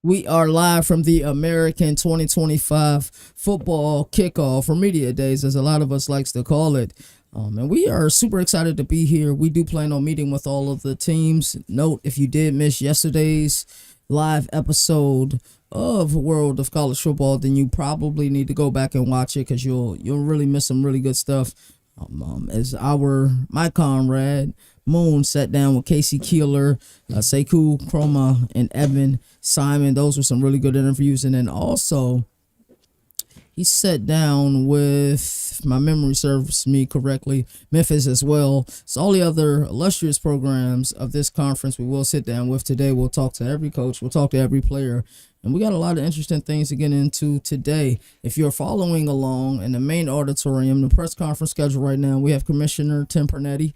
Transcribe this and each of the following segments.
We are live from the American 2025 football kickoff, or media days, as a lot of us likes to call it. And we are super excited to be here. We do plan on meeting with all of the teams. Note, if you did miss yesterday's live episode of World of College Football, then you probably need to go back and watch it because you'll really miss some really good stuff. As my comrade Moon sat down with Casey Keeler, Sekou Chroma, and Evan Simon. Those were some really good interviews. And then also, he sat down with, if my memory serves me correctly, Memphis as well. So all the other illustrious programs of this conference we will sit down with today. We'll talk to every coach. We'll talk to every player. And we got a lot of interesting things to get into today. If you're following along in the main auditorium, the press conference schedule right now, we have Commissioner Tim Pernetti.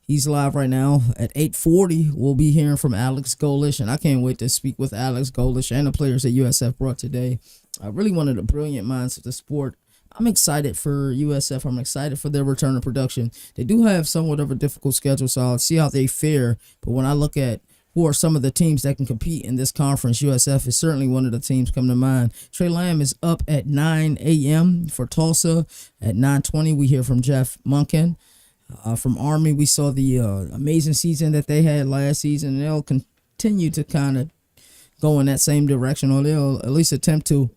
He's live right now at 8:40. We'll be hearing from Alex Golish, and I can't wait to speak with Alex Golish and the players that USF brought today. Really one of the brilliant minds of the sport. I'm excited for USF. I'm excited for their return to production. They do have somewhat of a difficult schedule, so I'll see how they fare. But when I look at who are some of the teams that can compete in this conference, USF is certainly one of the teams coming to mind. Trey Lamb is up at 9 a.m. for Tulsa. At 9:20, we hear from Jeff Monken. From Army, we saw the amazing season that they had last season, and they'll continue to kind of go in that same direction, or they'll at least attempt to.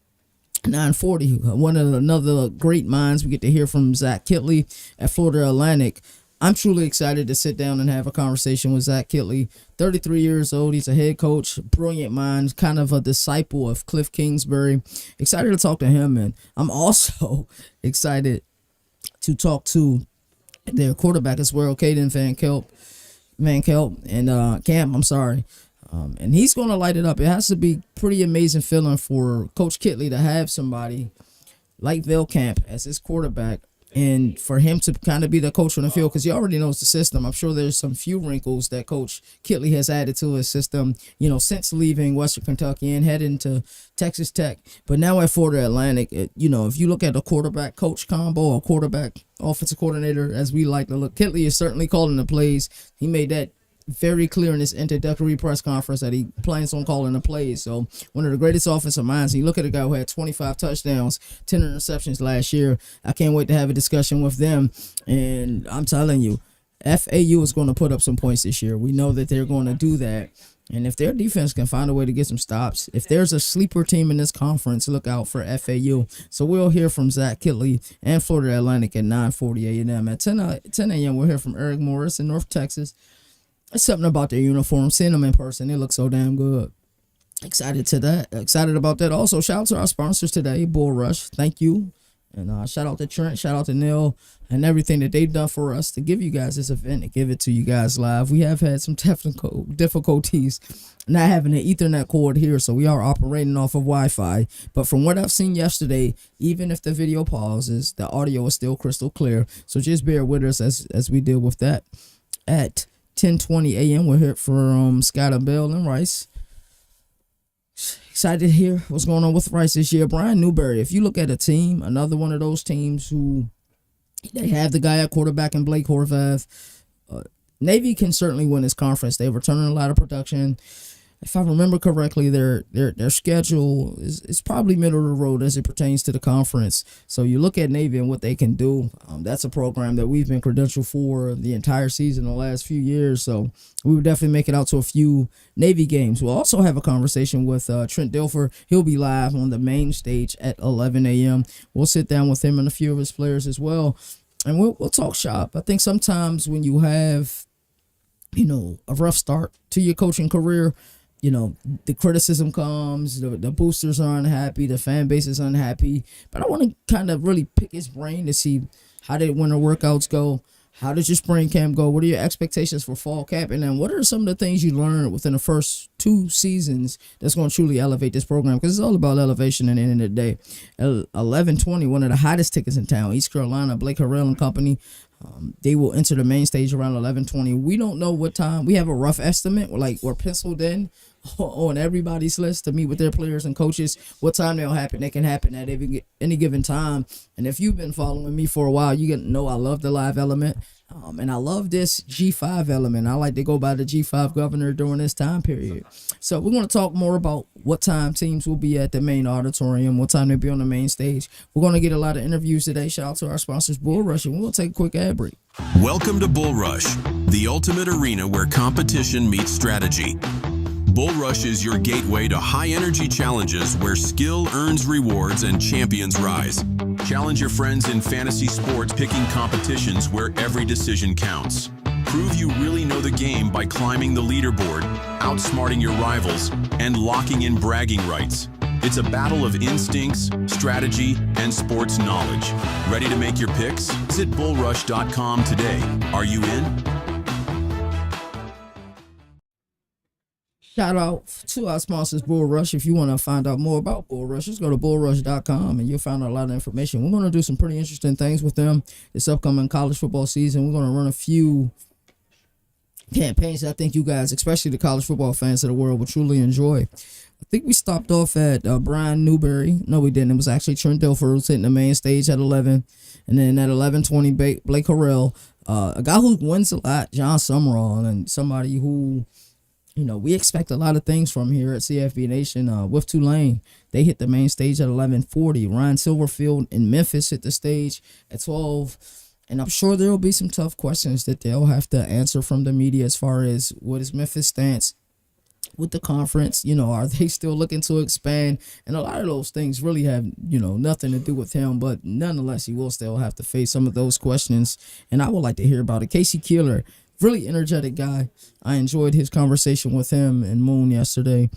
9:40, one of another great minds. We get to hear from Zach Kitley at Florida Atlantic. I'm truly excited to sit down and have a conversation with Zach Kitley. 33 years old. He's a head coach, brilliant mind, kind of a disciple of Cliff Kingsbury. Excited to talk to him, and I'm also excited to talk to their quarterback as well, Caden Van Kelp, and Camp. I'm sorry. And he's going to light it up. It has to be pretty amazing feeling for Coach Kitley to have somebody like Camp as his quarterback, and for him to kind of be the coach on the field, because he already knows the system. I'm sure there's some few wrinkles that Coach Kitley has added to his system, since leaving Western Kentucky and heading to Texas Tech. But now at Florida Atlantic, if you look at a quarterback coach combo or quarterback offensive coordinator, as we like to look, Kitley is certainly calling the plays. He made that very clear in his introductory press conference that he plans on calling the plays. So one of the greatest offensive minds. You look at a guy who had 25 touchdowns, 10 interceptions last year. I can't wait to have a discussion with them. And I'm telling you, FAU is going to put up some points this year. We know that they're going to do that. And if their defense can find a way to get some stops, if there's a sleeper team in this conference, look out for FAU. So we'll hear from Zach Kitley and Florida Atlantic at 9:40 a.m. At 10 a.m., we'll hear from Eric Morris in North Texas. There's something about their uniform. Seeing them in person, they look so damn good. Excited about that. Also, shout out to our sponsors today, Bull Rush. Thank you. And shout out to Trent, shout out to Neil, and everything that they've done for us to give you guys this event and give it to you guys live. We have had some technical difficulties not having an Ethernet cord here, so we are operating off of Wi-Fi. But from what I've seen yesterday, even if the video pauses, the audio is still crystal clear. So just bear with us as we deal with that. At 10:20 a.m., we'll hear from Scott Bell and Rice. Excited to hear what's going on with Rice this year. Brian Newberry, if you look at a team, another one of those teams who they have the guy at quarterback in Blake Horvath. Navy can certainly win this conference. They're returning a lot of production. If I remember correctly, their schedule is probably middle of the road as it pertains to the conference. So you look at Navy and what they can do. That's a program that we've been credentialed for the entire season, the last few years. So we would definitely make it out to a few Navy games. We'll also have a conversation with Trent Dilfer. He'll be live on the main stage at 11 a.m. We'll sit down with him and a few of his players as well, and we'll talk shop. I think sometimes when you have, a rough start to your coaching career, the criticism comes, the boosters are unhappy, the fan base is unhappy. But I want to kind of really pick his brain to see how did winter workouts go? How did your spring camp go? What are your expectations for fall camp? And then what are some of the things you learned within the first 2 seasons that's going to truly elevate this program? Because it's all about elevation at the end of the day. 11:20, one of the hottest tickets in town, East Carolina, Blake Harrell and Company. They will enter the main stage around 11:20. We don't know what time. We have a rough estimate. We're penciled in on everybody's list to meet with their players and coaches. What time they'll happen? They can happen at any given time. And if you've been following me for a while, you know I love the live element. And I love this G5 element. I like to go by the G5 governor during this time period. So we're going to talk more about what time teams will be at the main auditorium, what time they'll be on the main stage. We're going to get a lot of interviews today. Shout out to our sponsors, Bull Rush, and we'll take a quick ad break. Welcome to Bull Rush, the ultimate arena where competition meets strategy. Bull Rush is your gateway to high-energy challenges where skill earns rewards and champions rise. Challenge your friends in fantasy sports, picking competitions where every decision counts. Prove you really know the game by climbing the leaderboard, outsmarting your rivals, and locking in bragging rights. It's a battle of instincts, strategy, and sports knowledge. Ready to make your picks? Visit bullrush.com today. Are you in? Shout out to our sponsors, Bull Rush. If you want to find out more about Bull Rush, just go to bullrush.com and you'll find out a lot of information. We're going to do some pretty interesting things with them this upcoming college football season. We're going to run a few campaigns that I think you guys, especially the college football fans of the world, will truly enjoy. I think we stopped off at Brian Newberry. No, we didn't. It was actually Trent Dilfer who was hitting the main stage at 11. And then at 11:20, Blake Harrell, a guy who wins a lot, John Summerall, and somebody who, we expect a lot of things from here at CFB Nation. With Tulane, they hit the main stage at 11:40. Ryan Silverfield in Memphis hit the stage at 12. And I'm sure there will be some tough questions that they'll have to answer from the media as far as what is Memphis' stance with the conference. Are they still looking to expand? And a lot of those things really have, nothing to do with him. But nonetheless, he will still have to face some of those questions. And I would like to hear about it. Casey Keeler, really energetic guy. I enjoyed his conversation with him and Moon yesterday.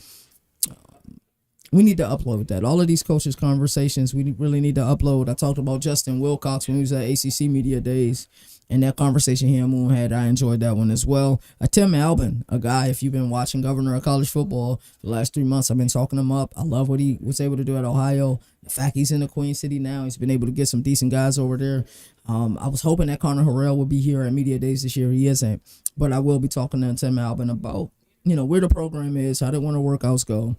We need to upload that. All of these coaches' conversations, we really need to upload. I talked about Justin Wilcox when he was at ACC Media Days, and that conversation he and Moon had, I enjoyed that one as well. Tim Albin, a guy, if you've been watching Governor of College Football for the last 3 months, I've been talking him up. I love what he was able to do at Ohio. The fact he's in the Queen City now, he's been able to get some decent guys over there. I was hoping that Connor Harrell would be here at Media Days this year. He isn't. But I will be talking to Tim Albin about, where the program is, how they want to workouts go,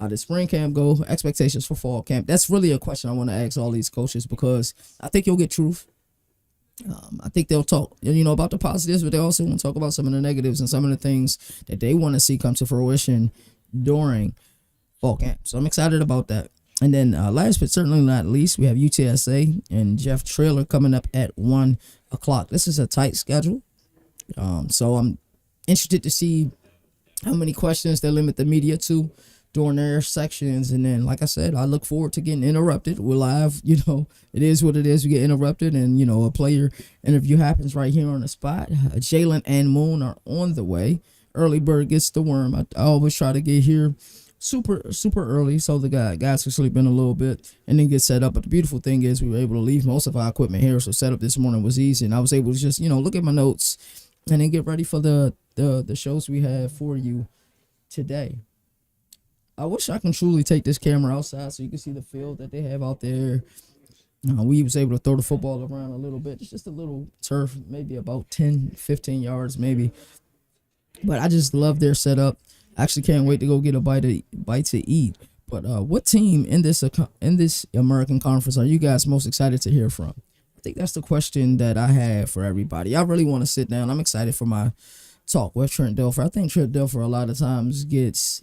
how did spring camp go, expectations for fall camp. That's really a question I want to ask all these coaches because I think you'll get truth. I think they'll talk, about the positives, but they also want to talk about some of the negatives and some of the things that they want to see come to fruition during fall camp. So I'm excited about that. And then last but certainly not least, we have UTSA and Jeff Traylor coming up at 1 o'clock. This is a tight schedule. So I'm interested to see how many questions they limit the media to during their sections. And then, like I said, I look forward to getting interrupted. We're live, it is what it is. We get interrupted and, a player interview happens right here on the spot. Jalen and Moon are on the way. Early bird gets the worm. I always try to get here super early so the guys can sleep in a little bit and then get set up. But the beautiful thing is we were able to leave most of our equipment here, so setup this morning was easy, and I was able to just look at my notes and then get ready for the shows we have for you today. I wish I can truly take this camera outside so you can see the field that they have out there. We was able to throw the football around a little bit. It's just a little turf, maybe about 10, 15 yards maybe. But I just love their setup. I actually can't wait to go get a bite to eat. But what team in this American Conference are you guys most excited to hear from? I think that's the question that I have for everybody. I really want to sit down. I'm excited for my talk with Trent Dilfer. I think Trent Dilfer a lot of times gets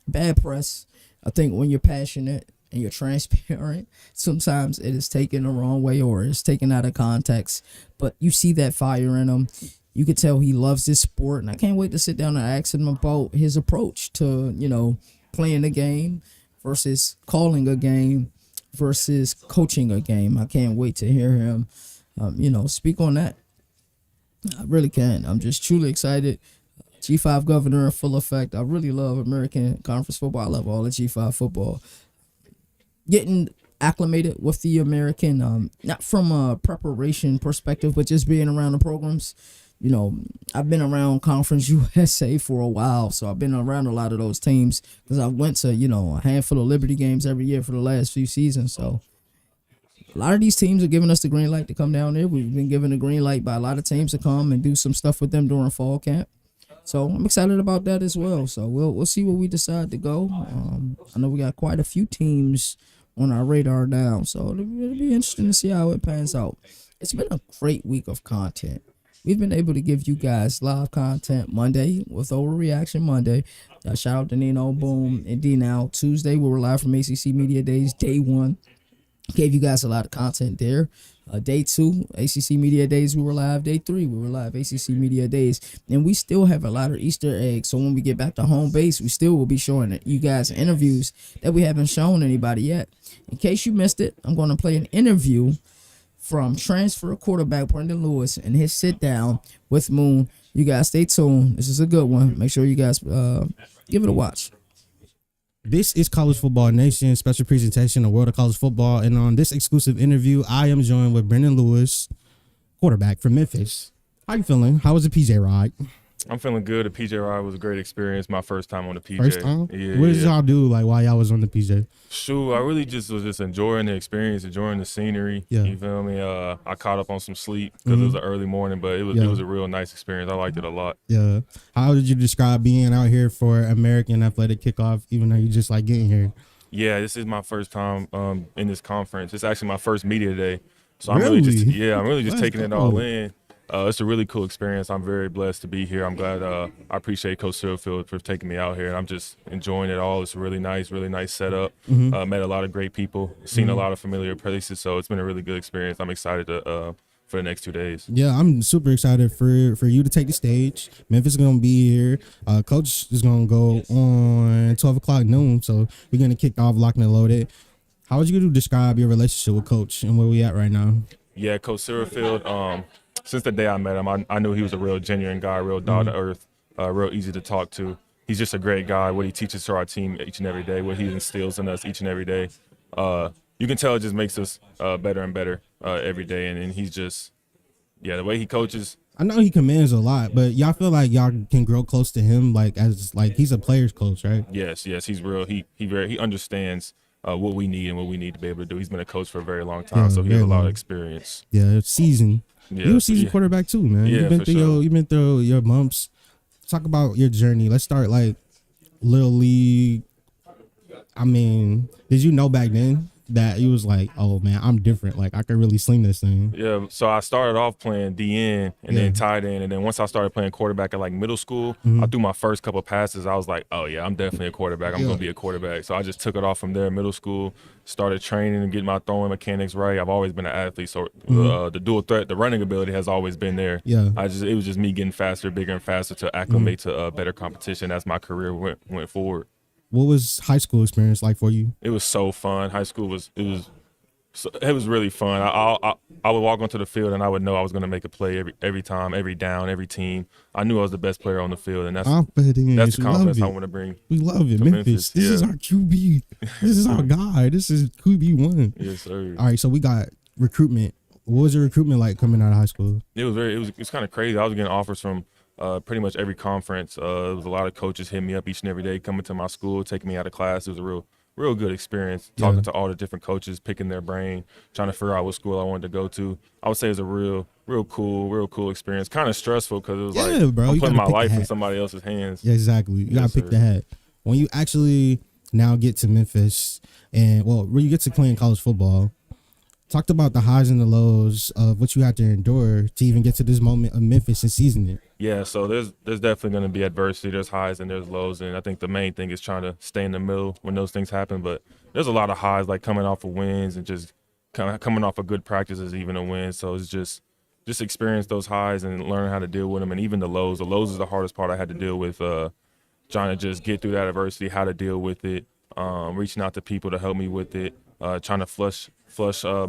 bad press. I think when you're passionate and you're transparent, sometimes it is taken the wrong way or it's taken out of context. But you see that fire in him. You could tell he loves this sport, and I can't wait to sit down and ask him about his approach to, playing the game versus calling a game versus coaching a game. I can't wait to hear him, speak on that. I really can. I'm just truly excited. G5 governor in full effect. I really love American Conference football. I love all the G5 football. Getting acclimated with the American, not from a preparation perspective, but just being around the programs. I've been around Conference USA for a while, so I've been around a lot of those teams because I went to, a handful of Liberty games every year for the last few seasons. So a lot of these teams are giving us the green light to come down there. We've been given the green light by a lot of teams to come and do some stuff with them during fall camp. So I'm excited about that as well. So we'll see where we decide to go. I know we got quite a few teams on our radar now, so it'll be interesting to see how it pans out. It's been a great week of content. We've been able to give you guys live content Monday with Overreaction Monday. Shout out to Nino, Boom, and D Now. Tuesday, we were live from ACC Media Days, day one. Gave you guys a lot of content there. Day 2, ACC Media Days, we were live. Day 3, we were live, ACC Media Days. And we still have a lot of Easter eggs. So when we get back to home base, we still will be showing you guys interviews that we haven't shown anybody yet. In case you missed it, I'm going to play an interview from transfer quarterback Brendan Lewis and his sit down with Moon. You guys stay tuned. This is a good one. Make sure you guys give it a watch. This is College Football Nation, special presentation of World of College Football. And on this exclusive interview, I am joined with Brendan Lewis, quarterback from Memphis. How you feeling? How was the PJ ride? I'm feeling good. The PJ ride was a great experience. My first time on the PJ. First time? Yeah. What did y'all do while y'all was on the PJ? Shoot, I really was just enjoying the experience, enjoying the scenery. Yeah. You feel me? I caught up on some sleep because it was an early morning, but it was a real nice experience. I liked it a lot. Yeah. How did you describe being out here for American Athletic Kickoff, even though you just like getting here? Yeah, this is my first time in this conference. It's actually my first media day. So Really? I'm really just Let's taking it go. all in. It's a really cool experience. I'm very blessed to be here. I'm glad. I appreciate Coach Silverfield for taking me out here. I'm just enjoying it all. It's a really nice setup. Met a lot of great people, seen a lot of familiar places. So it's been a really good experience. I'm excited for the next 2 days. Yeah, I'm super excited for you to take the stage. Memphis is going to be here. Coach is going to go on 12 o'clock noon. So we're going to kick off Locked and Loaded. How would you describe your relationship with Coach and where we at right now? Yeah, Coach Silverfield, since the day I met him, I knew he was a real genuine guy, real down to earth, real easy to talk to. He's just a great guy. What he teaches to our team each and every day, what he instills in us each and every day. You can tell it just makes us better and better every day. And he's just, the way he coaches. I know he commands a lot, but y'all feel like y'all can grow close to him, he's a player's coach, right? Yes, he's real. He understands what we need and what we need to be able to do. He's been a coach for a very long time, so he has a lot of experience. Yeah, it's seasoned. Yeah, You're a seasoned quarterback too, man. Yeah, You've been through your bumps. Talk about your journey. Let's start Little League. I mean, did you know back then that you was like, oh man, I'm different. Like I could really sling this thing. Yeah, so I started off playing DN and then tight end, and then once I started playing quarterback at middle school, I threw my first couple passes. I was like, oh yeah, I'm definitely a quarterback. I'm gonna be a quarterback. So I just took it off from there. Middle school, started training and getting my throwing mechanics right. I've always been an athlete, so the dual threat, the running ability has always been there. Yeah, it was just me getting faster, bigger, and faster to acclimate to better competition as my career went forward. What was high school experience like for you? It was so fun. High school was really fun. I would walk onto the field and I would know I was going to make a play every time, every down, every team. I knew I was the best player on the field, and that's the confidence I want to bring. We love it, Memphis. This is our QB. This is our guy. This is QB1. Yes, sir. All right, so we got recruitment. What was your recruitment like coming out of high school? It was kind of crazy. I was getting offers from pretty much every conference. There was a lot of coaches hitting me up each and every day, coming to my school, taking me out of class. It was a real good experience, talking to all the different coaches, picking their brain, trying to figure out what school I wanted to go to. I would say it was a real cool experience. Kind of stressful because it was I'm putting my life in somebody else's hands. Yeah, exactly. You got to pick the hat. When you actually now get to Memphis and, when you get to playing college football, talked about the highs and the lows of what you had to endure to even get to this moment of Memphis and season it. Yeah, so there's definitely going to be adversity. There's highs and there's lows, and I think the main thing is trying to stay in the middle when those things happen. But there's a lot of highs, like coming off of wins and just coming off of good practices, even a win. So it's just experience those highs and learn how to deal with them, and even the lows. The lows is the hardest part I had to deal with, trying to just get through that adversity, how to deal with it, reaching out to people to help me with it, trying to flush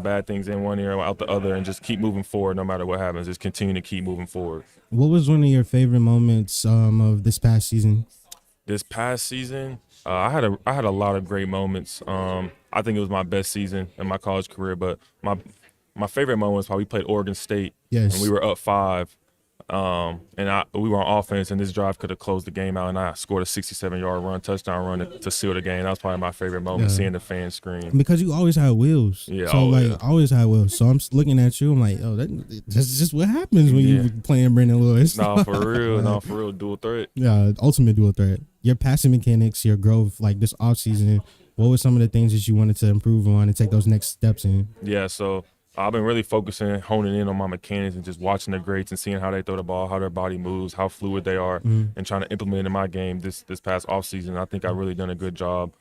bad things in one ear out the other, and just keep moving forward no matter what happens. Just continue to keep moving forward. What was one of your favorite moments of this past season? This past season, I had a lot of great moments. I think it was my best season in my college career, but my favorite moment was how we played Oregon State. Yes. And we were up 5. We were on offense, and this drive could have closed the game out, and I scored a 67-yard touchdown run to seal the game. That was probably my favorite moment, seeing the fans scream. Because you always had wheels. Yeah, So, always had wheels. So I'm looking at you. I'm like, oh, that's just what happens when you playing Brandon Lewis. No, for real, dual threat. Yeah, ultimate dual threat. Your passing mechanics, your growth, like this offseason, what were some of the things that you wanted to improve on and take those next steps in? Yeah, so I've been really focusing, honing in on my mechanics and just watching the greats and seeing how they throw the ball, how their body moves, how fluid they are, and trying to implement it in my game this past offseason. I think I've really done a good job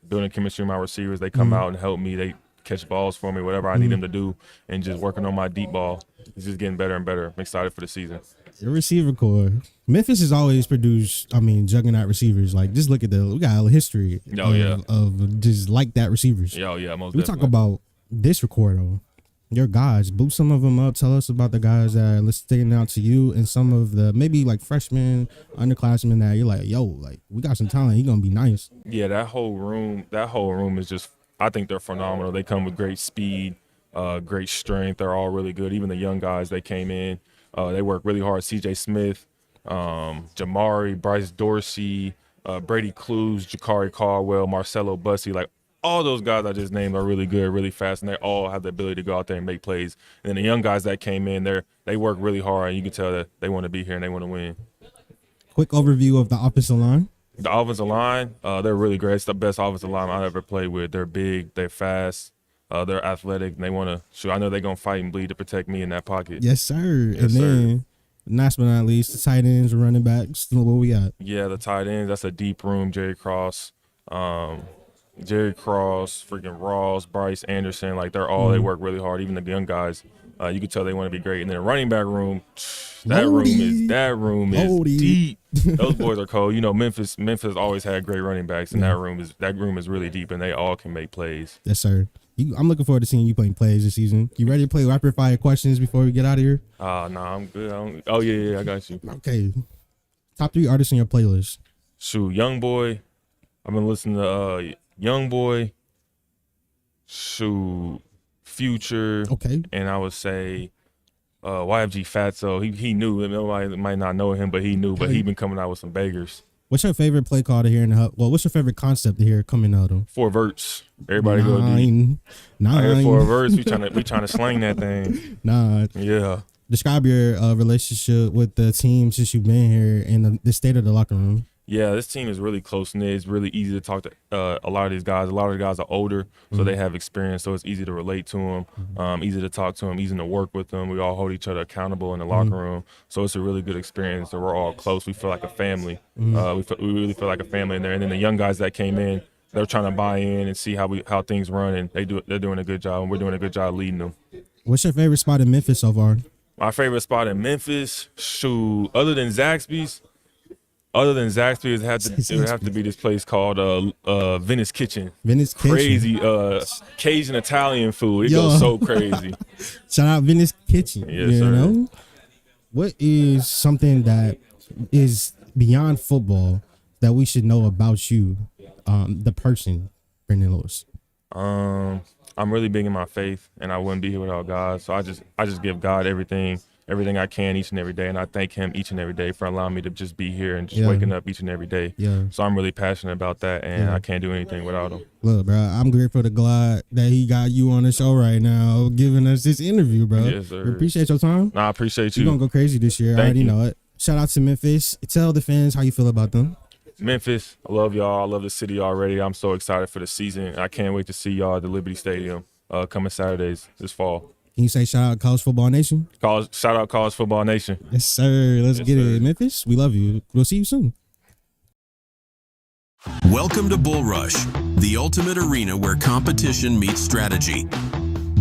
building chemistry with my receivers. They come out and help me. They catch balls for me, whatever I need them to do, and just working on my deep ball. It's just getting better and better. I'm excited for the season. Your receiver core. Memphis has always produced, juggernaut receivers. Like, just look at we got a history of just like that receivers. Most We definitely. talk about this record, though. Your guys, boot some of them up. Tell us about the guys that are sticking out to you and some of the maybe like freshmen, underclassmen that you're like, yo, like we got some talent. He's going to be nice. Yeah, that whole room is just, I think they're phenomenal. They come with great speed, great strength. They're all really good. Even the young guys that came in, they work really hard. CJ Smith, Jamari, Bryce Dorsey, Brady Clues, Jakari Caldwell, Marcelo Bussey, like all those guys I just named are really good, really fast, and they all have the ability to go out there and make plays. And then the young guys that came in, they work really hard, and you can tell that they want to be here and they want to win. Quick overview of the offensive line. The offensive line, they're really great. It's the best offensive line I've ever played with. They're big, they're fast, they're athletic, and they want to shoot. I know they're going to fight and bleed to protect me in that pocket. Yes, sir. Then, last but not least, the tight ends, running backs. What we got? Yeah, the tight ends, that's a deep room. Jerry Cross, freaking Ross, Bryce Anderson, like they're all, they work really hard. Even the young guys, you can tell they want to be great. And then the running back room, that room is deep. Those boys are cold. You know, Memphis always had great running backs, and that room is really deep, and they all can make plays. Yes, sir. I'm looking forward to seeing you playing plays this season. You ready to play rapid fire questions before we get out of here? Nah, I'm good. Oh yeah, I got you. Okay. Top 3 artists on your playlist. Shoot, Young Boy. I've been listening to Young Boy. Shoot, Future. Okay. And I would say YFG Fatso. He knew. Nobody might not know him, but he knew. But he been coming out with some bangers. What's your favorite play call to hear in the hub? Well, what's your favorite concept to hear coming out of? 4 verts. Everybody go deep. 9. I hear 4 verts. We trying to slang that thing. Nah. Yeah. Describe your relationship with the team since you've been here and the state of the locker room. Yeah, this team is really close-knit. It's really easy to talk to a lot of these guys. A lot of the guys are older, so they have experience, so it's easy to relate to them, easy to talk to them, easy to work with them. We all hold each other accountable in the locker room, so it's a really good experience. So we're all close. We feel like a family. We really feel like a family in there. And then the young guys that came in, they're trying to buy in and see how things run, and they're doing a good job, and we're doing a good job leading them. What's your favorite spot in Memphis so far? My favorite spot in Memphis, shoot, other than Zaxby's, it would have to be this place called Venice Kitchen. Venice Kitchen. Crazy Cajun Italian food. It goes so crazy. Shout out Venice Kitchen. Yes, sir. What is something that is beyond football that we should know about you, the person, Brandon Lewis? I'm really big in my faith, and I wouldn't be here without God. So I just give God everything I can each and every day, and I thank him each and every day for allowing me to just be here and just waking up each and every day. Yeah. So I'm really passionate about that, and I can't do anything without him. Look, bro, I'm grateful to God that he got you on the show right now, giving us this interview, bro. Yes, sir. We appreciate your time. I appreciate you. You're going to go crazy this year. I already you. know it. Shout out to Memphis. Tell the fans how you feel about them. Memphis, I love y'all. I love the city already. I'm so excited for the season. I can't wait to see y'all at the Liberty Stadium coming Saturdays this fall. Can you say shout out College Football Nation? Shout out College Football Nation. Yes, sir. Let's get it. Memphis, we love you. We'll see you soon. Welcome to Bull Rush, the ultimate arena where competition meets strategy.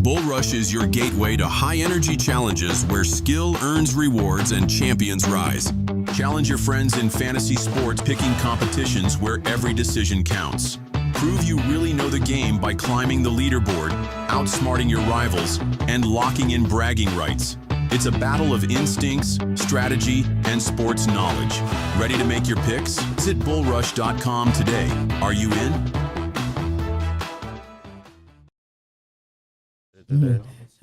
Bull Rush is your gateway to high-energy challenges where skill earns rewards and champions rise. Challenge your friends in fantasy sports, picking competitions where every decision counts. Prove you really know the game by climbing the leaderboard, outsmarting your rivals, and locking in bragging rights. It's a battle of instincts, strategy, and sports knowledge. Ready to make your picks? Visit bullrush.com today. Are you in?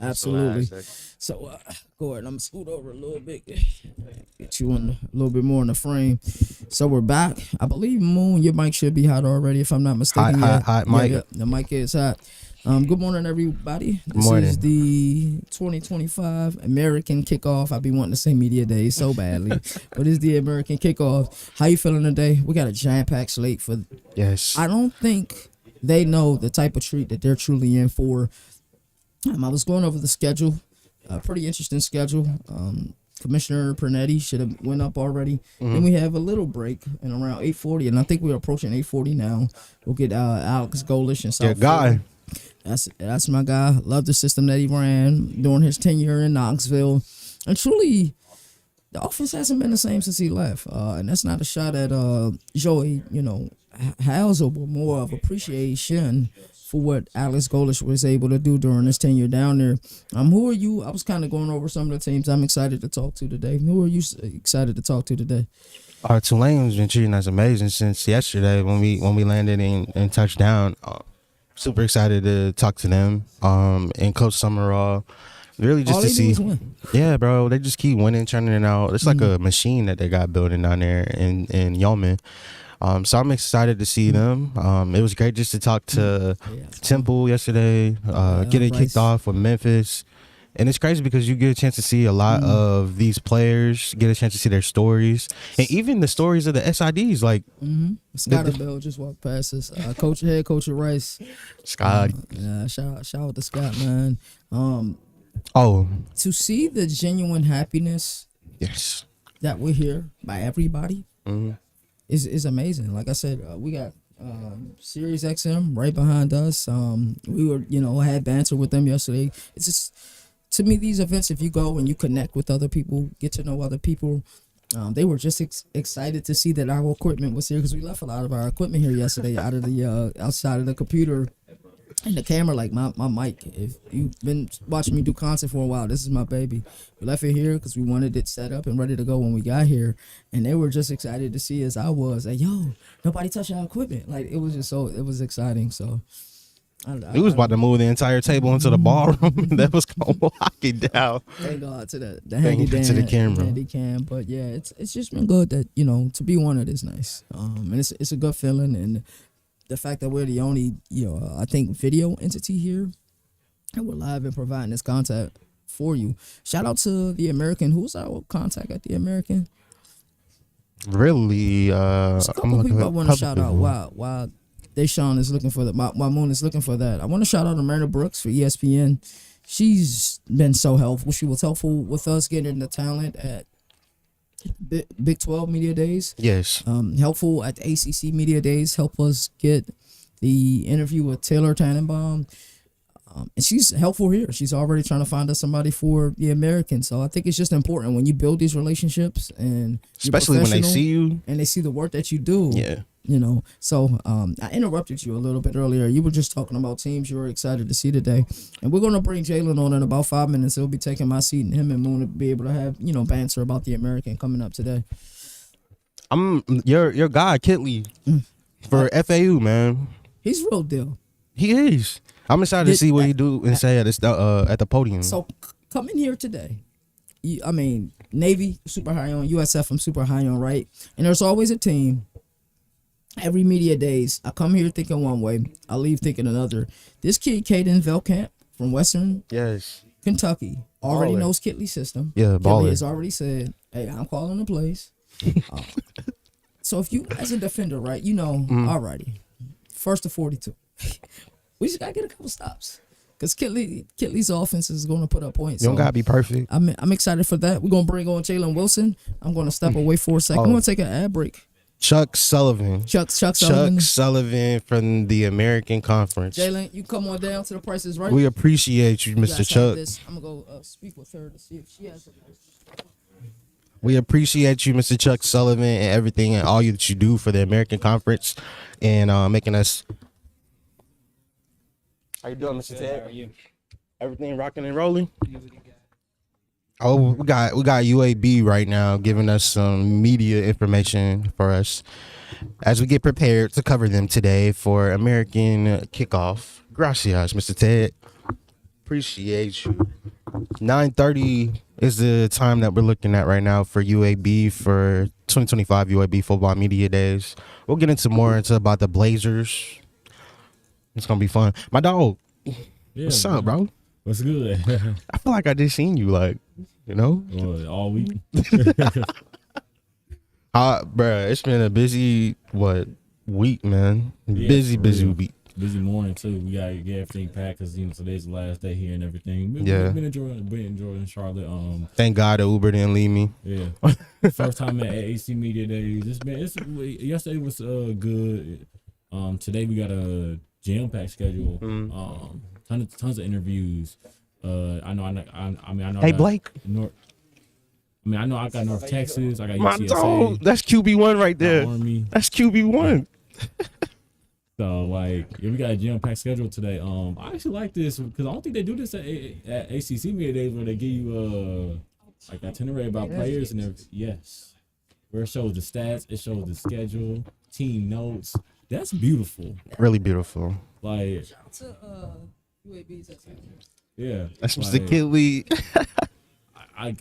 Absolutely. So, So go ahead. I'm gonna scoot over a little bit, get you in a little bit more in the frame. So we're back. I believe Moon, your mic should be hot already, if I'm not mistaken. Hot mic. Yeah, the mic is hot. Good morning, everybody. This Morning. is the 2025 American Kickoff. I be wanting to say Media Day so badly, but it's the American Kickoff. How you feeling today? We got a jam-packed slate for. Yes. I don't think they know the type of treat that they're truly in for. I was going over the schedule, pretty interesting schedule. Commissioner Pernetti should have went up already. Then we have a little break in around 8:40, and I think we're approaching 8:40 now. We'll get Alex Golish and South Your guy. That's my guy. Love the system that he ran during his tenure in Knoxville, and truly, the offense hasn't been the same since he left. And that's not a shot at Joey, Hazel, but more of appreciation for what Alex Golish was able to do during his tenure down there. Who are you? I was kind of going over some of the teams I'm excited to talk to today. Who are you excited to talk to today? Tulane's been treating us amazing since yesterday when we landed and touched down. Super excited to talk to them. And Coach Summerall, really just All to they do see. is win. Yeah, bro, they just keep winning, turning it out. It's like a machine that they got building down there in Yeoman. So I'm excited to see them. It was great just to talk to Temple yesterday, get it kicked off with Memphis. And it's crazy because you get a chance to see a lot of these players, get a chance to see their stories, and even the stories of the SIDs. Like Scott Bell just walked past us. Head coach of Rice. Scott. Yeah, shout out to Scott, man. To see the genuine happiness Yes. that we're here by everybody is amazing. Like I said, we got Sirius XM right behind us. We were, had banter with them yesterday. It's just, to me, these events, if you go and you connect with other people, get to know other people, they were just excited to see that our equipment was here, because we left a lot of our equipment here yesterday out of the outside of the computer and the camera. Like my mic, if you've been watching me do content for a while, this is my baby. We left it here because we wanted it set up and ready to go when we got here, and they were just excited to see us. I was like, yo, nobody touched our equipment. Like, it was it was exciting. So We was about to move the entire table into the ballroom. That was gonna lock it down. Thank God to the handy to the camera. handy cam. But yeah, it's just been good that to be one of it is nice. And it's a good feeling, and the fact that we're the only I think video entity here, and we're live and providing this content for you. Shout out to the American. Who's our contact at the American? Really, There's a couple people I want to shout out. Wow. While Deshaun is looking for that, my Moon is looking for that. I want to shout out to Marina Brooks for ESPN. She's been so helpful. She was helpful with us getting the talent at Big 12 Media Days. Yes. Helpful at the ACC Media Days. Help us get the interview with Taylor Tannenbaum. And she's helpful here. She's already trying to find us somebody for the American. So I think it's just important when you build these relationships, and Especially when they see you and they see the work that you do. Yeah. So I interrupted you a little bit earlier. You were just talking about teams you were excited to see today, and we're going to bring Jalen on in about 5 minutes. He'll be taking my seat, and him and Moon will be able to have banter about the American coming up today. I'm your guy, Kitley, for FAU, man. He's real deal. He is. I'm excited to see what he do and say at the podium. So come in here today. Navy super high on, USF I'm super high on, right? And there's always a team. Every media days, I come here thinking one way, I leave thinking another. This kid, Caden Velkamp from Western Kentucky, already knows Kitley's system. Yeah, baller. Kitley has already said, "Hey, I'm calling the plays." So if you, as a defender, right, alrighty, first to 42, we just gotta get a couple stops. Because Kitley's offense is going to put up points. You don't gotta be perfect. I'm excited for that. We're gonna bring on Jalen Wilson. I'm gonna step away for a second. I'm gonna take an ad break. Chuck Sullivan. Chuck Sullivan. Chuck Sullivan from the American Conference. Jalen, you come on down to the prices, right? We appreciate you, Mr. Chuck. I'm gonna go speak with her to see if she has. We appreciate you, Mr. Chuck Sullivan, and everything and all that you do for the American Conference, and making us. How you doing, Mr. Ted? How are you? Everything rocking and rolling? Oh, we got UAB right now giving us some media information for us as we get prepared to cover them today for American Kickoff. Gracias, Mr. Ted. Appreciate you. 9:30 is the time that we're looking at right now for UAB for 2025 UAB Football Media Days. We'll get into more into about the Blazers. It's gonna be fun. My dog, Yeah, what's up, bro? What's good? I feel like I just seen you, like, you know. All week. Bruh, it's been a busy week, man. Yeah, busy for real. week. Busy morning too. We gotta get everything packed because today's the last day here and everything. Yeah. Been enjoying Charlotte. Thank God the Uber didn't leave me. Yeah. First time at AC Media Days. Yesterday was good. Today we got a jam packed schedule. Tons of interviews. I know. Hey, I got Blake. I know I got North Texas. I got My UTSA. dog. That's QB1 right there. Army. That's QB1. So we got a jam packed schedule today. I actually like this because I don't think they do this at ACC Media Days where they give you itinerary about players and everything. Yes, where it shows the stats, it shows the schedule, team notes. That's beautiful. Really beautiful. Like, To UAB's yeah, That's like, Mr. Kinley. I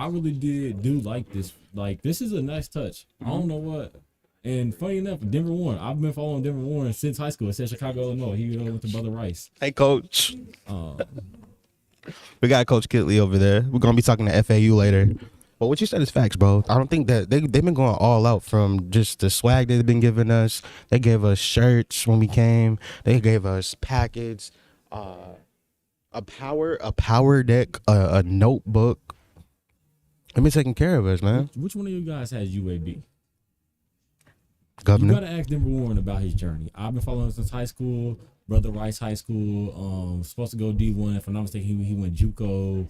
really do like this. Like, this is a nice touch. I don't know what. And funny enough, Denver Warren. I've been following Denver Warren since high school. It said Chicago, Illinois. He went to Brother Rice. Hey, Coach. We got Coach Kitley over there. We're gonna be talking to FAU later. But what you said is facts, bro. I don't think that they've been going all out from just the swag they've been giving us. They gave us shirts when we came. They gave us packets, a power deck, a notebook. They've been taking care of us, man. Which one of you guys has UAB? Governor. You gotta ask Denver Warren about his journey. I've been following him since high school. Brother Rice High School. Supposed to go D1. If I'm not mistaken, he went JUCO.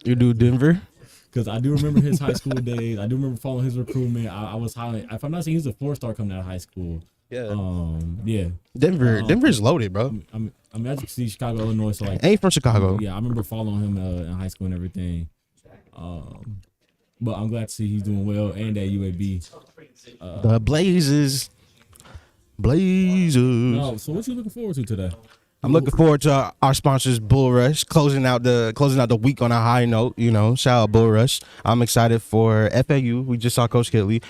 You do Denver? Because I do remember his high school days. I do remember following his recruitment. I was highly. If I'm not saying he's a 4-star coming out of high school. Yeah. Yeah. Denver's loaded, bro. I mean, as you can see, Chicago, Illinois. So Ain't from Chicago. Yeah, I remember following him in high school and everything. But I'm glad to see he's doing well and at UAB. The Blazers. No, so what you looking forward to today? I'm looking forward to our sponsors, Bull Rush, closing out the week on a high note. You know, shout out Bull Rush. I'm excited for FAU. We just saw Coach Kitley.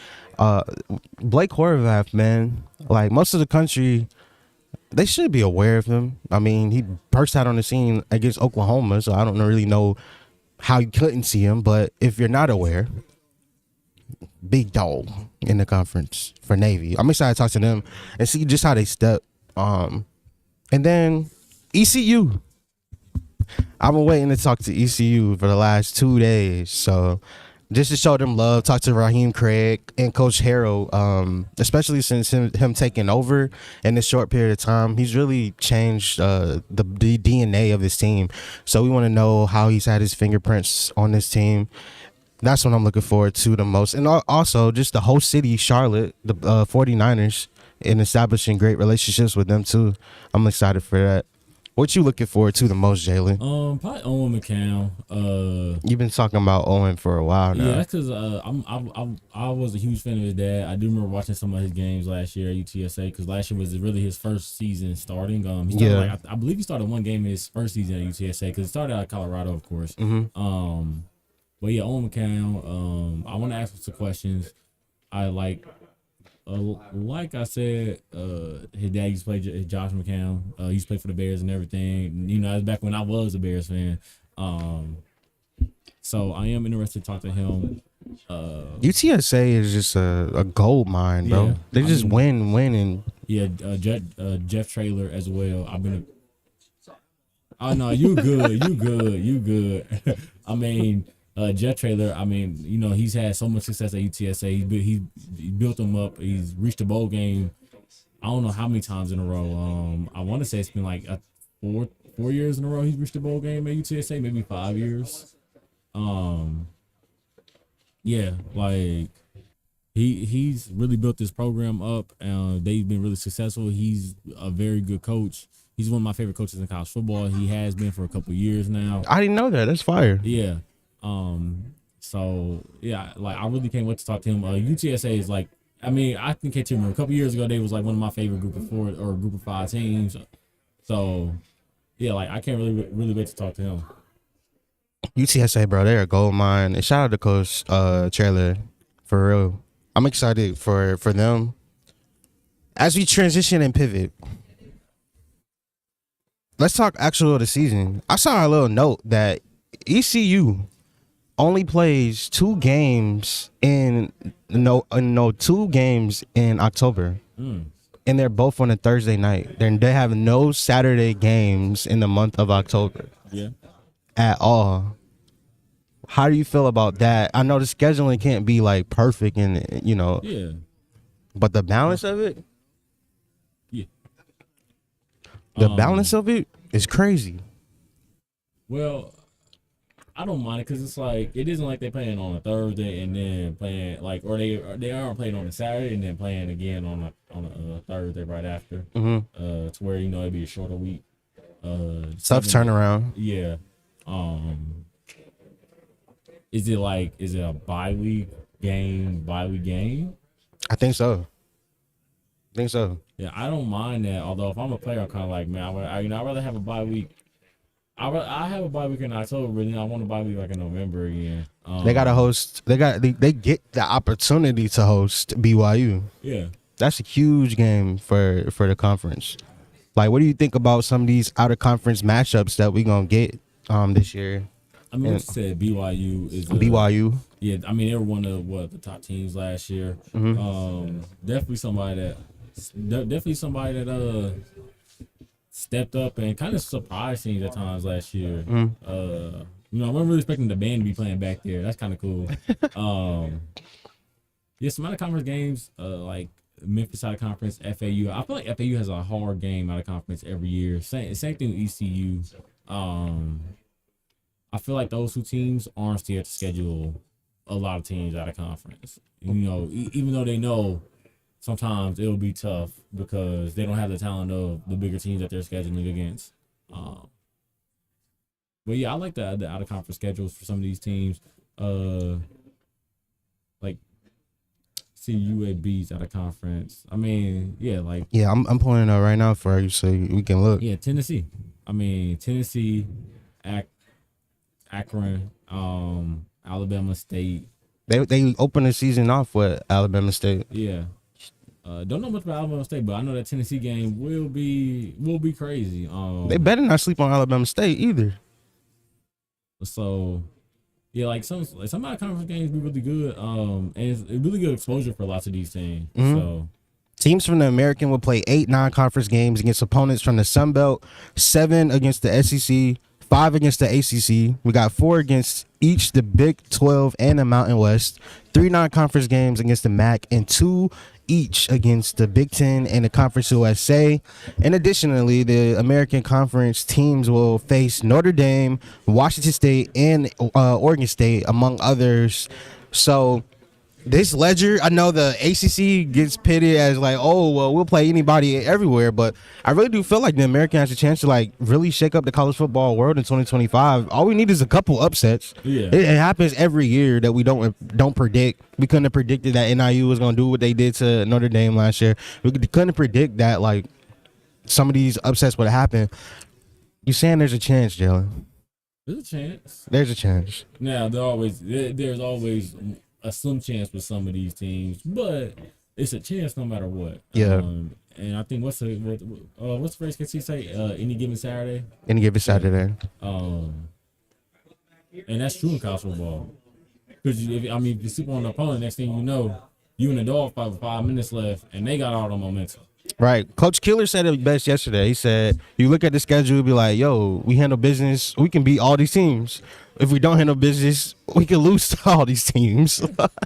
Blake Horvath, man. Like, most of the country, they should be aware of him. I mean, he burst out on the scene against Oklahoma, so I don't really know how you couldn't see him. But if you're not aware, big dog in the conference for Navy. I'm excited to talk to them and see just how they step. And then ECU. I've been waiting to talk to ECU for the last 2 days. So just to show them love, talk to Raheem Craig and Coach Harrell, especially since him taking over in this short period of time. He's really changed the DNA of his team. So we want to know how he's had his fingerprints on this team. That's what I'm looking forward to the most. And also just the whole city, Charlotte, the 49ers, and establishing great relationships with them too. I'm excited for that. What you looking forward to the most, Jalen? Probably Owen McCown. You've been talking about Owen for a while now. Yeah, that's because I was a huge fan of his dad. I do remember watching some of his games last year at UTSA because last year was really his first season starting. He started I believe he started one game in his first season at UTSA because he started out of Colorado, of course. Mm-hmm. But yeah, Owen McCown. I want to ask him some questions. Like I said, his dad used to play Josh McCown. He used to play for the Bears and everything. You know, that's back when I was a Bears fan. So I am interested to talk to him. UTSA is just a gold mine, bro. Yeah, They just win, and yeah. Jeff Traylor as well. Oh no, you good. I mean. Jeff Traylor, I mean, you know, he's had so much success at UTSA. He built them up. He's reached a bowl game. I don't know how many times in a row. I want to say it's been like 4 years in a row he's reached a bowl game at UTSA, maybe 5 years. Yeah, like he's really built this program up. They've been really successful. He's a very good coach. He's one of my favorite coaches in college football. He has been for a couple years now. I didn't know that. That's fire. Yeah. So yeah, like I really can't wait to talk to him. UTSA is like I mean, I can catch him. A couple years ago, they was like one of my favorite group of 4 or group of 5 teams. So, yeah, like I can't really wait to talk to him. UTSA, bro, they're a gold mine. And shout out to Coach Trailer, for real. I'm excited for them as we transition and pivot. Let's talk actual of the season. I saw a little note that ECU only plays 2 games in 2 games in October. And they're both on a Thursday night. They have no Saturday games in the month of October. Yeah. At all. How do you feel about that? I know the scheduling can't be like perfect and Yeah. but the balance of it, Yeah. the balance of it is crazy. Well, I don't mind it because it's like it isn't like they're playing on a Thursday and then playing like, or they aren't playing on a Saturday and then playing again on a Thursday right after. To where it'd be a shorter week. Tough turnaround. Yeah. Is it a bye week game? I think so. Yeah, I don't mind that. Although if I'm a player, I'm kind of like, man, I'd rather have a bye week. I have a bye week in October, but then I want a bye week like in November again. They got to host. They get the opportunity to host BYU. Yeah. That's a huge game for the conference. Like, what do you think about some of these out of conference matchups that we gonna get this year? I mean, what you said, BYU is BYU. Yeah, I mean they were one of the top teams last year. Definitely somebody that stepped up and kind of surprised teams at times last year. I wasn't really expecting the band to be playing back there. That's kind of cool. Yeah, some out of conference games, like Memphis out of conference, FAU. I feel like FAU has a hard game out of conference every year. Same thing with ECU. I feel like those 2 teams aren't scared to schedule a lot of teams out of conference. Even though they know sometimes it'll be tough because they don't have the talent of the bigger teams that they're scheduling against. But yeah, I like the out of conference schedules for some of these teams. Like see UAB's out of conference. I mean, yeah, like Yeah, I'm pulling it up right now for you so we can look. yeah, Tennessee. I mean, Tennessee, Akron, Alabama State. They open the season off with Alabama State. Yeah. Don't know much about Alabama State, but I know that Tennessee game will be crazy. They better not sleep on Alabama State either. So yeah, like some out of conference games be really good. And it's really good exposure for lots of these teams. So Teams from the American will play 8 non-conference games against opponents from the Sun Belt, 7 against the SEC, 5 against the ACC. We got 4 against each the Big 12 and the Mountain West, 3 non-conference games against the MAC, and 2 each against the Big 10 and the Conference USA. And additionally, the American Conference teams will face Notre Dame, Washington State, and Oregon State, among others. So this ledger, I know the ACC gets pitted as like, oh, well, we'll play anybody everywhere, but I really do feel like the American has a chance to like really shake up the college football world in 2025. All we need is a couple upsets. Yeah. It happens every year that we don't predict. We couldn't have predicted that NIU was going to do what they did to Notre Dame last year. We couldn't predict that like some of these upsets would happen. You saying there's a chance, Jalen? there's a chance. There's a chance. Now there's always a slim chance with some of these teams, but it's a chance no matter what. Yeah. And I think what's the phrase KC say? Any given Saturday. Any given Saturday. And that's true in college football. Because if you sleep on the opponent, next thing you know, you in the dog fight with 5 minutes left, and they got all the momentum. Right. Coach Killer said it best yesterday. He said, you look at the schedule, be like, yo, we handle business. We can beat all these teams. If we don't handle business, we can lose to all these teams.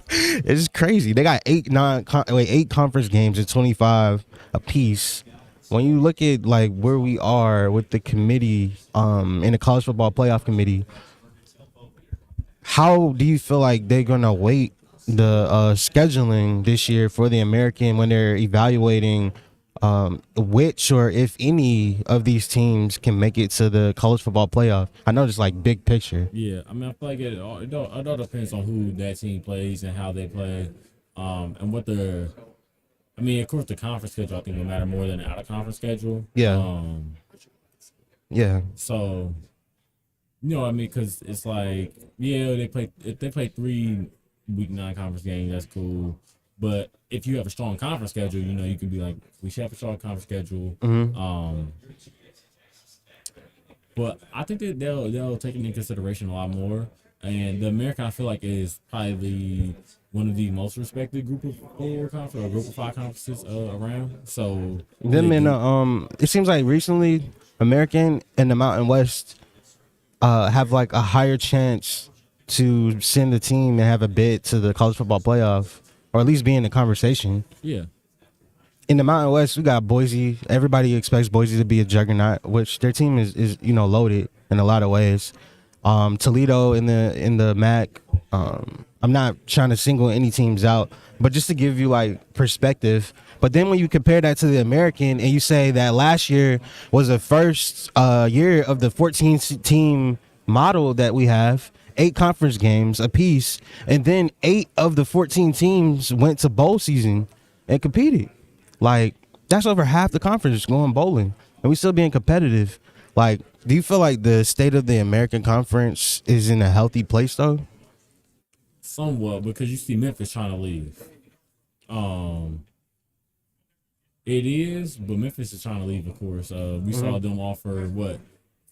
It's crazy. They got 8 conference games and 25 apiece. When you look at like where we are with the committee, in the college football playoff committee, how do you feel like they're gonna weight the scheduling this year for the American when they're evaluating which or if any of these teams can make it to the college football playoff? I know it's like big picture. Yeah, I mean, I feel like it all depends on who that team plays and how they play, and what their I mean, of course, the conference schedule I think will matter more than the out of conference schedule. Yeah. Yeah. So, I mean, because it's like, yeah, if they play 3 week 9 conference games, that's cool. But if you have a strong conference schedule, you can be like, we should have a strong conference schedule. But I think that they'll take it into consideration a lot more. And the American, I feel like, is probably one of the most respected group of 4 conference or group of 5 conferences around. So Them in it seems like recently American and the Mountain West have like a higher chance to send a team and have a bid to the college football playoff, or at least be in the conversation. Yeah. In the Mountain West, we got Boise. Everybody expects Boise to be a juggernaut, which their team is loaded in a lot of ways. Toledo in the MAC. I'm not trying to single any teams out, but just to give you like perspective. But then when you compare that to the American and you say that last year was the first year of the 14 team model that we have, 8 conference games apiece, and then 8 of the 14 teams went to bowl season and competed. Like, that's over half the conference going bowling, and we still being competitive. Like, do you feel like the state of the American Conference is in a healthy place, though? Somewhat, because you see Memphis trying to leave. It is, but Memphis is trying to leave, of course. We saw them offer, what,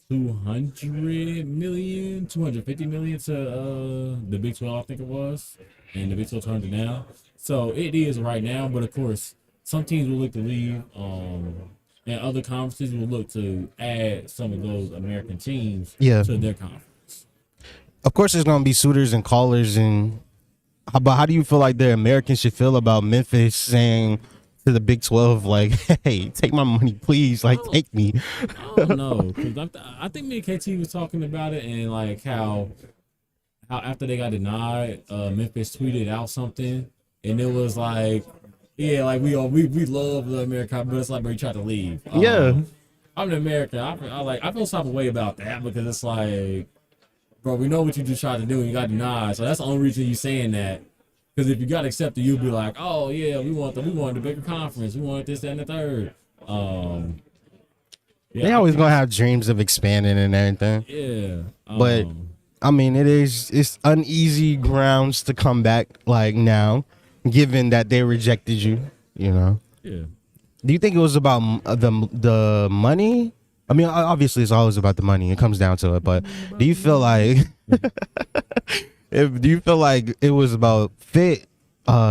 200 million, 250 million to the Big 12, I think it was, and the Big 12 turned it down. So it is right now, but of course, some teams will look to leave, and other conferences will look to add some of those American teams to their conference. Of course, there's going to be suitors and callers, but how do you feel like the Americans should feel about Memphis saying to the Big 12, like, hey, take my money, please, like, take me? I don't know, because I think me and KT was talking about it, and like how after they got denied, Memphis tweeted out something, and it was like, yeah, like we love the American, but it's like, bro, you tried to leave. I'm an American. I feel some type of way about that, because it's like, bro, we know what you just tried to do and you got denied. So that's the only reason you saying that. Because if you got accepted, you'll be like, oh yeah, we want the bigger conference. We want this, that, and the third. They always gonna have dreams of expanding and everything. Yeah. But I mean, it's uneasy grounds to come back like now, given that they rejected you. Yeah. Do you think it was about the money? I mean, obviously, it's always about the money. It comes down to it. But do you feel like it was about fit,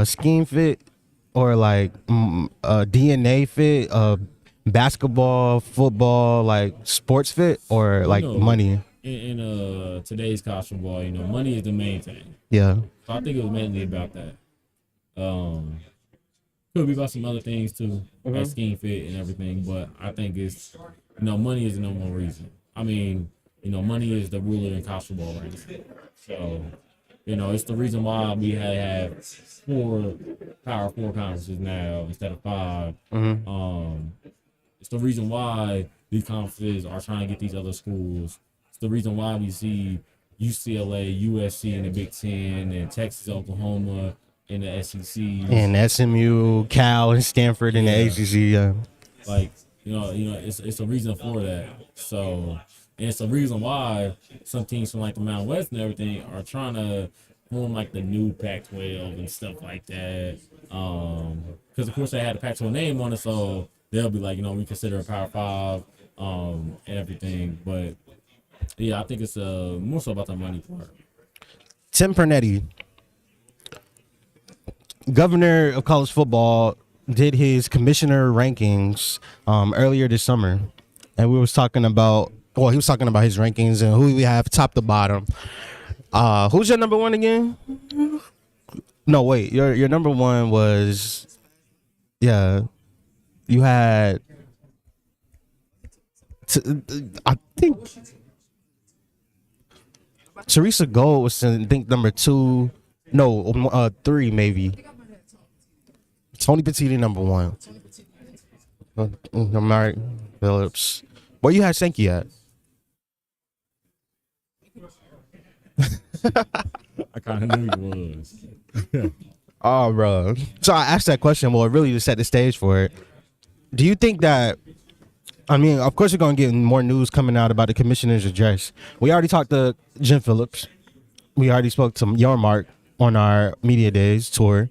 scheme fit, or like DNA fit, basketball, football, like sports fit, or like money? In today's college football, money is the main thing. Yeah. So I think it was mainly about that. Could be about some other things too, like scheme fit and everything, but I think it's money is the number one reason. I mean, money is the ruler in college football right now. So, it's the reason why we have 4 Power 4 conferences now instead of 5. It's the reason why these conferences are trying to get these other schools. It's the reason why we see UCLA, USC in the Big Ten, and Texas, Oklahoma in the SEC, and SMU, Cal, and Stanford in the ACC. Yeah. Like, it's a reason for that. So, and it's a reason why some teams from like the Mountain West and everything are trying to form like the new Pac-12 and stuff like that. Because of course they had the Pac-12 name on it, so they'll be like, we consider a Power 5, and everything. But yeah, I think it's more so about the money part. Tim Pernetti, governor of college football, did his commissioner rankings earlier this summer, and he was talking about his rankings and who we have top to bottom. Who's your number one again? No, wait, your number one was, you had I think Teresa Gold was, I think, number 2. No, 3 maybe. Tony Petiti number 1. Mark Phillips. Where you had Sankey at? I kind of knew he was. Oh, bro. So I asked that question, well, really to set the stage for it. Do you think that, I mean, of course, we're going to get more news coming out about the commissioner's address. We already talked to Jim Phillips. We already spoke to Mark on our Media Days tour.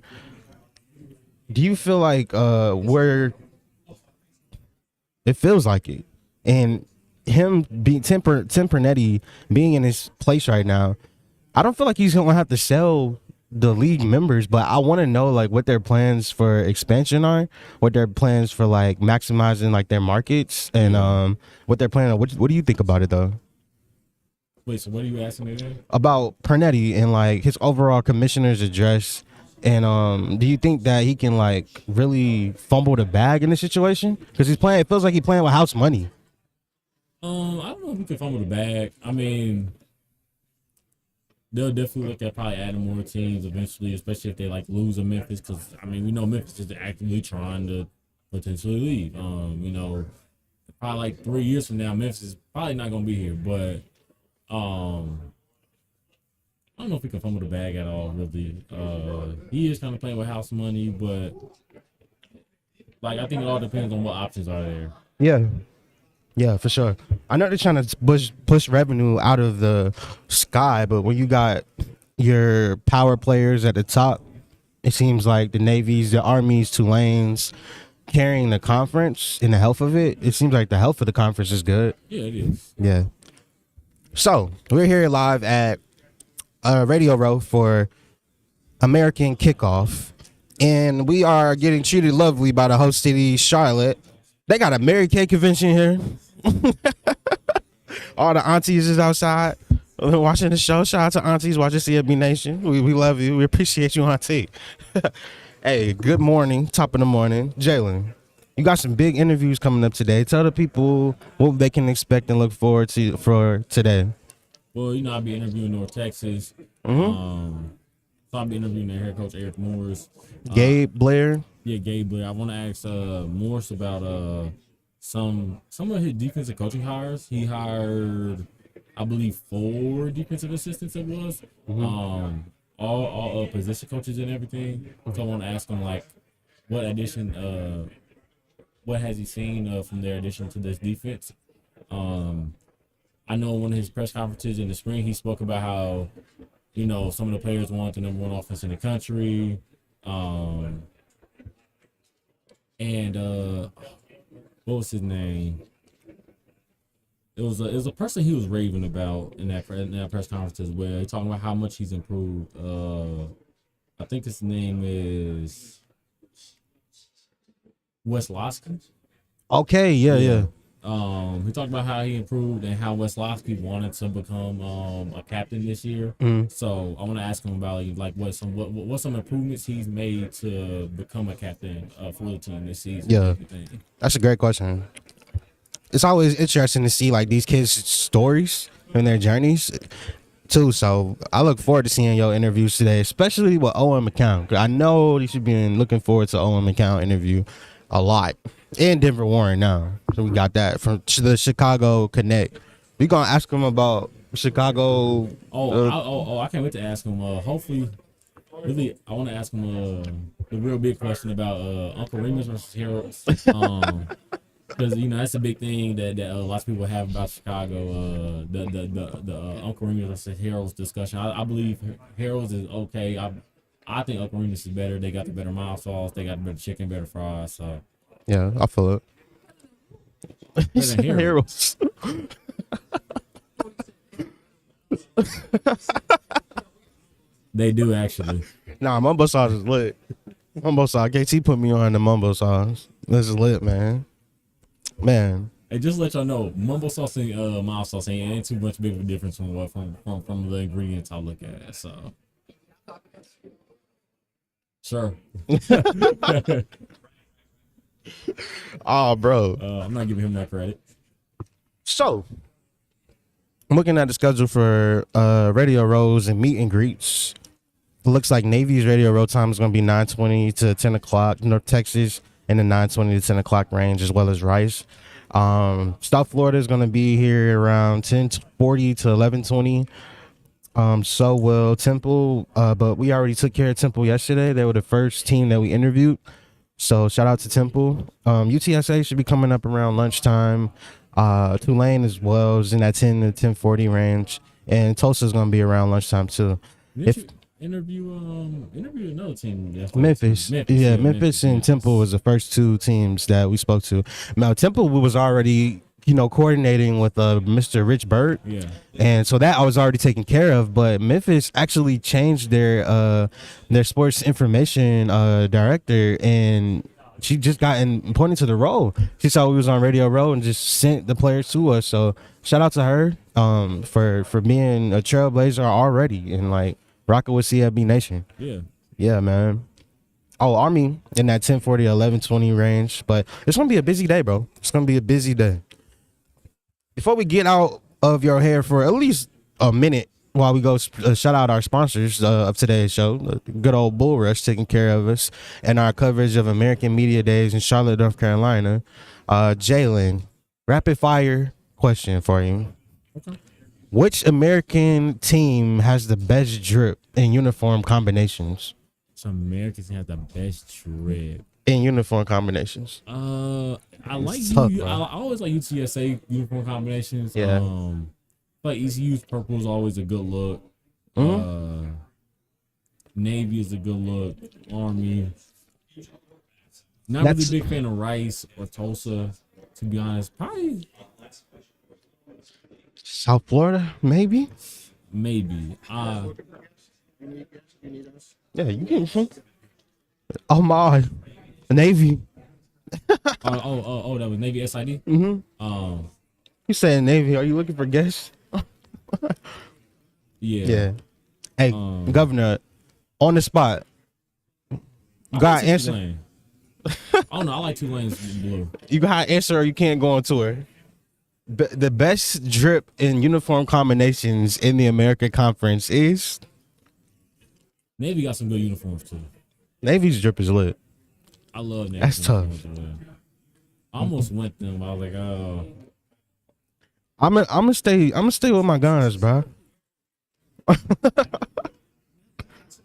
Do you feel like we're, it feels like it, and him being Tim Pernetti being in his place right now, I don't feel like he's gonna have to sell the league members, but I want to know like what their plans for expansion are, what their plans for like maximizing like their markets, and what they're planning. What do you think about it though? Wait, so what are you asking me again? About Pernetti and like his overall commissioner's address, and do you think that he can like really fumble the bag in this situation? Because he's playing, it feels like he's playing with house money. I don't know if we can fumble the bag. I mean, they'll definitely look at probably adding more teams eventually, especially if they like lose a Memphis. Because I mean, we know Memphis is actively trying to potentially leave. You know, probably like 3 years from now, Memphis is probably not gonna be here. But I don't know if we can fumble the bag at all. Really, he is kind of playing with house money, but like I think it all depends on what options are there. Yeah. Yeah, for sure. I know they're trying to push revenue out of the sky, but when you got your power players at the top, it seems like the Navies, the Armies, Tulanes carrying the conference and the health of it. It seems like the health of the conference is good. Yeah, it is. Yeah. So we're here live at Radio Row for American Kickoff, and we are getting treated lovely by the host city, Charlotte. They got a Mary Kay convention here. All the aunties is outside watching the show. Shout out to aunties watching CFB Nation. We love you. We appreciate you, auntie. Hey, good morning. Top of the morning. Jalen, you got some big interviews coming up today. Tell the people what they can expect and look forward to for today. Well, you know, I'll be interviewing North Texas. Mm-hmm. So I'll be interviewing their head coach, Eric Morris. Gabe Blair. Yeah, Gabe Blair. I want to ask Morris about some of his defensive coaching hires. He hired, I believe, 4 defensive assistants. It was all position coaches and everything. So I want to ask him like, what has he seen from their addition to this defense? I know in one of his press conferences in the spring, he spoke about how, you know, some of the players want the number 1 offense in the country. And what was his name? It was a person he was raving about in that press conference as well. Talking about how much he's improved. I think his name is Weslowski. Okay, yeah. He talked about how he improved and how Weslowski wanted to become a captain this year. So I want to ask him about like what some improvements he's made to become a captain for the team this season. Yeah, that's a great question. It's always interesting to see like these kids' stories and their journeys too. So I look forward to seeing your interviews today, especially with Owen McCown. I know you should be looking forward to Owen McCown interview a lot. And Denver Warren now. So we got that from the Chicago Connect. We gonna ask him about Chicago. I can't wait to ask him. Hopefully, really, I want to ask him the real big question about Uncle Remus versus Harold's. Because you know that's a big thing that lots of people have about Chicago. The Uncle Remus versus Harold's discussion. I believe Harold's is okay. I think Uncle Remus is better. They got the better mild sauce. They got the better chicken, better fries. So. Yeah, I feel it. Heroes. They do actually. Nah, mumbo sauce is lit. Mumbo sauce. KT put me on the mumbo sauce. This is lit, man. Hey, just to let y'all know, mumbo sauce and mild sauce ain't too much big of a difference from the ingredients I look at. So, sure. Oh, bro. I'm not giving him that credit. So, I'm looking at the schedule for Radio Rows and meet and greets. It looks like Navy's Radio Row time is going to be 9:20 to 10 o'clock. North Texas in the 9:20 to 10 o'clock range, as well as Rice. South Florida is going to be here around 10:40 to 11:20. So will Temple, but we already took care of Temple yesterday. They were the first team that we interviewed. So shout out to Temple. UTSA should be coming up around lunchtime. Tulane as well is in that 10 to 10:40 range, and Tulsa's gonna be around lunchtime too. Did If you interview another team? Memphis, yeah, Memphis and Temple was the first two teams that we spoke to. Now Temple was already, coordinating with Mr. Rich Bird. Yeah. And so that I was already taken care of, but Memphis actually changed their sports information director, and she just got appointed to the role. She saw we was on Radio Row and just sent the players to us. So shout out to her for being a trailblazer already and like rocking with CFB Nation. Yeah, man. Oh, Army in that 10:40, 11:20 range, but it's gonna be a busy day, bro. It's gonna be a busy day. Before we get out of your hair for at least a minute while we go shout out our sponsors of today's show, good old Bull Rush taking care of us and our coverage of American Media Days in Charlotte, North Carolina. Jalen, rapid fire question for you. Okay. Which American team has the best drip in uniform combinations? Some Americans have the best drip. In uniform combinations. I like tough, I bro. always like UTSA uniform combinations. Yeah. Like ECU's purple is always a good look. Mhm. Navy is a good look. Army. Not That's- really big fan of Rice or Tulsa, to be honest. Probably South Florida, maybe? maybe. Yeah, you can. Oh my, Navy. Oh, that was Navy SID. Mm-hmm. You saying Navy? Are you looking for guests? Yeah. Hey, Governor, on the spot. You got to answer. Tulane. Oh no, I like Tulane's blue. You got to answer, or you can't go on tour. The best drip in uniform combinations in the American Conference is Navy got some good uniforms too. Navy's drip is lit. I love Navy. That's tough. uniforms, man. I almost went them. I was like, oh. I'm gonna stay with my guns, bro.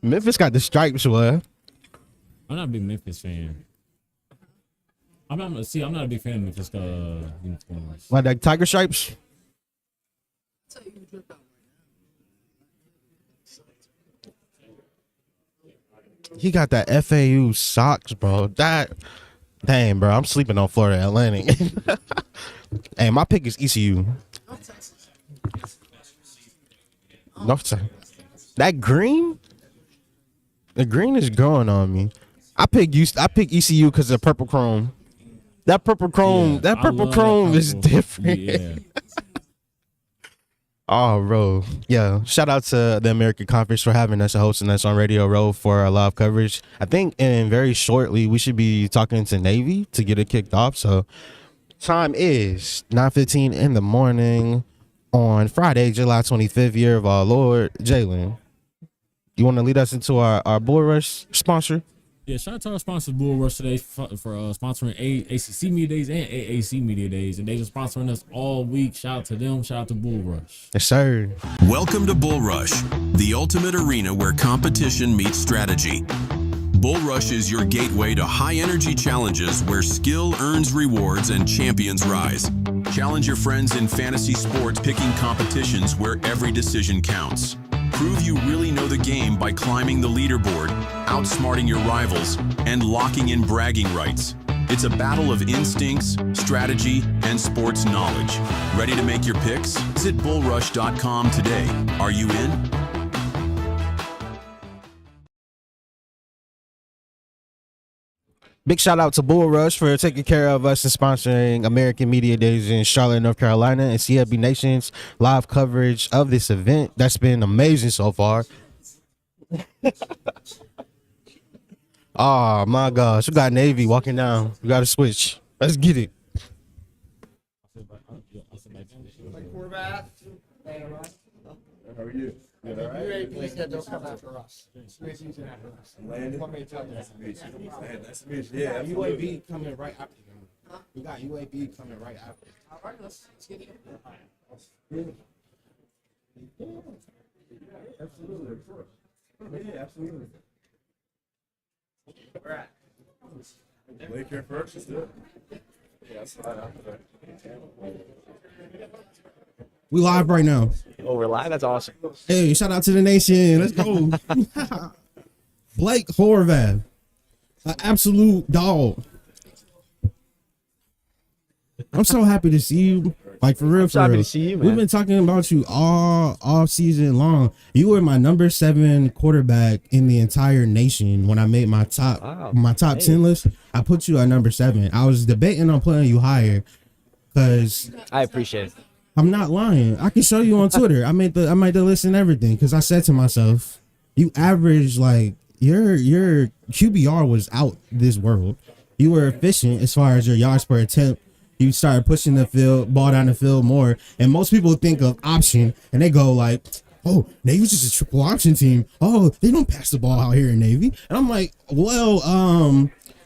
Memphis got the stripes, boy. I'm not a big Memphis fan. I'm not a big fan of Memphis uniforms. Like tiger stripes. He got that FAU socks, bro. Dang, bro. I'm sleeping on Florida Atlantic. Hey, my pick is ECU. North Texas. That green? The green is growing on me. I pick ECU because of purple chrome. That purple chrome, Yeah, I love that chrome is purple. different. Yeah. Oh, bro. Yeah. Shout out to the American Conference for having us and hosting us on Radio Row for our live coverage. I think in very shortly we should be talking to Navy to get it kicked off. So time is 9:15 in the morning on Friday, July 25th, year of our Lord. Jalen, you want to lead us into our Bull Rush sponsor? Yeah, shout out to our sponsor Bull Rush today for sponsoring ACC Media Days and AAC Media Days, and they've been sponsoring us all week. Shout out to them. Shout out to Bull Rush. Yes, sir. Welcome to Bull Rush, the ultimate arena where competition meets strategy. Bull Rush is your gateway to high-energy challenges where skill earns rewards and champions rise. Challenge your friends in fantasy sports, picking competitions where every decision counts. Prove you really know the game by climbing the leaderboard, outsmarting your rivals, and locking in bragging rights. It's a battle of instincts, strategy, and sports knowledge. Ready to make your picks? Visit bullrush.com today. Are you in? Big shout out to Bull Rush for taking care of us and sponsoring American Media Days in Charlotte, North Carolina, and CFB Nation's live coverage of this event. That's been amazing so far. Oh my gosh, we got Navy walking down. We got to switch. Let's get it. We're back. How are you? UAP said they'll come after us. UAP's after us. Yeah, UAB coming right after you. We got UAB coming right after. All right, let's get it. Absolutely. Yeah, absolutely. Where at? Blake here first, let's do it. Yeah, that's fine after that. We live right now. Oh, we're live? That's awesome. Hey, shout out to the nation. Let's go. Blake Horvath, an absolute dog. I'm so happy to see you. Like, for real, so happy to see you, man. We've been talking about you all season long. You were my number 7 quarterback in the entire nation when I made my top 10 list. I put you at number 7. I was debating on putting you higher because I appreciate it. I'm not lying. I can show you on Twitter. I made the list and everything because I said to myself, you average like your QBR was out this world. You were efficient as far as your yards per attempt. You started pushing the ball down the field more. And most people think of option and they go like, oh, Navy's just a triple option team. Oh, they don't pass the ball out here in Navy. And I'm like, well,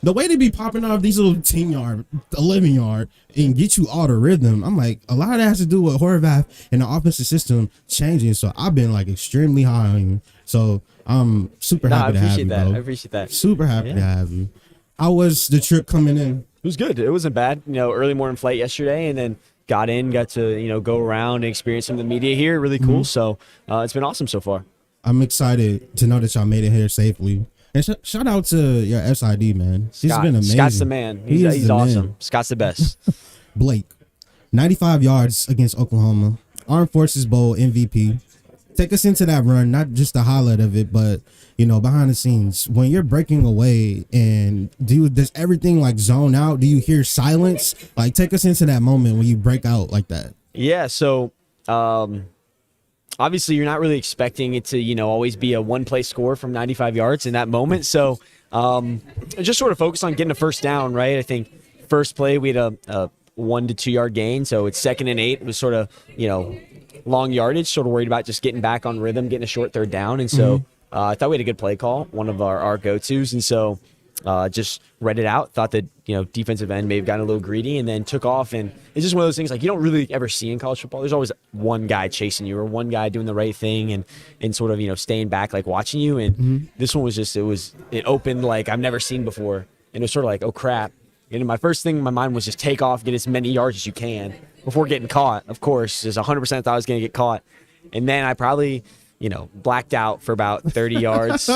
the way they be popping off these little 10-yard, 11-yard and get you all the rhythm, I'm like, a lot of that has to do with Horvath and the offensive system changing. So I've been like extremely high on you. So I'm super happy to have you, bro. I appreciate that. Super happy to have you. How was the trip coming in? It was good. It wasn't bad. Early morning flight yesterday, and then got to go around and experience some of the media here. Really cool. So it's been awesome so far. I'm excited to know that y'all made it here safely. And shout out to your SID, man. He's been amazing. Scott's the man. He's awesome. Man. Scott's the best. Blake, 95 yards against Oklahoma. Armed Forces Bowl MVP. Take us into that run, not just the highlight of it, but behind the scenes. When you're breaking away, and does everything like zone out? Do you hear silence? Like, take us into that moment when you break out like that. Yeah. So, obviously, you're not really expecting it to, always be a one-play score from 95 yards in that moment. So, just sort of focus on getting a first down, right? I think first play we had a 1 to 2 yard gain, so it's 2nd and 8. It was sort of, long yardage, sort of worried about just getting back on rhythm, getting a short third down. And so I thought we had a good play call, one of our go-tos. And so just read it out, thought that, defensive end may have gotten a little greedy and then took off. And it's just one of those things like you don't really ever see in college football. There's always one guy chasing you or one guy doing the right thing and sort of, staying back, like watching you. And this one was just, it opened like I've never seen before. And it was sort of like, oh, crap. And my first thing in my mind was just take off, get as many yards as you can before getting caught. Of course, just 100% thought I was going to get caught. And then I probably, blacked out for about 30 yards.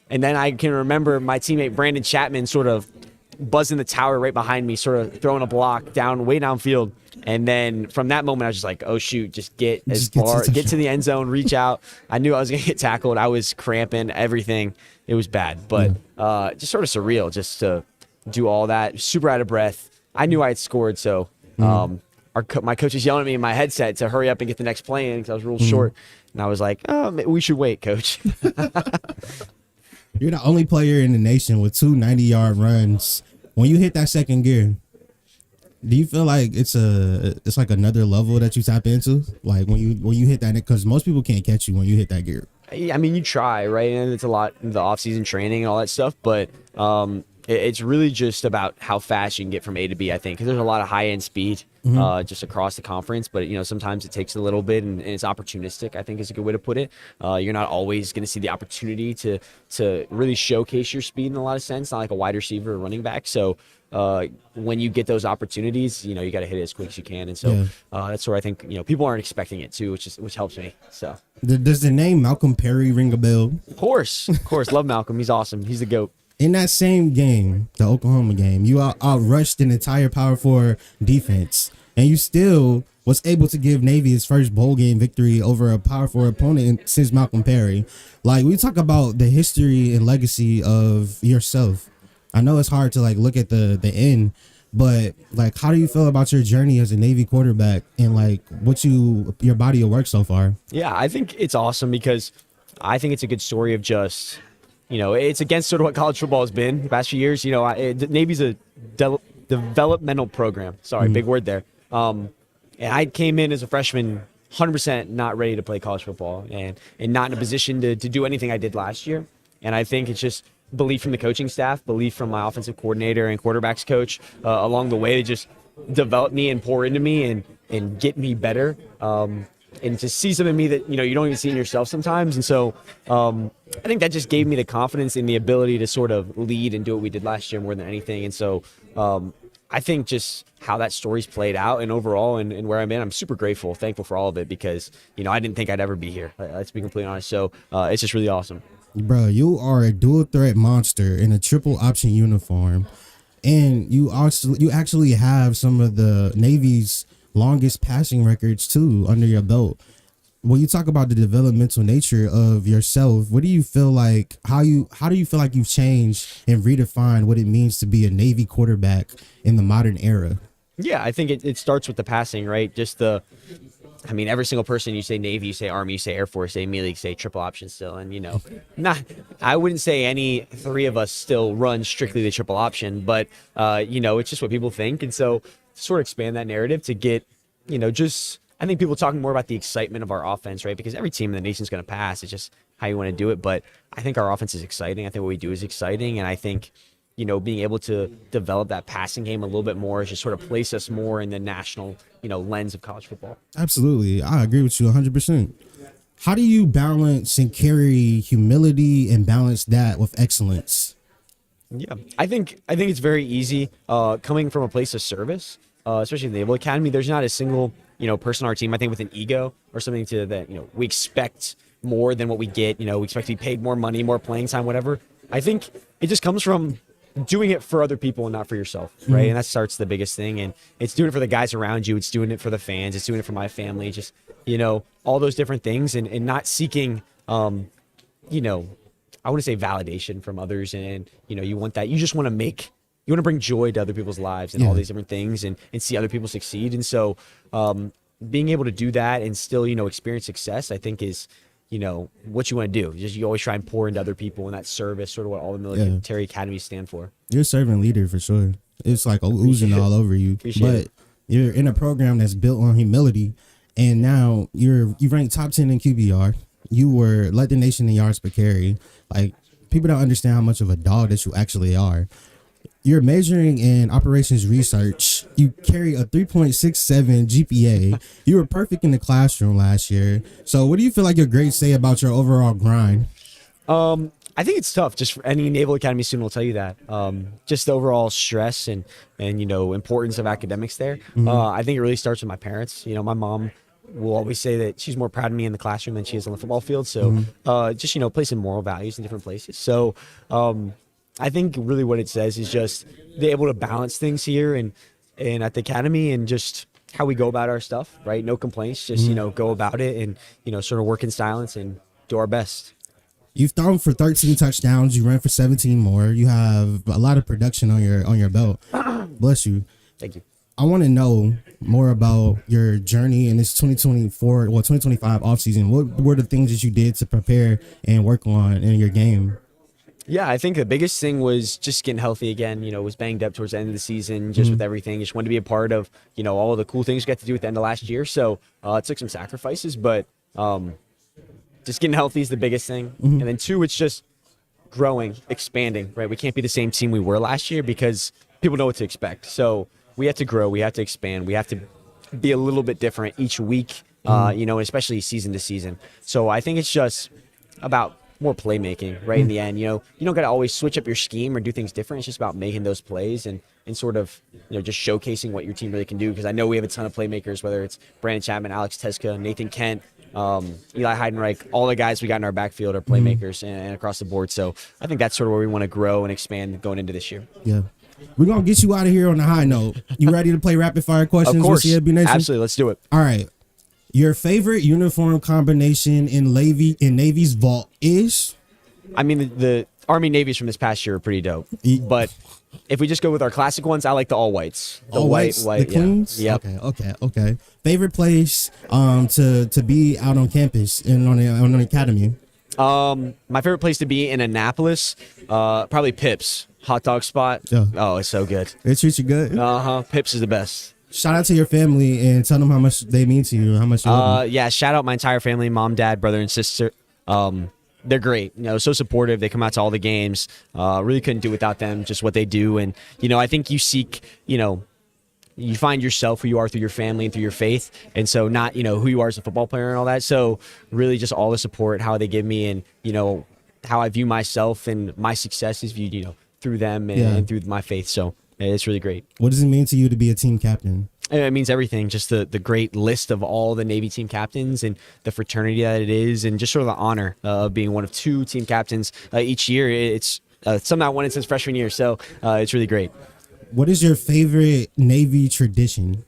And then I can remember my teammate Brandon Chapman sort of buzzing the tower right behind me, sort of throwing a block way downfield. And then from that moment, I was just like, oh, shoot, just get to the end zone, reach out. I knew I was going to get tackled. I was cramping, everything. It was bad. But just sort of surreal just to do all that, super out of breath. I knew I had scored, so my coach was yelling at me in my headset to hurry up and get the next play in because I was real short. And I was like, oh, we should wait, coach. You're the only player in the nation with 2 90-yard runs. When you hit that second gear, do you feel like it's like another level that you tap into? Like when you hit that, because most people can't catch you when you hit that gear. I mean, you try, right? And it's a lot in the off-season training and all that stuff, but it's really just about how fast you can get from A to B, I think, because there's a lot of high-end speed just across the conference. But, sometimes it takes a little bit, and it's opportunistic, I think is a good way to put it. You're not always going to see the opportunity to really showcase your speed in a lot of sense, not like a wide receiver or running back. So when you get those opportunities, you got to hit it as quick as you can. And so that's where I think, people aren't expecting it too, which helps me. So does the name Malcolm Perry ring a bell? Of course. Love Malcolm. He's awesome. He's the GOAT. In that same game, the Oklahoma game, you outrushed an entire Power 4 defense, and you still was able to give Navy his first bowl game victory over a Power 4 opponent since Malcolm Perry. Like, we talk about the history and legacy of yourself. I know it's hard to like look at the end, but like, how do you feel about your journey as a Navy quarterback and like your body of work so far? Yeah, I think it's awesome because I think it's a good story of just. It's against sort of what college football has been the past few years. Navy's a developmental program. Sorry, big word there. And I came in as a freshman 100% not ready to play college football and not in a position to do anything I did last year. And I think it's just belief from the coaching staff, belief from my offensive coordinator and quarterbacks coach along the way to just develop me and pour into me and get me better. and to see something in me that, you don't even see in yourself sometimes. And so I think that just gave me the confidence and the ability to sort of lead and do what we did last year more than anything. And so I think just how that story's played out and overall and where I'm in, I'm super grateful, thankful for all of it because, I didn't think I'd ever be here. Let's be completely honest. So it's just really awesome. Bro, you are a dual threat monster in a triple option uniform. And you actually have some of the Navy's longest passing records too under your belt. When you talk about the developmental nature of yourself, what do you feel like? How do you feel like you've changed and redefined what it means to be a Navy quarterback in the modern era? Yeah, I think it starts with the passing, right? Just every single person, you say Navy, you say Army, you say Air Force, they immediately say triple option still. And, I wouldn't say any three of us still run strictly the triple option, but, it's just what people think. And so to sort of expand that narrative to get, I think people talking more about the excitement of our offense, right? Because every team in the nation is going to pass. It's just how you want to do it. But I think our offense is exciting. I think what we do is exciting. And I think, being able to develop that passing game a little bit more is just sort of place us more in the national, lens of college football. Absolutely. I agree with you 100%. How do you balance and carry humility and balance that with excellence? Yeah, I think it's very easy coming from a place of service, especially in the Naval Academy. There's not a single, person on our team, I think, with an ego or something to that, we expect more than what we get. We expect to be paid more money, more playing time, whatever. I think it just comes from doing it for other people and not for yourself, right? And that starts the biggest thing. And it's doing it for the guys around you. It's doing it for the fans. It's doing it for my family. Just, all those different things and not seeking, I want to say validation from others. And, you want that. You just want to bring joy to other people's lives and all these different things and see other people succeed. And so being able to do that and still, experience success, I think is, what you want to do. Just you always try and pour into other people, and that service, sort of what all the military academies stand for. You're a servant leader for sure. It's like oozing all over you. But you're in a program that's built on humility, and now you ranked top 10 in QBR. You were led the nation in yards per carry. Like, people don't understand how much of a dog that you actually are. You're majoring in operations research. You carry a 3.67 GPA. You were perfect in the classroom last year. So what do you feel like your grades say about your overall grind? I think it's tough. Just for any Naval Academy student will tell you that. Just the overall stress and importance of academics there. I think it really starts with my parents. My mom will always say that she's more proud of me in the classroom than she is on the football field. So just, placing moral values in different places. So I think really what it says is just they're able to balance things here and at the academy and just how we go about our stuff, right? No complaints, just, go about it and, sort of work in silence and do our best. You've thrown for 13 touchdowns. You ran for 17 more. You have a lot of production on your belt. Bless you. Thank you. I want to know more about your journey in this 2025 offseason. What were the things that you did to prepare and work on in your game? Yeah, I think the biggest thing was just getting healthy again. Was banged up towards the end of the season, just with everything. Just wanted to be a part of, all the cool things we got to do at the end of last year. So it took some sacrifices, but just getting healthy is the biggest thing. And then two, it's just growing, expanding, right? We can't be the same team we were last year because people know what to expect. So we have to grow, we have to expand, we have to be a little bit different each week, especially season to season. So I think it's just about more playmaking, right? In the end, you don't got to always switch up your scheme or do things different. It's just about making those plays and sort of, just showcasing what your team really can do. Because I know we have a ton of playmakers, whether it's Brandon Chapman, Alex Teska, Nathan Kent, Eli Heidenreich, all the guys we got in our backfield are playmakers and across the board. So I think that's sort of where we want to grow and expand going into this year. Yeah. We're going to get you out of here on a high note. You ready to play rapid fire questions? Of course. With CFB Nation? Absolutely. Let's do it. All right. Your favorite uniform combination in Navy's vault is? I mean, the Army Navies from this past year are pretty dope. But if we just go with our classic ones, I like the all whites. The all whites, white, the cleans? Yeah. Okay. Favorite place to be out on campus and on an academy? My favorite place to be in Annapolis, probably Pips. Hot dog spot. Yeah. Oh, it's so good. They treat you good? Pips is the best. Shout out to your family and tell them how much they mean to you, how much you love them. Yeah, shout out my entire family, mom, dad, brother, and sister. They're great, so supportive. They come out to all the games. Really couldn't do without them, just what they do. And, I think you seek, you find yourself who you are through your family and through your faith, and so not who you are as a football player and all that. So really, just all the support how they give me, and how I view myself and my success is viewed through them and through my faith. So it's really great. What does it mean to you to be a team captain? It means everything. Just the great list of all the Navy team captains and the fraternity that it is, and just sort of the honor of being one of 2 team captains each year. It's something I wanted since freshman year, so it's really great. What is your favorite Navy tradition?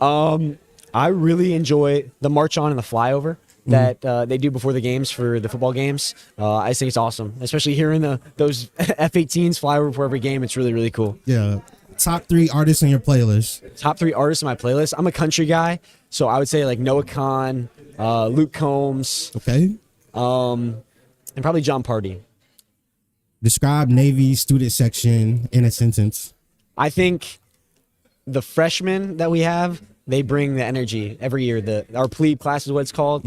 I really enjoy the march on and the flyover that they do before the games for the football games. I just think it's awesome, especially hearing those F-18s fly over before every game. It's really, really cool. Yeah. Top 3 artists in your playlist. Top 3 artists in my playlist. I'm a country guy, so I would say like Noah Kahan, Luke Combs, Okay. and probably John Party. Describe Navy student section in a sentence. I think the freshmen that we have, they bring the energy every year. Our plebe class is what it's called.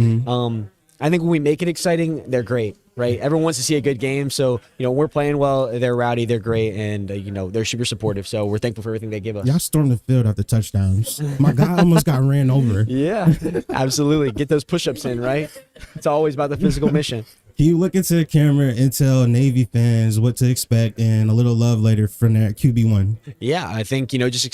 I think when we make it exciting, they're great, right? Everyone wants to see a good game. So, we're playing well, they're rowdy, they're great, and, they're super supportive. So we're thankful for everything they give us. Y'all stormed the field after touchdowns. My guy almost got ran over. Yeah, absolutely. Get those push-ups in, right? It's always about the physical mission. Can you look into the camera and tell Navy fans what to expect and a little love later from their QB1? Yeah, I think, just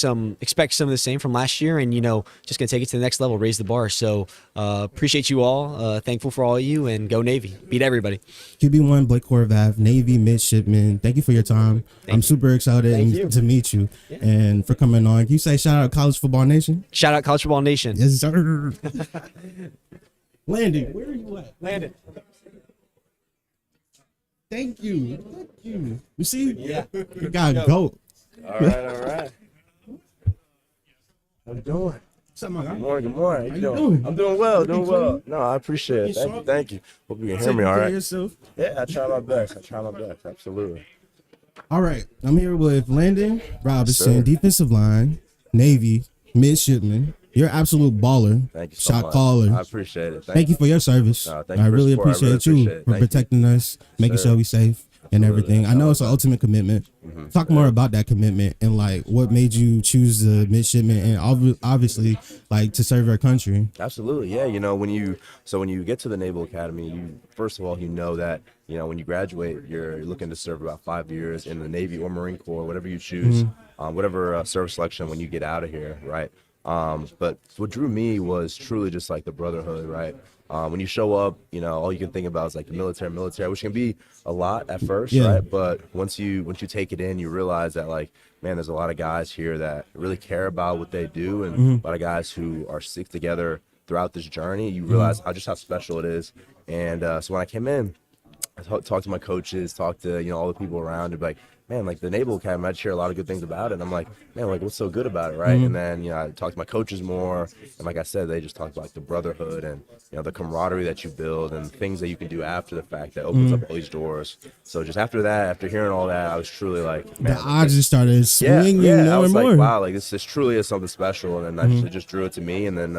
expect some of the same from last year, and, just going to take it to the next level, raise the bar. So appreciate you all. Thankful for all of you, and go Navy. Beat everybody. QB1, Blake Horvath, Navy midshipman. Thank you for your time. I'm super excited to meet you and for coming on. Can you say shout out College Football Nation? Shout out College Football Nation. Yes, sir. Landon, where are you at? Landon. Thank you. Thank you. You see? Yeah. You got a goat. All right. How you doing? What's up, my guy? Good morning. How you doing? doing? I'm doing well. Looking clean. No, I appreciate it. Thank you. Hope you can hear me all right. Yeah, I try my best. Absolutely. All right. I'm here with Landon Robinson, Sir. defensive line, Navy, midshipman. You're an absolute baller. Thank you so Shot much. caller. I appreciate it. Thank you for your service. No, thank you I for really the support. I appreciate really you appreciate it. for Thank you. protecting us, making Sir. sure we safe and everything. I know it's an Absolutely. ultimate commitment. Talk more about that commitment and like what made you choose the midshipman and obviously like to serve our country. Absolutely, yeah. When you get to the Naval Academy, you first of all that when you graduate, you're looking to serve about 5 years in the Navy or Marine Corps, whatever you choose, whatever service selection when you get out of here, right? But what drew me was truly just like the brotherhood, right? When you show up, all you can think about is like the military, which can be a lot at first, right? But once you take it in, you realize that like, man, there's a lot of guys here that really care about what they do, and a lot of guys who are stick together throughout this journey. You realize how special it is. And so when I came in, I talked to my coaches, talked to all the people around, and like, man, like the Naval Academy, I'd share a lot of good things about it. And I'm like, man, like what's so good about it, right? And then I talked to my coaches more, and like I said, they just talked about like the brotherhood and the camaraderie that you build and things that you can do after the fact that opens up all these doors. So just after that, after hearing all that, I was truly like, man, The odds just started swinging I more was and more. like, wow, like this truly is something special. And then it just drew it to me, and then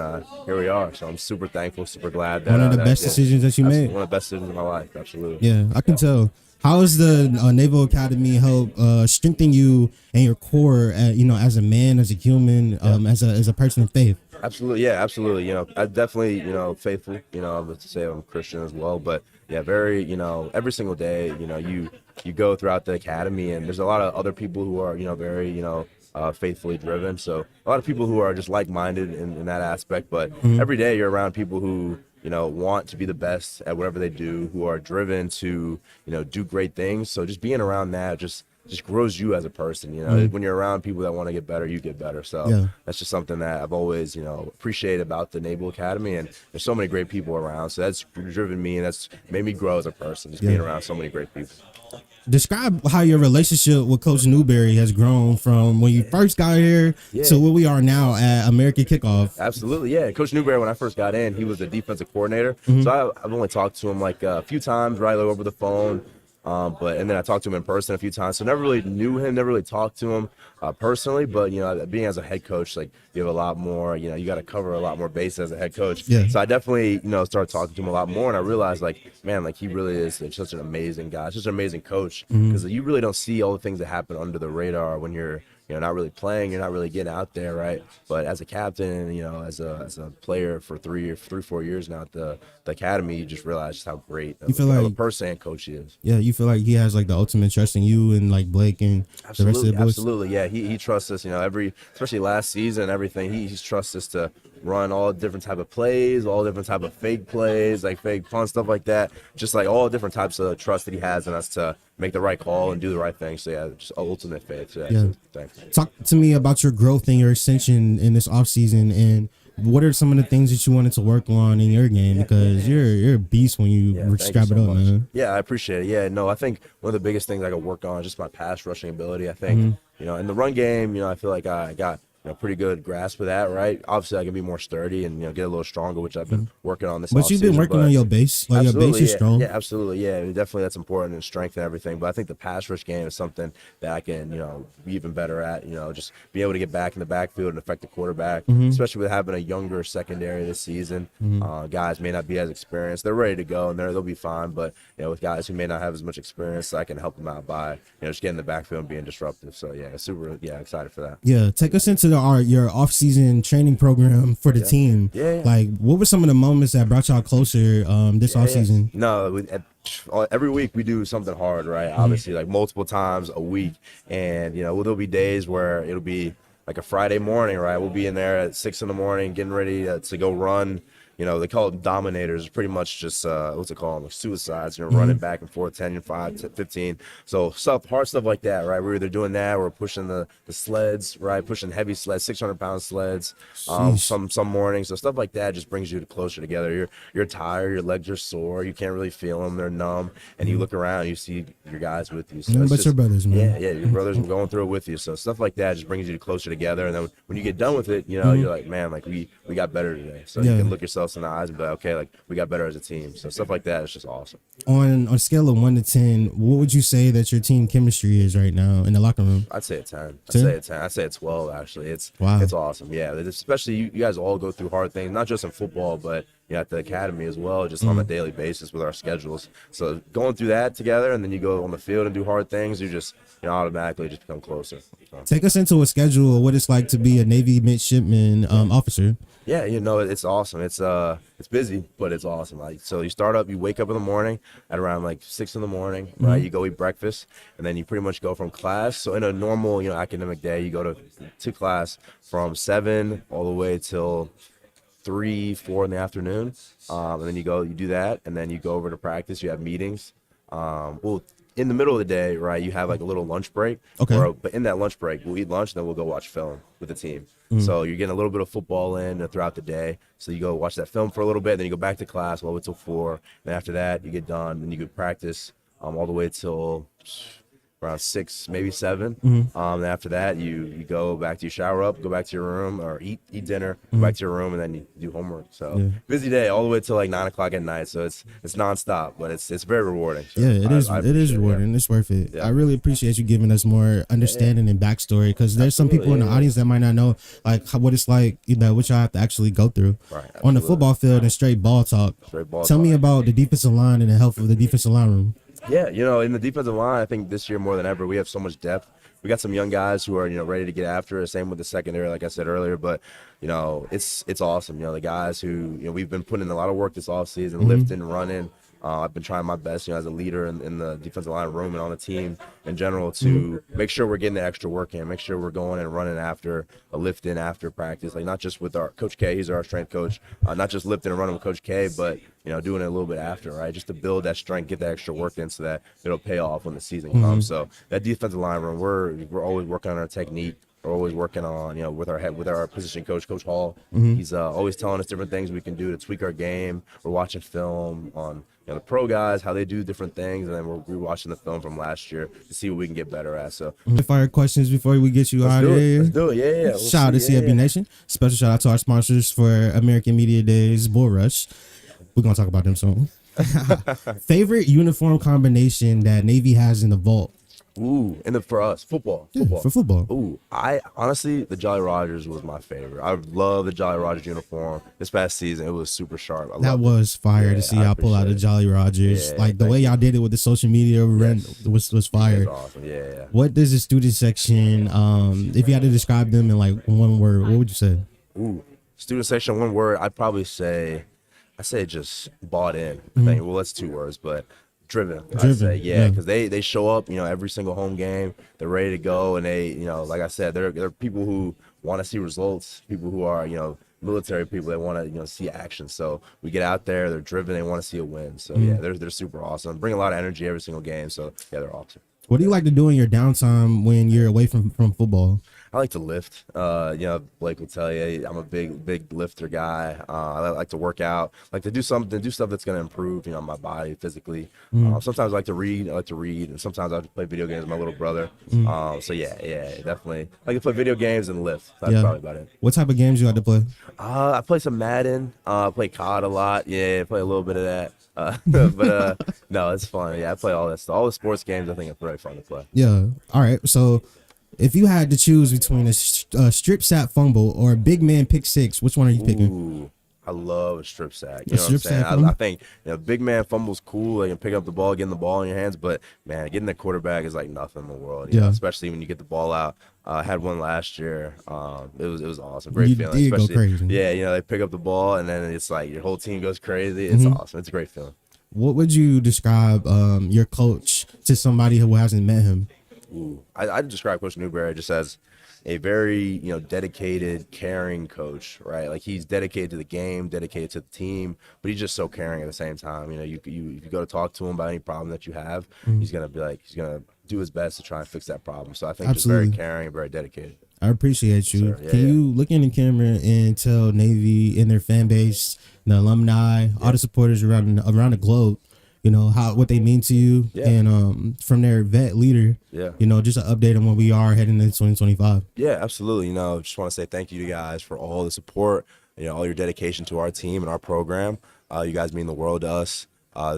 here we are. So I'm super thankful, super glad that One of the best decisions that you made. One of the best decisions of my life, absolutely. Yeah, I can tell. How has the Naval Academy helped strengthen you and your core, as a man, as a human, as a person of faith? Absolutely, yeah, absolutely. I definitely, faithful. I would say I'm Christian as well, but yeah, very, every single day, you go throughout the academy, and there's a lot of other people who are, very, faithfully driven. So a lot of people who are just like-minded in that aspect. But every day you're around people who want to be the best at whatever they do, who are driven to, do great things. So just being around that just grows you as a person. When you're around people that want to get better, you get better. So that's just something that I've always, appreciated about the Naval Academy. And there's so many great people around. So that's driven me, and that's made me grow as a person, just being around so many great people. Describe how your relationship with Coach Newberry has grown from when you first got here to where we are now at American Kickoff. Absolutely, yeah. Coach Newberry, when I first got in, he was the defensive coordinator. So I've only talked to him like a few times, right, like over the phone. And then I talked to him in person a few times. So never really knew him, never really talked to him personally. But, being as a head coach, like you have a lot more, you got to cover a lot more base as a head coach. Yeah. So I definitely, started talking to him a lot more. And I realized like, man, like he really is such an amazing guy, such an amazing coach. Because you really don't see all the things that happen under the radar when you're not really playing, you're not really getting out there, right? But as a captain, as a player for 4 years now at the academy, you just realize just how great of a person and coach he is. Yeah, you feel like he has like the ultimate trust in you and like Blake and the rest of the boys. Absolutely, yeah. He trusts us, especially last season and everything. He trusts us to run all different type of plays, all different type of fake plays, like fake fun stuff like that. Just like all different types of trust that he has in us to make the right call and do the right thing. So yeah, just ultimate faith. So, yeah. So thanks. Talk to me about your growth and your ascension in this offseason, and what are some of the things that you wanted to work on in your game, because you're a beast when you strap it up, man. Yeah, I appreciate it. Yeah, no, I think one of the biggest things I could work on is just my pass rushing ability. I think in the run game, I feel like I got pretty good grasp of that, right? Obviously, I can be more sturdy and get a little stronger, which I've been working on this. But you've been working on your base, like your base is strong. Yeah, absolutely, yeah, definitely that's important and strength and everything. But I think the pass rush game is something that I can, be even better at. Just be able to get back in the backfield and affect the quarterback, especially with having a younger secondary this season. Guys may not be as experienced; they're ready to go and they'll be fine. But with guys who may not have as much experience, I can help them out by just getting in the backfield and being disruptive. So yeah, super excited for that. Yeah, take us into your off-season training program for the team. Yeah. Like, what were some of the moments that brought y'all closer this off-season? No, every week we do something hard, right? Obviously, like multiple times a week. And, there'll be days where it'll be like a Friday morning, right? We'll be in there at 6 in the morning getting ready to go run. They call it dominators. It's pretty much just, what's it called? Like suicides. running back and forth, 10 and 5, 15. So hard stuff like that, right? We're either doing that or we're pushing the sleds, right? Pushing heavy sleds, 600-pound sleds, some mornings. So stuff like that just brings you closer together. You're tired, your legs are sore, you can't really feel them, they're numb. And you look around, you see your guys with you. So your brothers, man. Yeah, your brothers are going through it with you. So stuff like that just brings you closer together. And then when you get done with it, you're like, man, like we got better today. So you can look yourself in the eyes and be like, okay, like we got better as a team. So stuff like that is just awesome. On a scale of 1 to 10, what would you say that your team chemistry is right now in the locker room? I'd say a 10. I'd say a 12 actually. It's awesome. Yeah, especially you guys all go through hard things, not just in football, but at the academy as well, just on a daily basis with our schedules. So going through that together, and then you go on the field and do hard things, you just automatically just become closer. So. Take us into a schedule of what it's like to be a Navy midshipman officer. Yeah, it's awesome. It's busy, but it's awesome. Like, so you start up, you wake up in the morning at around like 6 in the morning, right? You go eat breakfast, and then you pretty much go from class. So in a normal, academic day, you go to class from 7 all the way till 3, 4 in the afternoon, and then you do that, and then you go over to practice. You have meetings. In the middle of the day, right, you have like a little lunch break. Okay. But in that lunch break, we'll eat lunch, then we'll go watch film with the team. So you're getting a little bit of football in throughout the day. So you go watch that film for a little bit, then you go back to class all the way till 4. And after that, you get done, then you go practice all the way till around 6, maybe 7. And after that, you go back to your shower up, go back to your room, or eat dinner, go back to your room, and then you do homework. So busy day all the way till like 9 o'clock at night. So it's nonstop, but it's very rewarding. So it is rewarding. It's worth it. Yeah. I really appreciate you giving us more understanding and backstory, because there's some people in the audience that might not know like what it's like, what y'all have to actually go through on the football field and straight ball talk. Tell me about the defensive line and the health of the defensive line room. Yeah, in the defensive line, I think this year more than ever, we have so much depth. We got some young guys who are, ready to get after it. Same with the secondary, like I said earlier. But, it's awesome. The guys who, we've been putting in a lot of work this offseason, lifting, running. I've been trying my best, as a leader in the defensive line room and on the team in general to make sure we're getting the extra work in, make sure we're going and running after a lifting after practice, like not just with our Coach K, he's our strength coach, not just lifting and running with Coach K, but doing it a little bit after, right, just to build that strength, get that extra work in so that it'll pay off when the season comes. So that defensive line room, we're always working on our technique. We're always working on, with our position coach, Coach Hall. He's always telling us different things we can do to tweak our game. We're watching film on the pro guys, how they do different things, and then we're rewatching the film from last year to see what we can get better at. So, fire questions before we get you out of here. Let's do it. Yeah. We'll shout out to CFB Nation. Special shout out to our sponsors for American Media Days, Bull Rush. We're gonna talk about them soon. Favorite uniform combination that Navy has in the vault? Ooh, and then for us, football. Yeah, for football. Ooh, I honestly, the Jolly Rogers was my favorite. I love the Jolly Rogers uniform. This past season, it was super sharp. I That loved was fire to Yeah, see I y'all pull out the appreciate it. Jolly Rogers. Yeah, Like the thank way you. y'all did it with the social media was it. fire. It was awesome. Yeah. What does the student section, if you had to describe them in like one word, what would you say? Ooh, student section, one word. I'd probably say, I say just bought in. I think, well, that's 2 words, but driven. I'd Driven, say, yeah. yeah, because they show up, every single home game. They're ready to go, and they, like I said, they're people who want to see results. People who are, military people. They want to, see action. So we get out there. They're driven. They want to see a win. So yeah, they're super awesome. Bring a lot of energy every single game. So yeah, they're awesome. What do you like to do in your downtime when you're away from football? I like to lift. Blake will tell you, I'm a big lifter guy. I like to work out. Like to do stuff that's going to improve, my body physically. Sometimes I like to read. And sometimes I like to play video games with my little brother. So yeah, definitely. I like to play video games and lift. That's probably about it. What type of games you like to play? I play some Madden. I play COD a lot. Yeah, I play a little bit of that. No, it's fun. Yeah, I play all that stuff. All the sports games, I think, are very fun to play. Yeah. All right. So if you had to choose between a strip sack fumble or a big man pick six, which one are you picking? Ooh, I love a strip sack. A You know what I'm strip saying? sack fumble? I think big man fumble's cool. They can pick up the ball, getting the ball in your hands. But man, getting the quarterback is like nothing in the world. You know, especially when you get the ball out. I had one last year. It was awesome. Great You feeling. did go Especially, crazy. yeah, they pick up the ball and then it's like your whole team goes crazy. It's awesome. It's a great feeling. What would you describe your coach to somebody who hasn't met him? Ooh, I describe Coach Newberry just as a very dedicated, caring coach, right? Like he's dedicated to the game, dedicated to the team, but he's just so caring at the same time. You if you go to talk to him about any problem that you have, he's gonna do his best to try and fix that problem. So I think Absolutely. just very caring and very dedicated. I appreciate you. Sure, yeah, Can you look in the camera and tell Navy and their fan base, the alumni, all the supporters around the globe, what they mean to you, and from their vet leader, just an update on where we are heading into 2025. Yeah, absolutely. Just want to say thank you to you guys for all the support, all your dedication to our team and our program. You guys mean the world to us.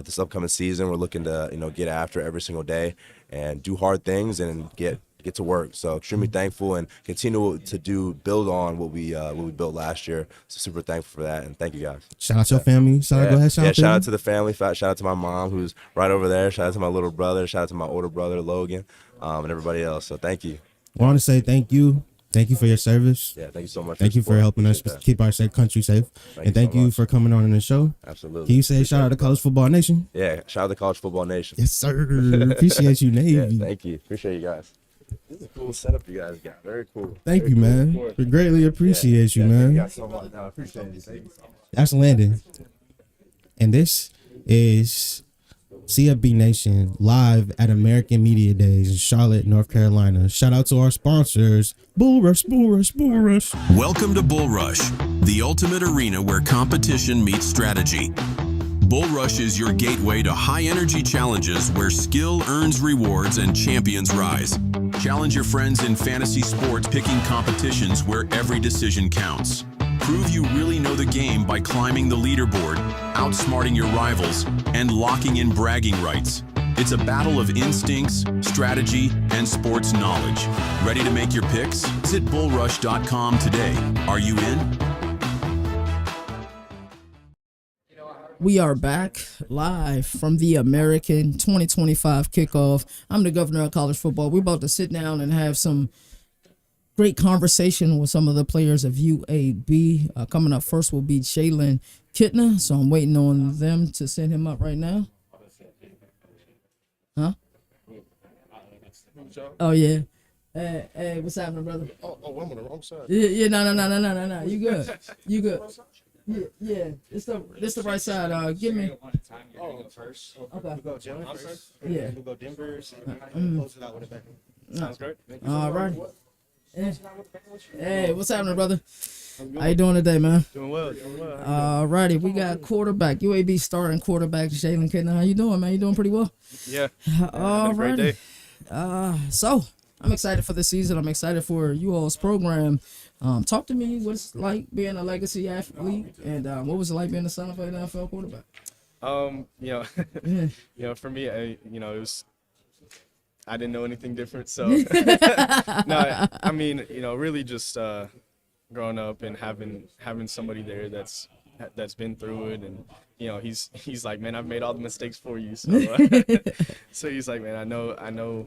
This upcoming season, we're looking to, get after every single day and do hard things and get to work. So extremely thankful and continue to build on what we built last year. So super thankful for that and thank you guys. Shout out to your family. Go ahead, shout out to the family. Shout out to my mom who's right over there. Shout out to my little brother. Shout out to my older brother Logan, and everybody else. So thank you. I want to say thank you. Thank you for your service. Yeah, thank you so much. Thank you for helping us keep our country safe. And thank you for coming on in the show. Absolutely. Can you say shout out to College Football Nation? Yeah, shout out to College Football Nation. Yes, sir. Appreciate you, Navy. Yeah, thank you. Appreciate you guys. This is a cool setup you guys got. Very cool. Thank you, man. We greatly appreciate you, man. Thank you guys so much. No, I appreciate you. Thank you so much. That's Landon. And this is CFB Nation live at American Media Days in Charlotte, North Carolina. Shout out to our sponsors, Bull Rush, Bull Rush, Bull Rush. Welcome to Bull Rush, the ultimate arena where competition meets strategy. Bull Rush is your gateway to high-energy challenges where skill earns rewards and champions rise. Challenge your friends in fantasy sports, picking competitions where every decision counts. Prove you really know the game by climbing the leaderboard, outsmarting your rivals, and locking in bragging rights. It's a battle of instincts, strategy, and sports knowledge. Ready to make your picks? Visit bullrush.com today. Are you in? We are back live from the American 2025 Kickoff. I'm the governor of college football. We're about to sit down and have some great conversation with some of the players of UAB. Coming up first will be Jalen Kittner, so I'm waiting on them to send him up right now. Huh? Oh, yeah. Hey, what's happening, brother? Oh, I'm on the wrong side. Yeah, no. You good. You good. Yeah. It's the right side. Give me. Oh, first. Okay. We go Jalen first. Yeah. We go Denver's and close it out with a bang. Sounds great. All right. Hey, what's happening, brother? How you doing today, man? Doing well. All righty, we got quarterback, UAB starting quarterback, Jalen Kittner. How you doing, man? You doing pretty well? Yeah. All great righty. day. So I'm excited for the season. I'm excited for you all's program. Talk to me. What's it like being a legacy athlete, and what was it like being the son of an NFL quarterback? For me, it was. I didn't know anything different. So no, I mean, really just growing up and having somebody there that's been through it, and he's like, man, I've made all the mistakes for you. So so he's like, man, I know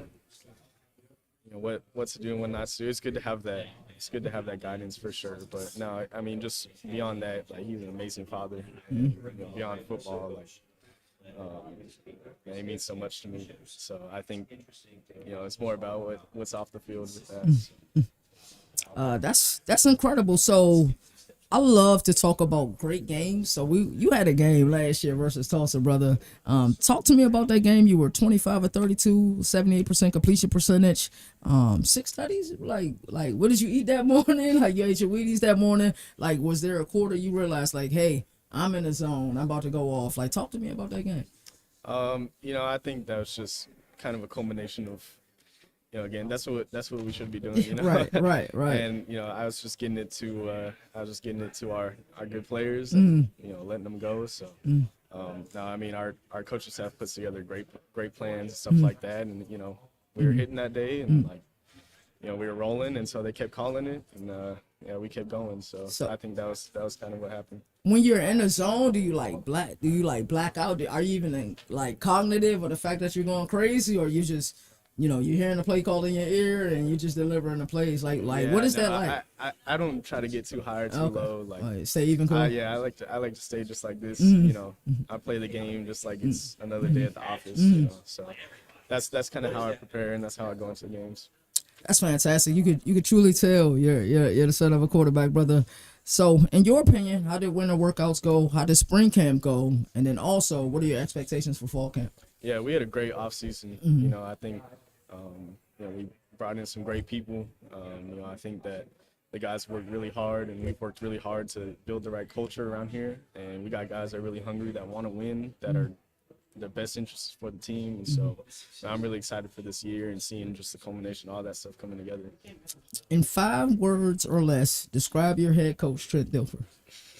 what to do and what not to do. It's good to have that. It's good to have that guidance for sure. But no, I mean, just beyond that, like, he's an amazing father. And, beyond football, like, man, he means so much to me. So I think, it's more about what's off the field with that. That's incredible. So I love to talk about great games. So you had a game last year versus Tulsa, brother. Talk to me about that game. You were 25 of 32, 78% completion percentage. 6 studies. Like what did you eat that morning? Like, you ate your Wheaties that morning? Like, was there a quarter you realized, like, hey, I'm in the zone, I'm about to go off? Like, talk to me about that game. I think that was just kind of a culmination of, again, that's what we should be doing. Right. And I was just getting it to our good players and letting them go. So no, I mean, our coaching staff puts together great plans and stuff like that, and we were hitting that day, and we were rolling, and so they kept calling it, and we kept going. So I think that was kind of what happened. When you're in the zone, do you black out? Are you even like cognitive of the fact that you're going crazy, or you just you're hearing the play called in your ear and you just delivering the plays? Like Yeah, what is no, that like? I don't try to get too high or too low. Like, stay even cool. I like to stay just like this. I play the game just like it's another day at the office. So that's kind of how I prepare, and that's how I go into the games. That's fantastic. You could truly tell you're the son of a quarterback, brother. So, in your opinion, how did winter workouts go? How did spring camp go? And then also, what are your expectations for fall camp? Yeah, we had a great off season. I think we brought in some great people. I think that the guys worked really hard, and we've worked really hard to build the right culture around here. And we got guys that are really hungry, that want to win, that are the best interests for the team. And so I'm really excited for this year and seeing just the culmination of all that stuff coming together. In 5 words or less, describe your head coach, Trent Dilfer.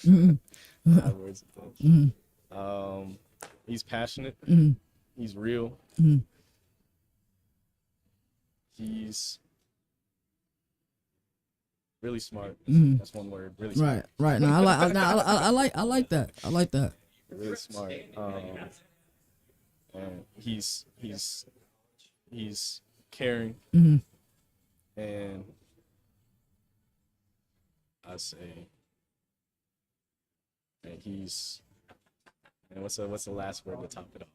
5 words or less. He's passionate. He's real. He's really smart. That's one word. Really smart. Right. No, I like that. I like that. Really smart. And he's caring. And I say, and he's, and what's the last word to top it off?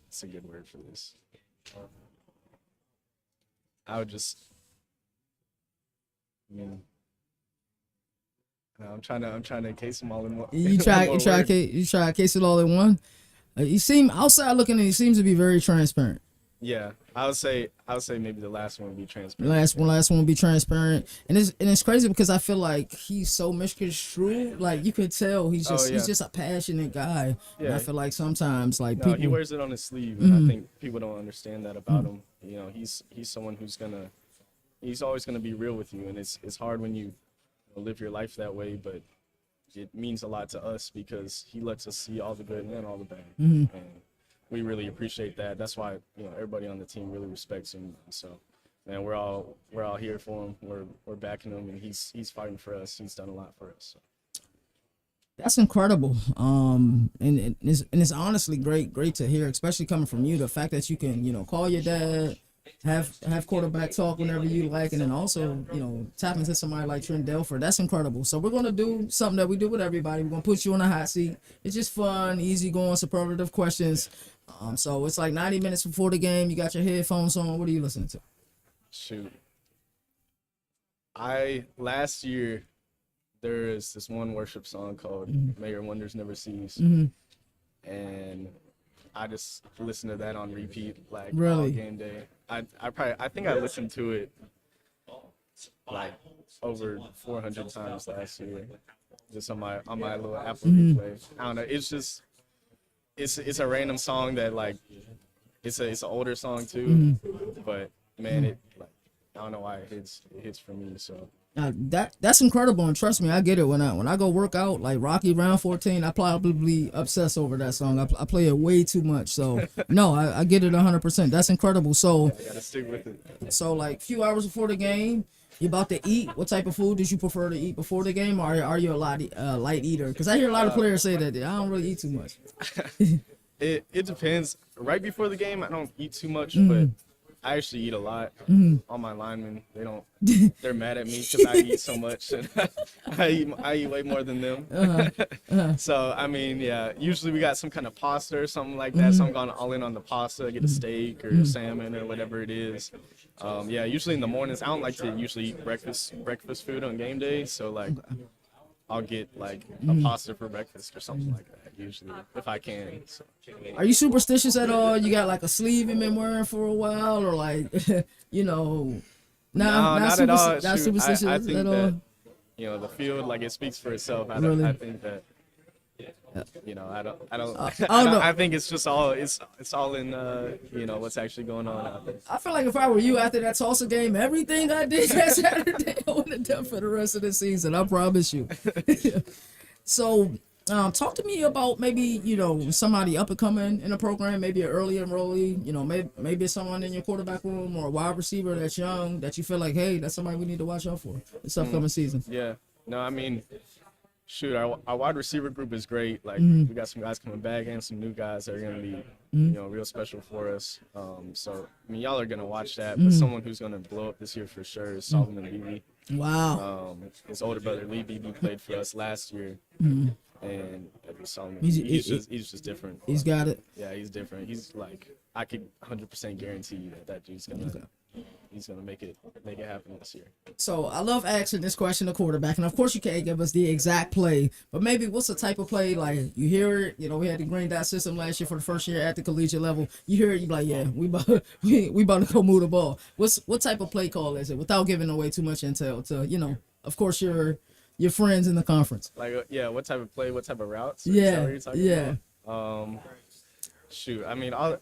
It's a good word for this. I would just, I'm trying to encase them all in one. You try to case it all in one. You seem, outside looking in, he seems to be very transparent. Yeah, I would say maybe the last one would be transparent. Last one would be transparent, and it's crazy because I feel like he's so misconstrued. Like, you could tell he's just a passionate guy. Yeah. And I feel like sometimes people, he wears it on his sleeve, and I think people don't understand that about him. He's someone he's always gonna be real with you, and it's hard when you live your life that way, but it means a lot to us because he lets us see all the good and all the bad. And we really appreciate that. That's why everybody on the team really respects him. So, man, we're all here for him. We're backing him, and he's fighting for us. He's done a lot for us. So. That's incredible. And it's honestly great to hear, especially coming from you. The fact that you can call your dad, have quarterback talk whenever you like, and then also tap into somebody like Trent Dilfer. That's incredible. So we're gonna do something that we do with everybody. We're gonna put you on a hot seat. It's just fun, easy going, superlative questions. So it's like 90 minutes before the game. You got your headphones on. What are you listening to? Shoot. Last year there is this one worship song called "May Your Wonders Never Cease," and I just listened to that on repeat all game day. I think I listened to it like over 400 times last year, just on my little Apple replay. I don't know. It's just it's a random song that it's an older song too, but man, I don't know why it hits for me. So That's incredible, and trust me, I get it. When I go work out, like Rocky Round 14, I probably obsess over that song. I play it way too much. So no, I get it 100%. That's incredible. So Gotta stick with it. so like few hours before the game, you about to eat. What type of food did you prefer to eat before the game, or are you a light eater? Because I hear a lot of players say that I don't really eat too much. It depends. Right before the game, I don't eat too much, Mm-hmm. but I actually eat a lot. All my linemen, they're mad at me because I eat so much, and I eat way more than them. So I mean, yeah. Usually we got some kind of pasta or something like that. So I'm going all in on the pasta, get a steak or salmon or whatever it is. Yeah. Usually in the mornings, I don't like to usually eat breakfast food on game day. So like, I'll get like a pasta for breakfast or something like that. Usually, if I can. So. Are you superstitious at all? You got like a sleeve you've been wearing for a while, or like, No, not at all. Not Shoot, superstitious I think at all. that the field, like, it speaks for itself. Really? I think that I don't I don't know. I think it's just all it's all in what's actually going on out there. I feel like if I were you after that Tulsa game, everything I did that Saturday, I would have done for the rest of the season. I promise you. So, talk to me about maybe somebody up and coming in the program, maybe an early enrollee. Maybe it's someone in your quarterback room or a wide receiver that's young that you feel like, hey, that's somebody we need to watch out for this upcoming season. Yeah. No, I mean, shoot, our wide receiver group is great. Like, we got some guys coming back and some new guys that are going to be, real special for us. So, I mean, y'all are going to watch that. But someone who's going to blow up this year for sure is Solomon Beebe. Wow. His older brother, Lee Beebe, played for us last year. And Solomon, he's just different. He's got it. Yeah, he's different. He's like, I could 100% guarantee you that dude's he's gonna make it happen this year. So I love asking this question to quarterback, and of course you can't give us the exact play, but maybe what's the type of play, like you hear it, we had the green dot system last year for the first year at the collegiate level. You hear it, you be like, yeah, we about to go move the ball. What type of play call is it, without giving away too much intel to, of course your friends in the conference? Like, what type of play, what type of routes? Yeah, about? Shoot, I mean, all